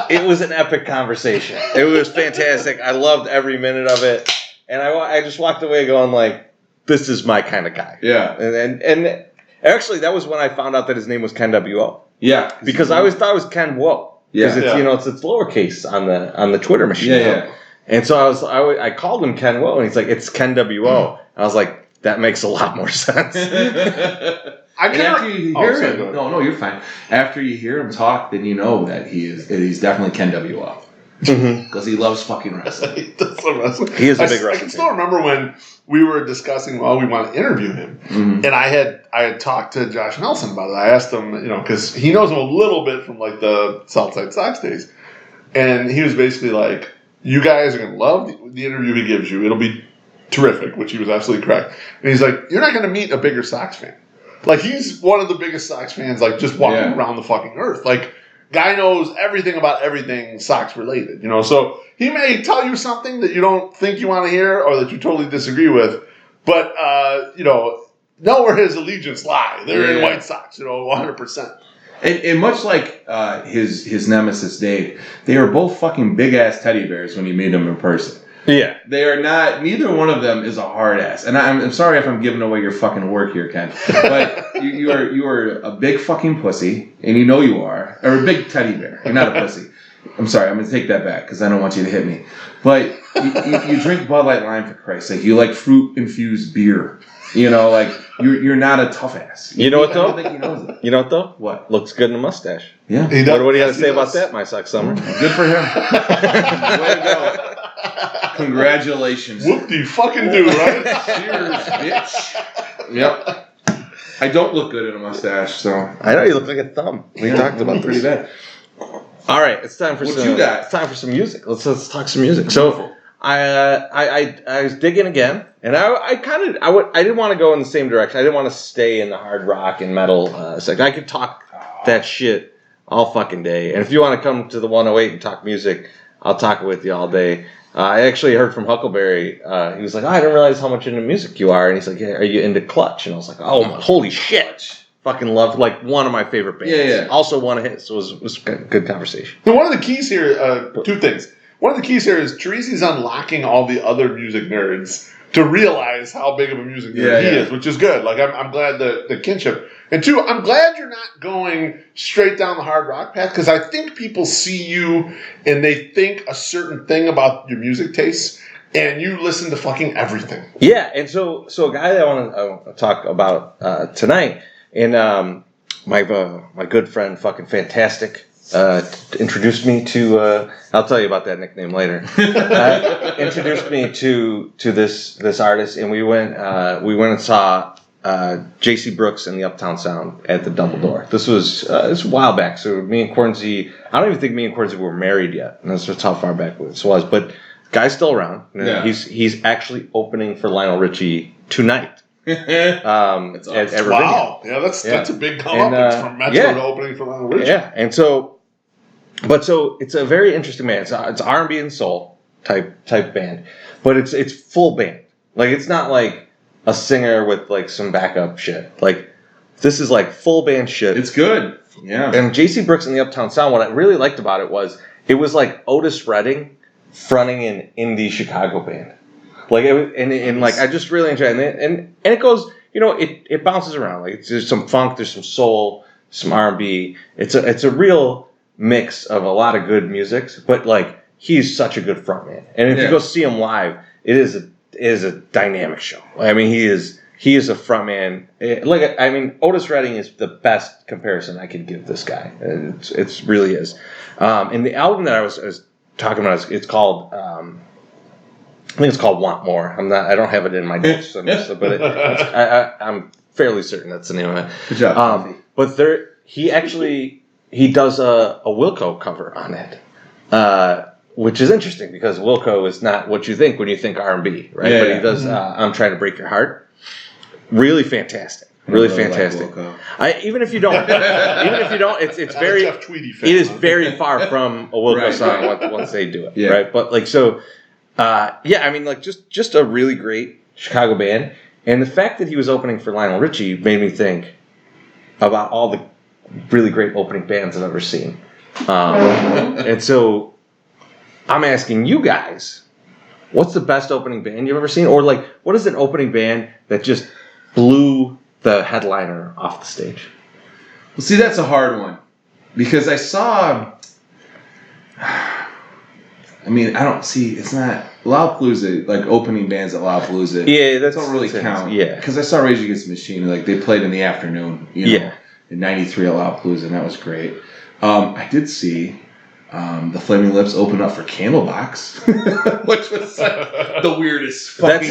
It was an epic conversation. It was fantastic. I loved every minute of it. And I just walked away going this is my kind of guy. Yeah. And actually, that was when I found out that his name was KenWO. Yeah, because I always thought it was KenWO. Because it's lowercase on the Twitter machine. Yeah. And so I called him KenWO, and he's like, it's KenWO. I was like, that makes a lot more sense. After you hear him, no, you're fine. After you hear him talk, then you know that he's definitely KenWO. Because he loves fucking wrestling. He does love wrestling. He is a big wrestler. I can still remember when we were discussing, we want to interview him. And I had talked to Josh Nelson about it. I asked him, because he knows him a little bit from the Southside Sox days. And he was basically like, you guys are going to love the interview he gives you. It'll be terrific, which he was absolutely correct. And he's like, you're not going to meet a bigger Sox fan. He's one of the biggest Sox fans, just walking around the fucking earth. Guy knows everything about everything Sox related, So he may tell you something that you don't think you want to hear or that you totally disagree with, but know where his allegiance lie. They're in White Sox, 100%. And much like his nemesis Dave, they were both fucking big ass teddy bears when you meet them in person. Yeah. They are not. Neither one of them is a hard ass. And I'm sorry if I'm giving away your fucking work here, Ken. But you are a big fucking pussy, and you know you are, or a big teddy bear. You're not a pussy. I'm sorry. I'm gonna take that back because I don't want you to hit me. But you drink Bud Light Lime, for Christ's sake. You like fruit infused beer. You know, like you're not a tough ass. You know what though? I don't think he knows it. You know what though? What? Looks good in a mustache. Yeah. What do you got to say about that, my suck summer? Good for him. Way to go. Congratulations. Whoop-de-fucking-do, right? Cheers, bitch. Yep. I don't look good in a mustache, so. I know you look like a thumb. We talked about pretty this. bad. All right, it's time for What some. you got? It's time for some music. Let's talk some music. So I was digging again, and I didn't want to go in the same direction. I didn't want to stay in the hard rock and metal. It's like I could talk that shit all fucking day. And if you want to come to the 108 and talk music, I'll talk with you all day. I actually heard from Huckleberry. He was like, I didn't realize how much into music you are. And he's like, yeah, are you into Clutch? And I was like, oh, holy shit. Fucking loved, like, one of my favorite bands. Yeah. Also one of his. So it was a good conversation. So one of the keys here, two things. One of the keys here is Chorizy's unlocking all the other music nerds to realize how big of a music nerd he is, which is good. Like, I'm glad the kinship. And two, I'm glad you're not going straight down the hard rock path, because I think people see you and they think a certain thing about your music tastes, and you listen to fucking everything. Yeah, and so a guy that I want to talk about tonight, and my good friend, fucking Fantastic, introduced me to. I'll tell you about that nickname later. Introduced me to this artist, and we went and saw J.C. Brooks and the Uptown Sound at the Double Door. This was a while back. So me and Chorizy, I don't even think me and Chorizy were married yet. And that's just how far back this was. But guy's still around. Yeah. He's actually opening for Lionel Richie tonight. Awesome. At wow. Yeah, that's a big come up from Metro to opening for Lionel Richie. Yeah, and so it's a very interesting band. It's R&B and soul type band, but it's full band. Like, it's not like a singer with like some backup shit. Like, this is like full band shit. It's good. Yeah. And J.C. Brooks and the Uptown Sound, what I really liked about it was like Otis Redding fronting an indie Chicago band. Like, it was, and like I just really enjoyed it. And it goes, you know, it bounces around. Like, there's some funk, there's some soul, some R&B. It's a real mix of a lot of good music. But like, he's such a good frontman. And if you go see him live, it is a dynamic show. I mean, he is a frontman. Otis Redding is the best comparison I could give this guy. It really is. And the album that I was talking about, it's called, I think it's called Want More. I don't have it in my notes, but I'm fairly certain that's the name of it. Good job. But he does a Wilco cover on it. Which is interesting because Wilco is not what you think when you think R&B, right? Yeah, but he does I'm Trying to Break Your Heart. Really fantastic. Really fantastic. Like even if you don't, it's very Jeff Tweedy fan, it is very far from a Wilco song once they do it, right? But like so I mean, like just a really great Chicago band. And the fact that he was opening for Lionel Richie made me think about all the really great opening bands I've ever seen. And so I'm asking you guys, what's the best opening band you've ever seen? Or like, what is an opening band that just blew the headliner off the stage? Well, see, that's a hard one. Because I saw... I mean, I don't see... It's not... Lollapalooza, like opening bands at Lollapalooza... Yeah, that don't really count. Yeah. Because I saw Rage Against the Machine. Like, they played in the afternoon, in 93 at Lollapalooza, and that was great. I did see... the Flaming Lips opened up for Candlebox, which was like the weirdest fucking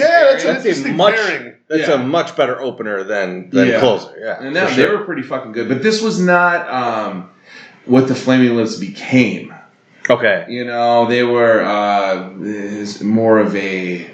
That's a much better opener than closer. Yeah, and they were pretty fucking good. But this was not what the Flaming Lips became. Okay, you know, they were more of a.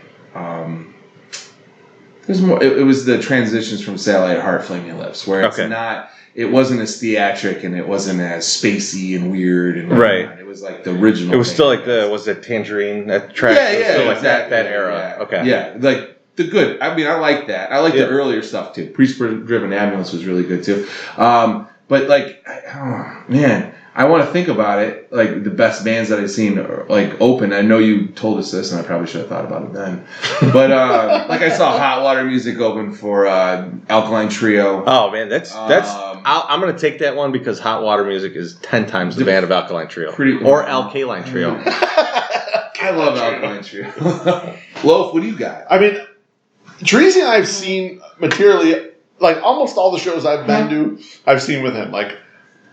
There's more. It was the transitions from Satellite Heart, Flaming Lips, where it's not. It wasn't as theatric and it wasn't as spacey and weird and whatnot. It was like the original. It was still like was it Tangerine, that track? Yeah, still like that era. Yeah. Okay. Yeah, like the good. I mean, I like that. I like the earlier stuff too. Priest Driven Ambulance was really good too. But like, oh man, I want to think about it, like the best bands that I've seen like open. I know you told us this, and I probably should have thought about it then. But like I saw Hot Water Music open for Alkaline Trio. Oh man, that's. I'm gonna take that one because Hot Water Music is 10 times the band of Alkaline Trio or Alkaline Trio. I love Alkaline Trio. Loaf, what do you got? I mean, Chorizy and I've seen materially, like almost all the shows I've been to, I've seen with him. Like,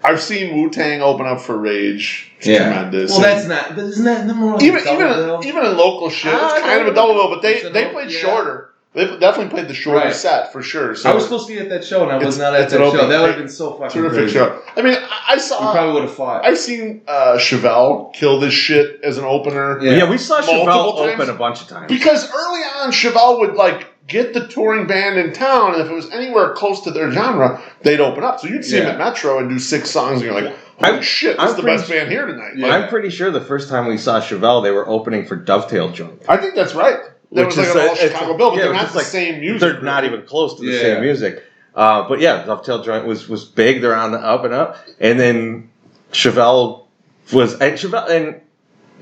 I've seen Wu-Tang open up for Rage. It's tremendous. Well, that's not. But isn't that more like even in local shit? It's kind of a double bill, but they played shorter. They definitely played the shorter set for sure. So I was supposed to be at that show, and I was not at that show. That would have been so fucking terrific crazy. show. I mean, I saw. We probably would have fought. I've seen Chevelle kill this shit as an opener. Yeah, we saw Chevelle times. open a bunch of times. Because early on, Chevelle would like get the touring band in town, and if it was anywhere close to their genre, they'd open up. So you'd see them at Metro and do 6 songs, and you're like, holy shit, this is the best band here tonight. Yeah. I'm pretty sure the first time we saw Chevelle, they were opening for Dovetail Joint. I think that's right. That was like an all Chicago bill, but they're not the same music. They're not even close to the same music. But yeah, Dovetail Joint was big. They're on the up and up. And then Chevelle was... And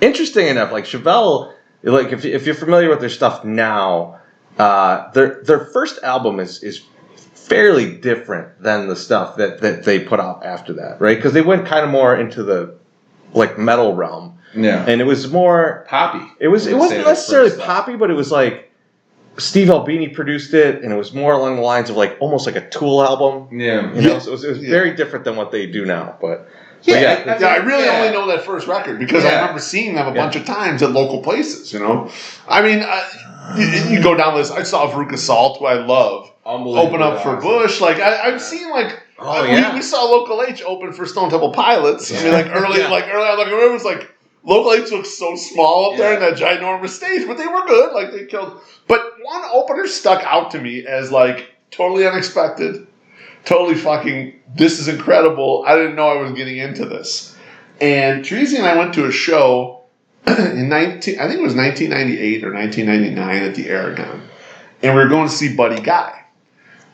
interesting enough, like Chevelle, like if you're familiar with their stuff now, their first album is fairly different than the stuff that they put out after that, right? Because they went kind of more into the like metal realm. Yeah, and it was more poppy. It wasn't necessarily poppy, but it was like Steve Albini produced it, and it was more along the lines of like almost like a Tool album. Yeah, you know, so it was very different than what they do now. But I really only know that first record because I remember seeing them a bunch of times at local places. You know, I mean, you go down this. I saw Veruca Salt, who I love, open up for Bush. Like I've seen like. We saw Local H open for Stone Temple Pilots. I mean, like early on, like I remember it was like. Local H looked so small up there in that ginormous stage, but they were good. Like they killed. But one opener stuck out to me as like totally unexpected, totally fucking. This is incredible. I didn't know I was getting into this. And Chorizy and I went to a show in I think it was 1998 or 1999 at the Aragon, and we were going to see Buddy Guy,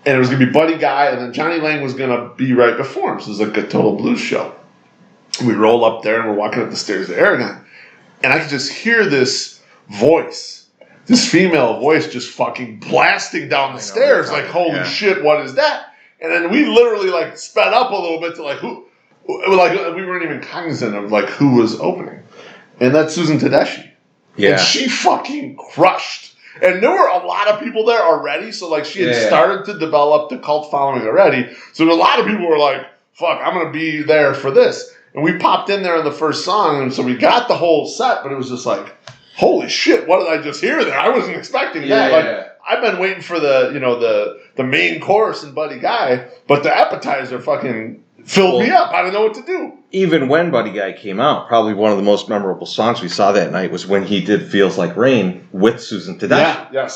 and it was going to be Buddy Guy, and then Johnny Lang was going to be right before him. So it was like a total blues show. We roll up there and we're walking up the stairs to Aragon. And I could just hear this voice, this female voice just fucking blasting down the stairs. Like, holy shit, what is that? And then we literally like sped up a little bit to like who, like we weren't even cognizant of like who was opening. And that's Susan Tedeschi. Yeah. And she fucking crushed. And there were a lot of people there already. So like she had started to develop the cult following already. So a lot of people were like, fuck, I'm going to be there for this. And we popped in there on the first song, and so we got the whole set, but it was just like, holy shit, what did I just hear there? I wasn't expecting that. Like, I've been waiting for the main course in Buddy Guy, but the appetizer fucking filled me up. I didn't know what to do. Even when Buddy Guy came out, probably one of the most memorable songs we saw that night was when he did Feels Like Rain with Susan Tedeschi.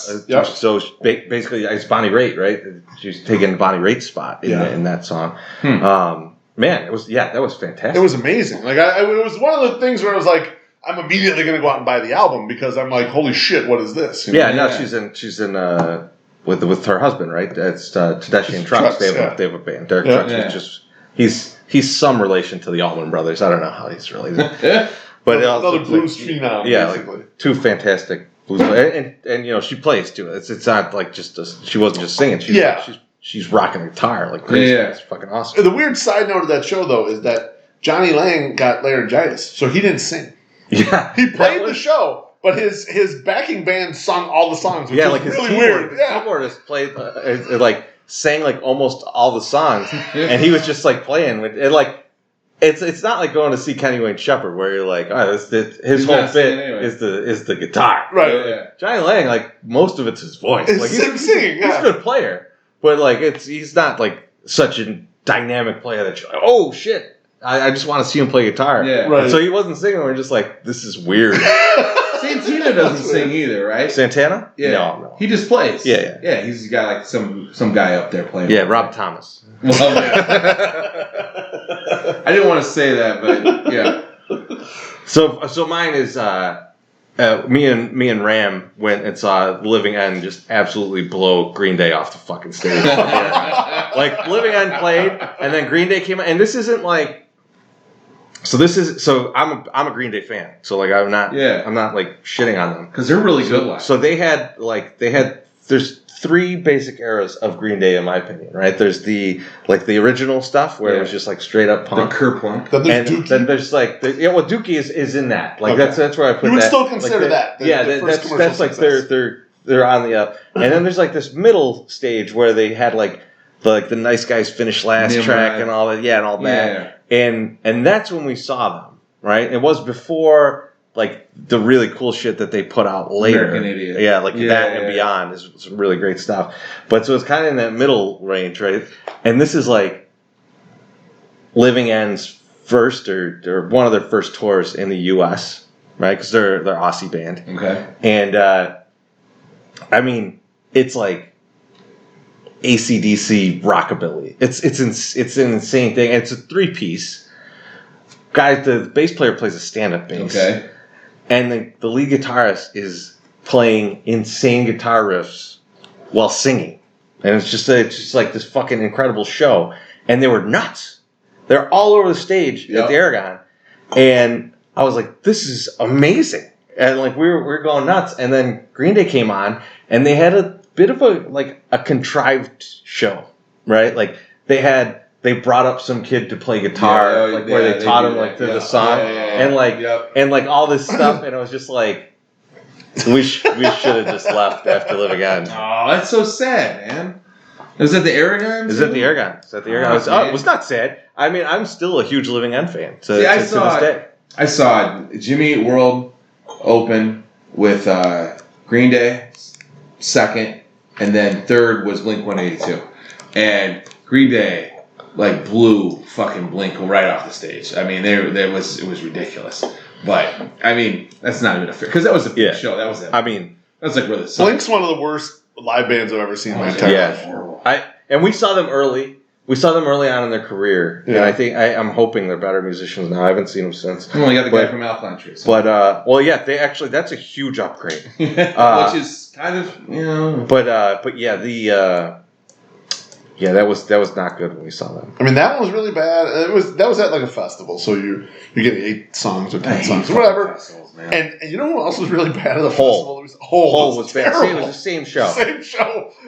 So basically, it's Bonnie Raitt, right? She's taking Bonnie Raitt's spot in that song. Man, that was fantastic. It was amazing. Like it was one of the things where I was like, I'm immediately going to go out and buy the album because I'm like, holy shit, what is this? You know? She's in with her husband, right? That's Tedeschi and Trucks. They have a band. Derek Trucks is just he's some relation to the Allman Brothers. I don't know how he's related, but another blues phenom. Yeah, like, two fantastic blues players, and you know she plays too. It's not like she wasn't just singing. She's rocking the guitar like crazy. Yeah. It's fucking awesome. The weird side note of that show, though, is that Johnny Lang got laryngitis, so he didn't sing. Yeah. He played the show, but his backing band sung all the songs, which was really weird. His keyboardist played, sang like almost all the songs, and he was just like playing with it. Like, it's not like going to see Kenny Wayne Shepherd where you're like, oh, his whole bit is the guitar. Right. Yeah. Johnny Lang, like, most of it's his voice. Like, he's singing. He's a good player. But like he's not like such a dynamic player that you're like, oh shit, I just want to see him play guitar. Yeah, right. So he wasn't singing. We're just like, this is weird. Santana doesn't sing either, right? Santana? Yeah, no. He just plays. Yeah. He's got like some guy up there playing. Yeah, Rob Thomas. Well, I didn't want to say that, but yeah. So mine is. Me and Ram went and saw Living End just absolutely blow Green Day off the fucking stage. Like Living End played, and then Green Day came out, and this isn't like I'm a Green Day fan. So like I'm not like shitting on them because they're really good live. So there's 3 basic eras of Green Day in my opinion, right? There's the original stuff where it was just like straight up punk. The Kerplunk. Then there's Dookie. Then there's Dookie is in that. Like that's where I put that. You would still consider that. That's like they're on the up. And then there's like this middle stage where they had like the Nice Guys Finish Last track and all that. Yeah, and all that. And that's when we saw them, right? It was before like the really cool shit that they put out later. American Idiot. Yeah, that and Beyond is some really great stuff. But so it's kind of in that middle range, right? And this is like Living End's first or one of their first tours in the U.S., right? Because they're Aussie band. Okay. And I mean, it's like AC/DC rockabilly. It's an insane thing. And it's a 3-piece. Guys, the bass player plays a stand-up bass. Okay. And the lead guitarist is playing insane guitar riffs while singing. And it's just like this fucking incredible show. And they were nuts. They're all over the stage at the Aragon. And I was like, this is amazing. And like we were going nuts. And then Green Day came on and they had a bit of a contrived show, right? Like they brought up some kid to play guitar, where they taught him the song, and like all this stuff, and it was just like we should have just left after Live Again. Oh, that's so sad, man. Is that the Aragon? Is that the Aragon? It was not sad. I mean, I'm still a huge Living End fan. To this day. I saw Jimmy Eat World open with Green Day, second, and then third was Blink-182, and Green Day blew fucking Blink right off the stage. I mean, it was ridiculous. But I mean, that's not even a fair because that was a big show. That was it. I mean, that's like where the Blink's one of the worst live bands I've ever seen in my entire life. And we saw them early. We saw them early on in their career, and I think I'm hoping they're better musicians now. I haven't seen them since. Well, you got the guy from Alkaline Trio. But that's a huge upgrade, which is kind of But that was not good when we saw them. I mean, that one was really bad. That was at like a festival, so you're getting 8 songs or 10 songs or whatever. Festivals, man. And you know who else was really bad at the Hole. festival? Hole was bad. See, it was the same show. It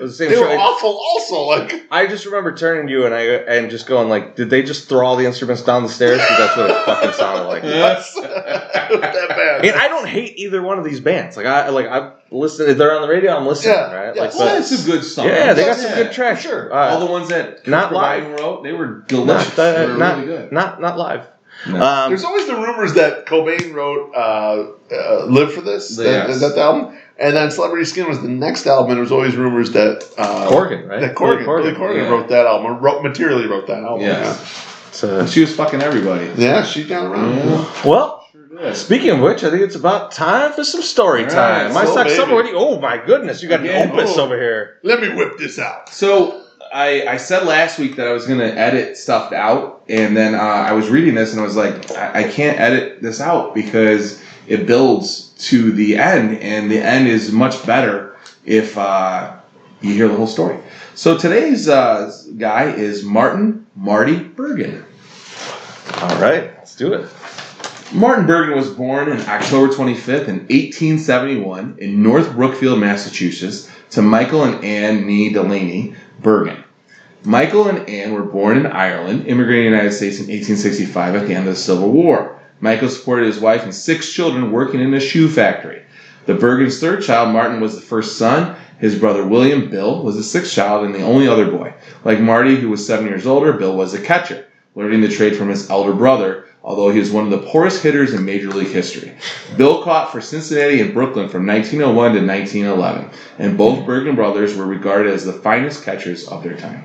was the same they show. were awful. Also, I just remember turning to you and just going did they just throw all the instruments down the stairs? Because that's what it fucking sounded like. Yes. That bad. And I don't hate either one of these bands. I listen. If they're on the radio, I'm listening. Right? Yeah. That's some good songs. Yeah, they got some good tracks. Sure. All the ones that not live wrote, they were delicious. They were really good. Not live. No. There's always the rumors that Cobain wrote "Live for This." Is that the album? And then Celebrity Skin was the next album, and there was always rumors that Corgan, right? That Billy Corgan wrote that album, materially wrote that album. Yeah. She was fucking everybody. Yeah, she got around. Yeah. Well. Speaking of which, I think it's about time for some story time. My suck summer. Oh my goodness, you got an opus over here. Let me whip this out. So I said last week that I was going to edit stuff out, and then I was reading this and I was like, I can't edit this out because it builds to the end, and the end is much better if you hear the whole story. So today's guy is Marty Bergen. All right, let's do it. Martin Bergen was born on October 25th in 1871 in North Brookfield, Massachusetts, to Michael and Anne Nee Delaney Bergen. Michael and Anne were born in Ireland, immigrating to the United States in 1865 at the end of the Civil War. Michael supported his wife and 6 children working in a shoe factory. The Bergen's third child, Martin, was the first son. His brother William, Bill, was the 6th child and the only other boy. Like Marty, who was 7 years older, Bill was a catcher, learning the trade from his elder brother, although he was one of the poorest hitters in Major League history. Bill caught for Cincinnati and Brooklyn from 1901 to 1911, and both Bergen brothers were regarded as the finest catchers of their time.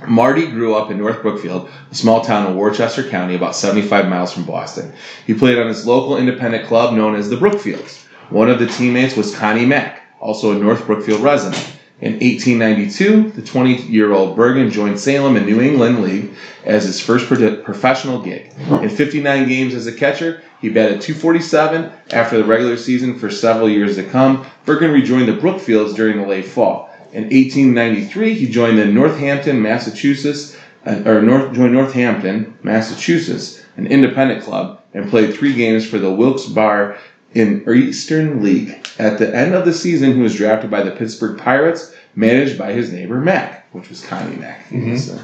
Marty grew up in North Brookfield, a small town in Worcester County, about 75 miles from Boston. He played on his local independent club known as the Brookfields. One of the teammates was Connie Mack, also a North Brookfield resident. In 1892, the 20-year-old Bergen joined Salem in New England League as his first professional gig. In 59 games as a catcher, he batted .247. After the regular season for several years to come, Bergen rejoined the Brookfields during the late fall. In 1893, he joined the Northampton, Massachusetts joined Northampton, Massachusetts, an independent club, and played 3 games for the Wilkes-Barre in Eastern League. At the end of the season, he was drafted by the Pittsburgh Pirates, managed by his neighbor Mac, which was Connie Mac. Mm-hmm. So,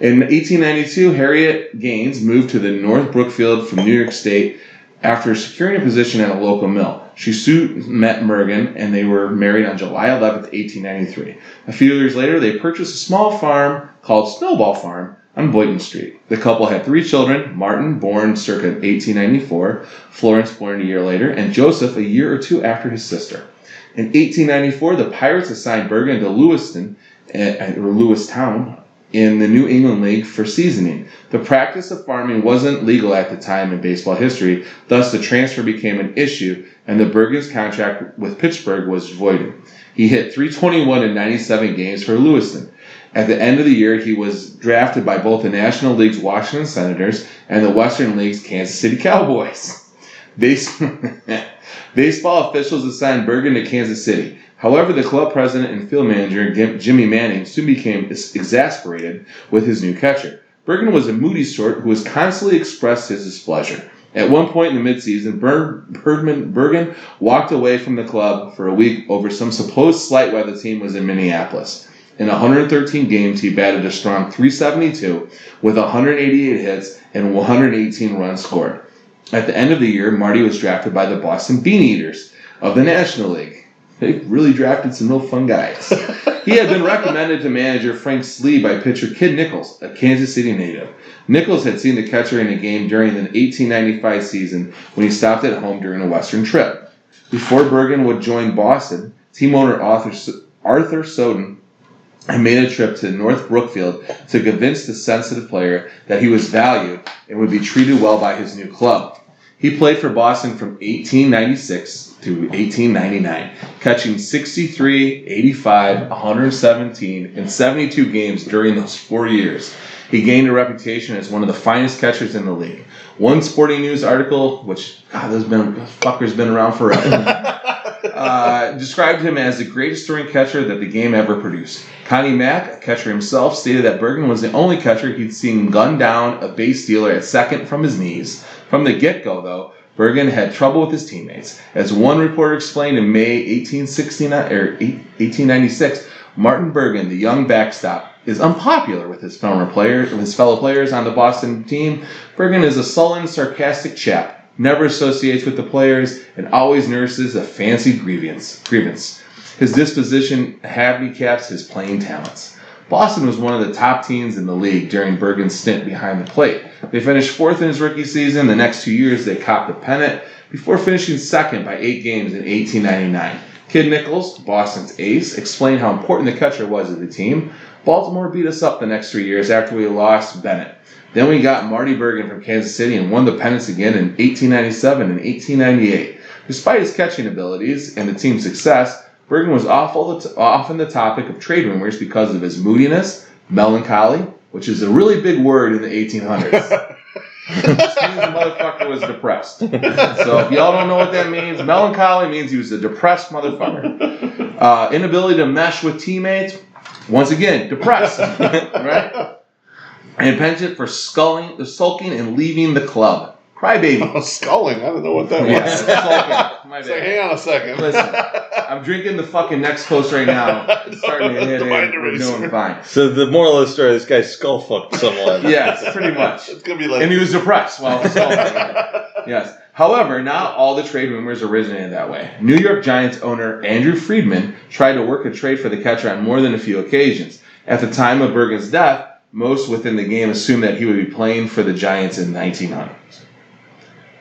in 1892, Harriet Gaines moved to the North Brookfield from New York State after securing a position at a local mill. She soon met Bergen, and they were married on July 11th, 1893. A few years later, they purchased a small farm called Snowball Farm on Boynton Street. The couple had 3 children, Martin, born circa 1894, Florence, born a year later, and Joseph a year or 2 after his sister. In 1894, the Pirates assigned Bergen to Lewistown in the New England League for seasoning. The practice of farming wasn't legal at the time in baseball history, thus the transfer became an issue, and the Bergen's contract with Pittsburgh was voided. He hit .321 in 97 games for Lewiston. At the end of the year, he was drafted by both the National League's Washington Senators and the Western League's Kansas City Cowboys. Baseball officials assigned Bergen to Kansas City. However, the club president and field manager, Jimmy Manning, soon became exasperated with his new catcher. Bergen was a moody sort who was constantly expressed his displeasure. At one point in the midseason, Bergen walked away from the club for a week over some supposed slight while the team was in Minneapolis. In 113 games, he batted a strong .372 with 188 hits and 118 runs scored. At the end of the year, Marty was drafted by the Boston Bean Eaters of the National League. They really drafted some real fun guys. He had been recommended to manager Frank Slee by pitcher Kid Nichols, a Kansas City native. Nichols had seen the catcher in a game during the 1895 season when he stopped at home during a Western trip. Before Bergen would join Boston, team owner Arthur Soden had made a trip to North Brookfield to convince the sensitive player that he was valued and would be treated well by his new club. He played for Boston from 1896 to 1899, catching 63, 85, 117, and 72 games during those 4 years. He gained a reputation as one of the finest catchers in the league. One Sporting News article, which, those fuckers been around forever, described him as the greatest throwing catcher that the game ever produced. Connie Mack, a catcher himself, stated that Bergen was the only catcher he'd seen gun down a base stealer at second from his knees. From the get-go, though, Bergen had trouble with his teammates. As one reporter explained in May 1896, Martin Bergen, the young backstop, is unpopular with his fellow players on the Boston team. Bergen is a sullen, sarcastic chap, never associates with the players, and always nurses a fancy grievance. His disposition handicaps his playing talents. Boston was one of the top teams in the league during Bergen's stint behind the plate. They finished 4th in his rookie season. The next 2 years, they copped the pennant before finishing 2nd by 8 games in 1899. Kid Nichols, Boston's ace, explained how important the catcher was to the team. Baltimore beat us up the next 3 years after we lost Bennett. Then we got Marty Bergen from Kansas City and won the pennants again in 1897 and 1898. Despite his catching abilities and the team's success, Bergen was often the topic of trade rumors because of his moodiness, melancholy, which is a really big word in the 1800s. This means the motherfucker was depressed. So if y'all don't know what that means, melancholy means he was a depressed motherfucker. Inability to mesh with teammates, once again, depressed. Right? And penchant for sulking and leaving the club. Crybaby. Oh, sculling. I don't know what that was. Yeah, sulking. My bad. It's like, hang on a second. Listen, I'm drinking the fucking next coast right now. It's starting to hit in. We're doing fine. So the moral of the story, this guy skull fucked someone. Yes, pretty much. It's going to be like... And he was depressed while sculling. Yes. However, not all the trade rumors originated that way. New York Giants owner Andrew Friedman tried to work a trade for the catcher on more than a few occasions. At the time of Bergen's death, most within the game assumed that he would be playing for the Giants in the 1900s.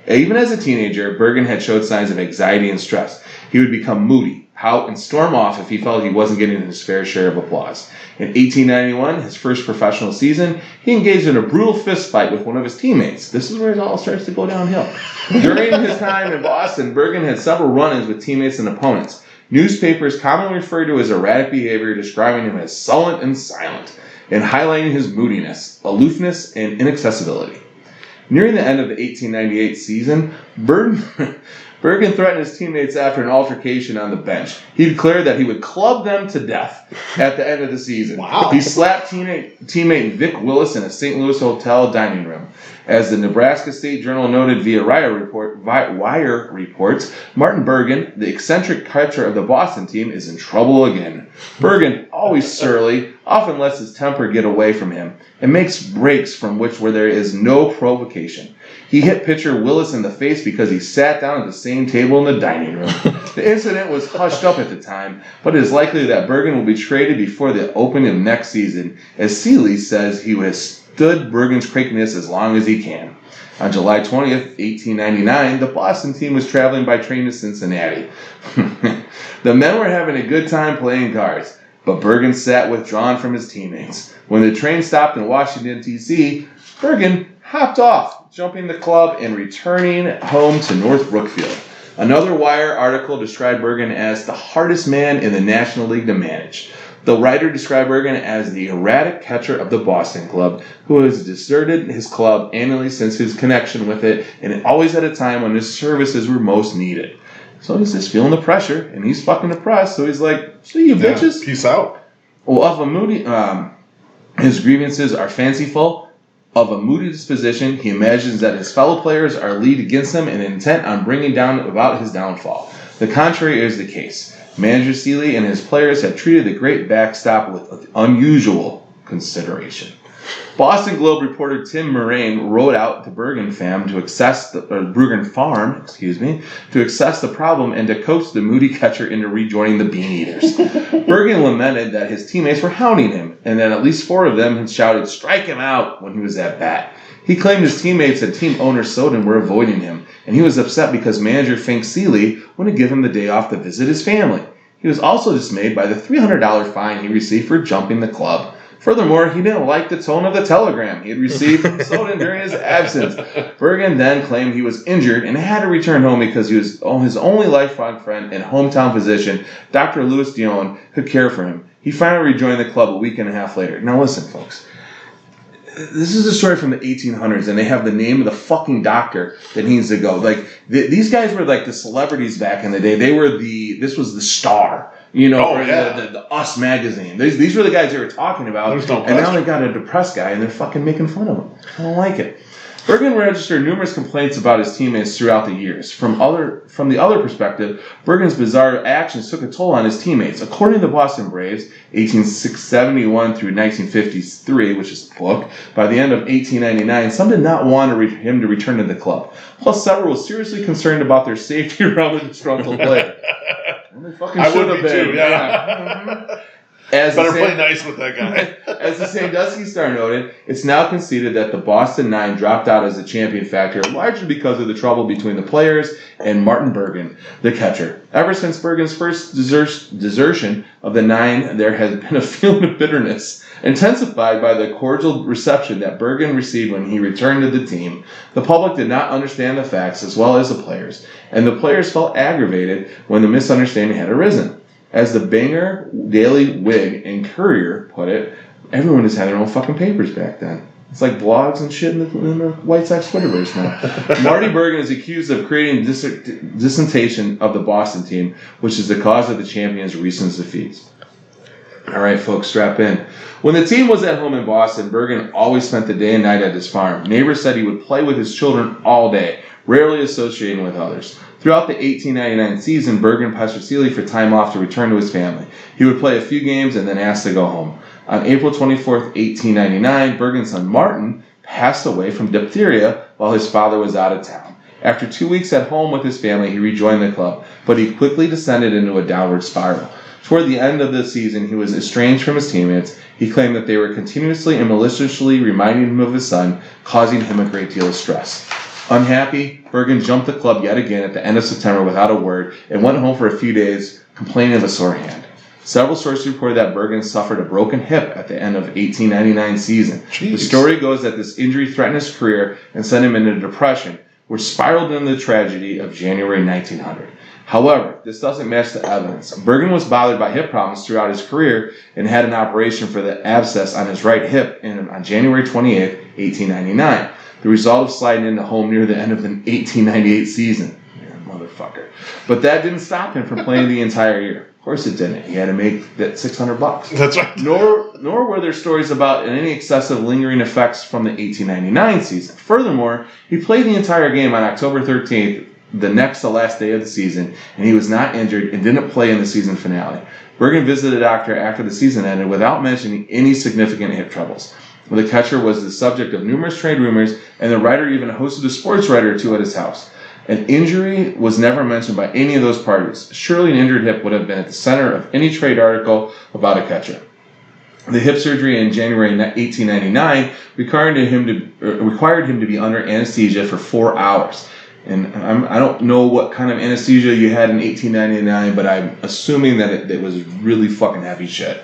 Even as a teenager, Bergen had showed signs of anxiety and stress. He would become moody, pout, and storm off if he felt he wasn't getting his fair share of applause. In 1891, his first professional season, he engaged in a brutal fist fight with one of his teammates. This is where it all starts to go downhill. During his time in Boston, Bergen had several run-ins with teammates and opponents. Newspapers commonly referred to his erratic behavior, describing him as sullen and silent, and highlighting his moodiness, aloofness, and inaccessibility. Nearing the end of the 1898 season, Bergen Bergen threatened his teammates after an altercation on the bench. He declared that he would club them to death at the end of the season. Wow. He slapped teammate Vic Willis in a St. Louis hotel dining room. As the Nebraska State Journal noted via Wire reports, Martin Bergen, the eccentric catcher of the Boston team, is in trouble again. Bergen, always surly, often lets his temper get away from him and makes breaks from where there is no provocation. He hit pitcher Willis in the face because he sat down at the same table in the dining room. The incident was hushed up at the time, but it is likely that Bergen will be traded before the opening of next season, as Seeley says he has stood Bergen's crankiness as long as he can. On July 20th, 1899, the Boston team was traveling by train to Cincinnati. The men were having a good time playing cards, but Bergen sat withdrawn from his teammates. When the train stopped in Washington, D.C., Bergen hopped off, jumping the club and returning home to North Brookfield. Another Wire article described Bergen as the hardest man in the National League to manage. The writer described Bergen as the erratic catcher of the Boston club, who has deserted his club annually since his connection with it, and always at a time when his services were most needed. So he's just feeling the pressure, and he's fucking depressed, so he's like, see you bitches. Peace out. Well, of a moody, his grievances are fanciful. Of a moody disposition, he imagines that his fellow players are leagued against him and intent on bringing down about his downfall. The contrary is the case. Manager Seeley and his players have treated the great backstop with unusual consideration. Boston Globe reporter Tim Moraine wrote out to Bergen Farm to assess the problem and to coax the moody catcher into rejoining the Bean Eaters. Bergen lamented that his teammates were hounding him, and that at least 4 of them had shouted, "Strike him out," when he was at bat. He claimed his teammates and team owner Soden were avoiding him, and he was upset because manager Fink Seeley wouldn't give him the day off to visit his family. He was also dismayed by the $300 fine he received for jumping the club. Furthermore, he didn't like the tone of the telegram he had received from Soden during his absence. Bergen then claimed he was injured and had to return home because his only lifelong friend and hometown physician, Dr. Louis Dion, could care for him. He finally rejoined the club a week and a half later. Now listen, folks. This is a story from the 1800s, and they have the name of the fucking doctor that needs to go. Like, these guys were like the celebrities back in the day. This was the Star, the Us magazine. These were the guys they were talking about, and now they got a depressed guy, and they're fucking making fun of him. I don't like it. Bergen registered numerous complaints about his teammates throughout the years. From the other perspective, Bergen's bizarre actions took a toll on his teammates. According to the Boston Braves, 1871 through 1953, which is the book, by the end of 1899, some did not want him to return to the club. Plus, several were seriously concerned about their safety around the disgruntled player. Well, they fucking should have been. Too, yeah. Better play nice with that guy. As the Sandusky Star noted, it's now conceded that the Boston Nine dropped out as a champion factor, largely because of the trouble between the players and Martin Bergen, the catcher. Ever since Bergen's first desertion of the Nine, there has been a feeling of bitterness, intensified by the cordial reception that Bergen received when he returned to the team. The public did not understand the facts as well as the players, and the players felt aggravated when the misunderstanding had arisen. As the Bangor Daily Whig and Courier put it, everyone just had their own fucking papers back then. It's like blogs and shit in the White Sox Twitterverse now. Marty Bergen is accused of creating dissension of the Boston team, which is the cause of the champions' recent defeats. All right, folks, strap in. When the team was at home in Boston, Bergen always spent the day and night at his farm. Neighbors said he would play with his children all day, rarely associating with others. Throughout the 1899 season, Bergen pestered Seeley for time off to return to his family. He would play a few games and then ask to go home. On April 24th, 1899, Bergen's son Martin passed away from diphtheria while his father was out of town. After 2 weeks at home with his family, he rejoined the club, but he quickly descended into a downward spiral. Toward the end of the season, he was estranged from his teammates. He claimed that they were continuously and maliciously reminding him of his son, causing him a great deal of stress. Unhappy, Bergen jumped the club yet again at the end of September without a word and went home for a few days, complaining of a sore hand. Several sources reported that Bergen suffered a broken hip at the end of 1899 season. Jeez. The story goes that this injury threatened his career and sent him into depression, which spiraled into the tragedy of January 1900. However, this doesn't match the evidence. Bergen was bothered by hip problems throughout his career and had an operation for the abscess on his right hip on January 28, 1899. The result of sliding into home near the end of the 1898 season. Yeah, motherfucker. motherfucker. But that didn't stop him from playing the entire year. Of course it didn't. He had to make that $600. That's right. Nor were there stories about any excessive lingering effects from the 1899 season. Furthermore, he played the entire game on October 13th, the next to last day of the season, and he was not injured and didn't play in the season finale. Bergen visited a doctor after the season ended without mentioning any significant hip troubles. The catcher was the subject of numerous trade rumors, and the writer even hosted a sports writer or two at his house. An injury was never mentioned by any of those parties. Surely an injured hip would have been at the center of any trade article about a catcher. The hip surgery in January 1899 required him to be under anesthesia for 4 hours. And I don't know what kind of anesthesia you had in 1899, but I'm assuming that it was really fucking heavy shit.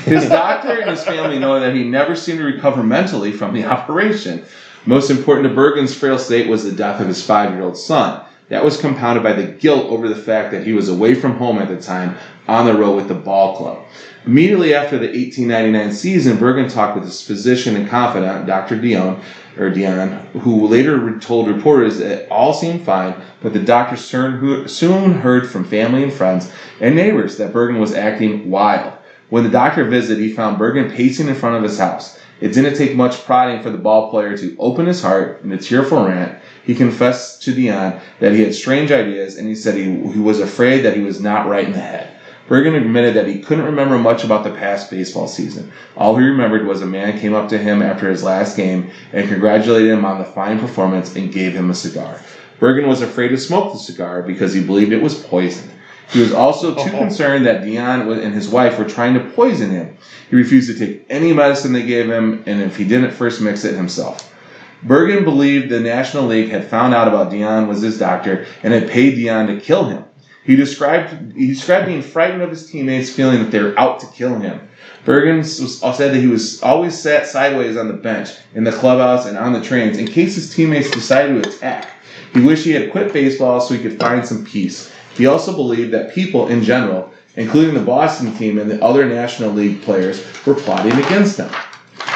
His doctor and his family know that he never seemed to recover mentally from the operation. Most important to Bergen's frail state was the death of his 5-year-old son. That was compounded by the guilt over the fact that he was away from home at the time on the road with the ball club. Immediately after the 1899 season, Bergen talked with his physician and confidant, Dr. Dion, who later told reporters that all seemed fine, but the doctor soon heard from family and friends and neighbors that Bergen was acting wild. When the doctor visited, he found Bergen pacing in front of his house. It didn't take much prodding for the ball player to open his heart in a tearful rant. He confessed to Dion that he had strange ideas, and he said he was afraid that he was not right in the head. Bergen admitted that he couldn't remember much about the past baseball season. All he remembered was a man came up to him after his last game and congratulated him on the fine performance and gave him a cigar. Bergen was afraid to smoke the cigar because he believed it was poisoned. He was also too concerned that Dion and his wife were trying to poison him. He refused to take any medicine they gave him, and if he didn't first mix it himself. Bergen believed the National League had found out about Dion was his doctor and had paid Dion to kill him. He described being frightened of his teammates, feeling that they were out to kill him. Bergen said that he was always sat sideways on the bench, in the clubhouse, and on the trains in case his teammates decided to attack. He wished he had quit baseball so he could find some peace. He also believed that people in general, including the Boston team and the other National League players, were plotting against him.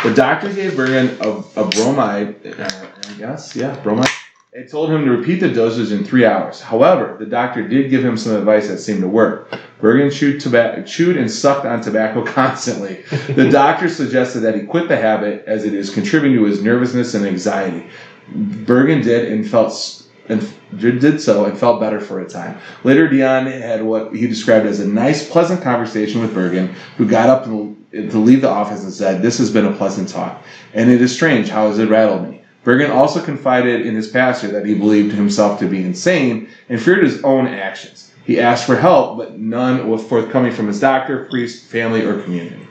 The doctor gave Bergen a bromide, bromide. It told him to repeat the dosage in 3 hours. However, the doctor did give him some advice that seemed to work. Bergen chewed and sucked on tobacco constantly. The doctor suggested that he quit the habit as it is contributing to his nervousness and anxiety. Bergen did so and felt better for a time. Later, Dion had what he described as a nice, pleasant conversation with Bergen, who got up to leave the office and said, "This has been a pleasant talk, and it is strange how it rattled me." Bergen also confided in his pastor that he believed himself to be insane and feared his own actions. He asked for help, but none was forthcoming from his doctor, priest, family, or community.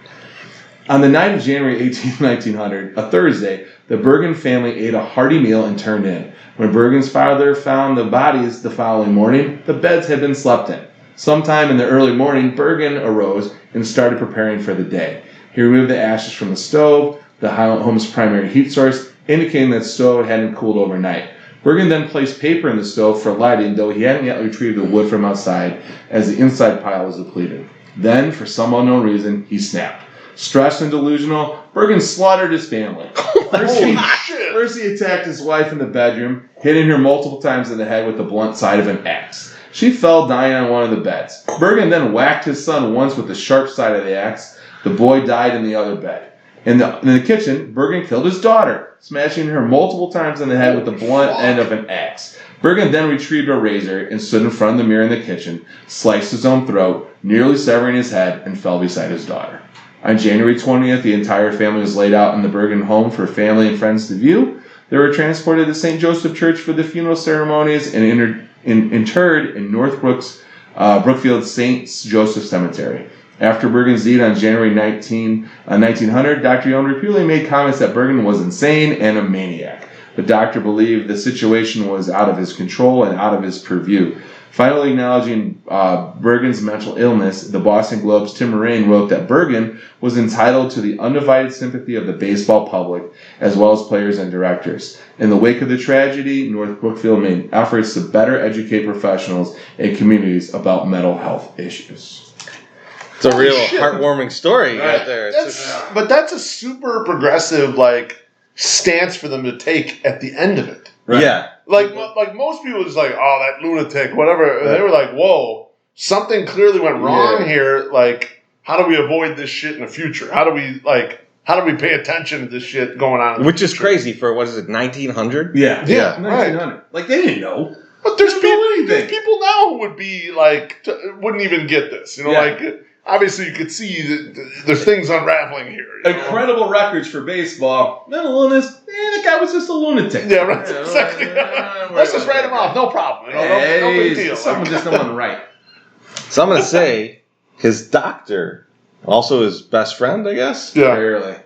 On the night of January 18, 1900, a Thursday, the Bergen family ate a hearty meal and turned in. When Bergen's father found the bodies the following morning, the beds had been slept in. Sometime in the early morning, Bergen arose and started preparing for the day. He removed the ashes from the stove, the home's primary heat source, indicating that the stove hadn't cooled overnight. Bergen then placed paper in the stove for lighting, though he hadn't yet retrieved the wood from outside, as the inside pile was depleted. Then, for some unknown reason, he snapped. Stressed and delusional, Bergen slaughtered his family. First, he attacked his wife in the bedroom, hitting her multiple times in the head with the blunt side of an axe. She fell dying on one of the beds. Bergen then whacked his son once with the sharp side of the axe. The boy died in the other bed. In the kitchen, Bergen killed his daughter, smashing her multiple times in the head with the blunt end of an axe. Bergen then retrieved a razor and stood in front of the mirror in the kitchen, sliced his own throat, nearly severing his head, and fell beside his daughter. On January 20th, the entire family was laid out in the Bergen home for family and friends to view. They were transported to St. Joseph Church for the funeral ceremonies and interred in North Brookfield St. Joseph Cemetery. After Bergen's deed on January 1900, Dr. Yonder repeatedly made comments that Bergen was insane and a maniac. The doctor believed the situation was out of his control and out of his purview. Finally acknowledging Bergen's mental illness, the Boston Globe's Tim Moraine wrote that Bergen was entitled to the undivided sympathy of the baseball public, as well as players and directors. In the wake of the tragedy, North Brookfield made efforts to better educate professionals and communities about mental health issues. It's a heartwarming story right there. But that's a super progressive, stance for them to take at the end of it. Right. Yeah. Like most people just like, oh, that lunatic, whatever. Right. They were like, whoa, something clearly went wrong here. Like, how do we avoid this shit in the future? How do we pay attention to this shit going on? Which is crazy for, what is it, 1900? Yeah. 1900. Right. Like, they didn't know. But there's people now who would be like, wouldn't even get this. You know, like, obviously you could see that there's things unraveling here. Incredible records for baseball. Mental illness, the guy was just a lunatic. Yeah, right. Exactly. Let's just write him off. No problem. No big deal. Someone just don't want to write. So I'm going to say his doctor, also his best friend, I guess. Yeah. Barely.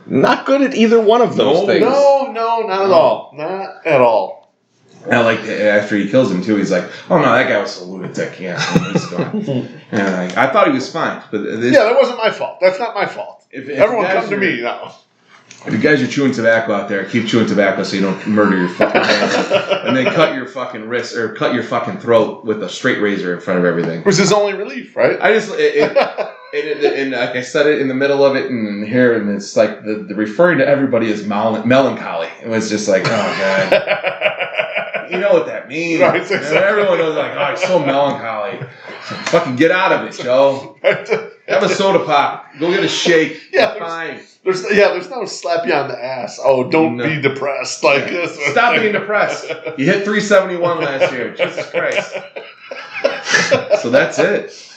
Not good at either one of those things. No, not at all. Not at all. And like after he kills him too, he's like, "Oh no, that guy was a lunatic." Yeah, he's gone. And like, I thought he was fine, but that wasn't my fault. That's not my fault. If everyone come to me now. If you guys are chewing tobacco out there, keep chewing tobacco so you don't murder your fucking hands. And then cut your fucking wrist or cut your fucking throat with a straight razor in front of everything. Which is only relief, right? I just and like I said it in the middle of it and here, and it's like the referring to everybody as melancholy. It was just like, oh god. You know what that means. Right, exactly. Everyone knows, like, oh, he's so melancholy. So fucking get out of it, Joe. Have a soda pop. Go get a shake. Yeah, fine. There's no slap you on the ass. Oh, don't be depressed like this. Stop being depressed. You hit 371 last year. Jesus Christ. So that's it.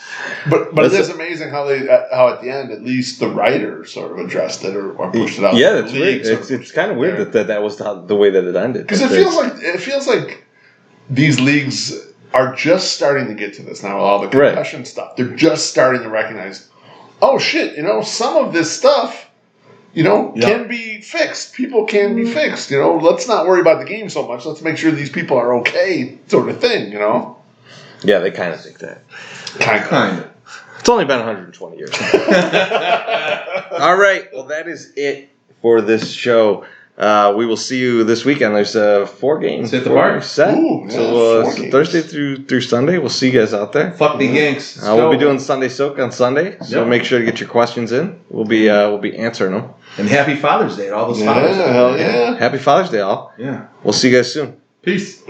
But it is amazing how at the end at least the writers sort of addressed it or pushed it out. Yeah, that's weird. It's kind of weird that was the way that it ended. Because it feels like these leagues are just starting to get to this now with all the concussion stuff. They're just starting to recognize, oh shit, some of this stuff, can be fixed. People can be fixed. Let's not worry about the game so much. Let's make sure these people are okay, sort of thing. Yeah, they kind of think that. Kind of. It's only been 120 years. All right. Well, that is it for this show. We will see you this weekend. There's 4 games. At the bar. Set. So Thursday through Sunday. We'll see you guys out there. Fuck the Yanks. We'll be doing Sunday Soak on Sunday. So make sure to get your questions in. We'll be answering them. And happy Father's Day to all those fathers. Hell yeah. Happy Father's Day, all. Yeah. We'll see you guys soon. Peace.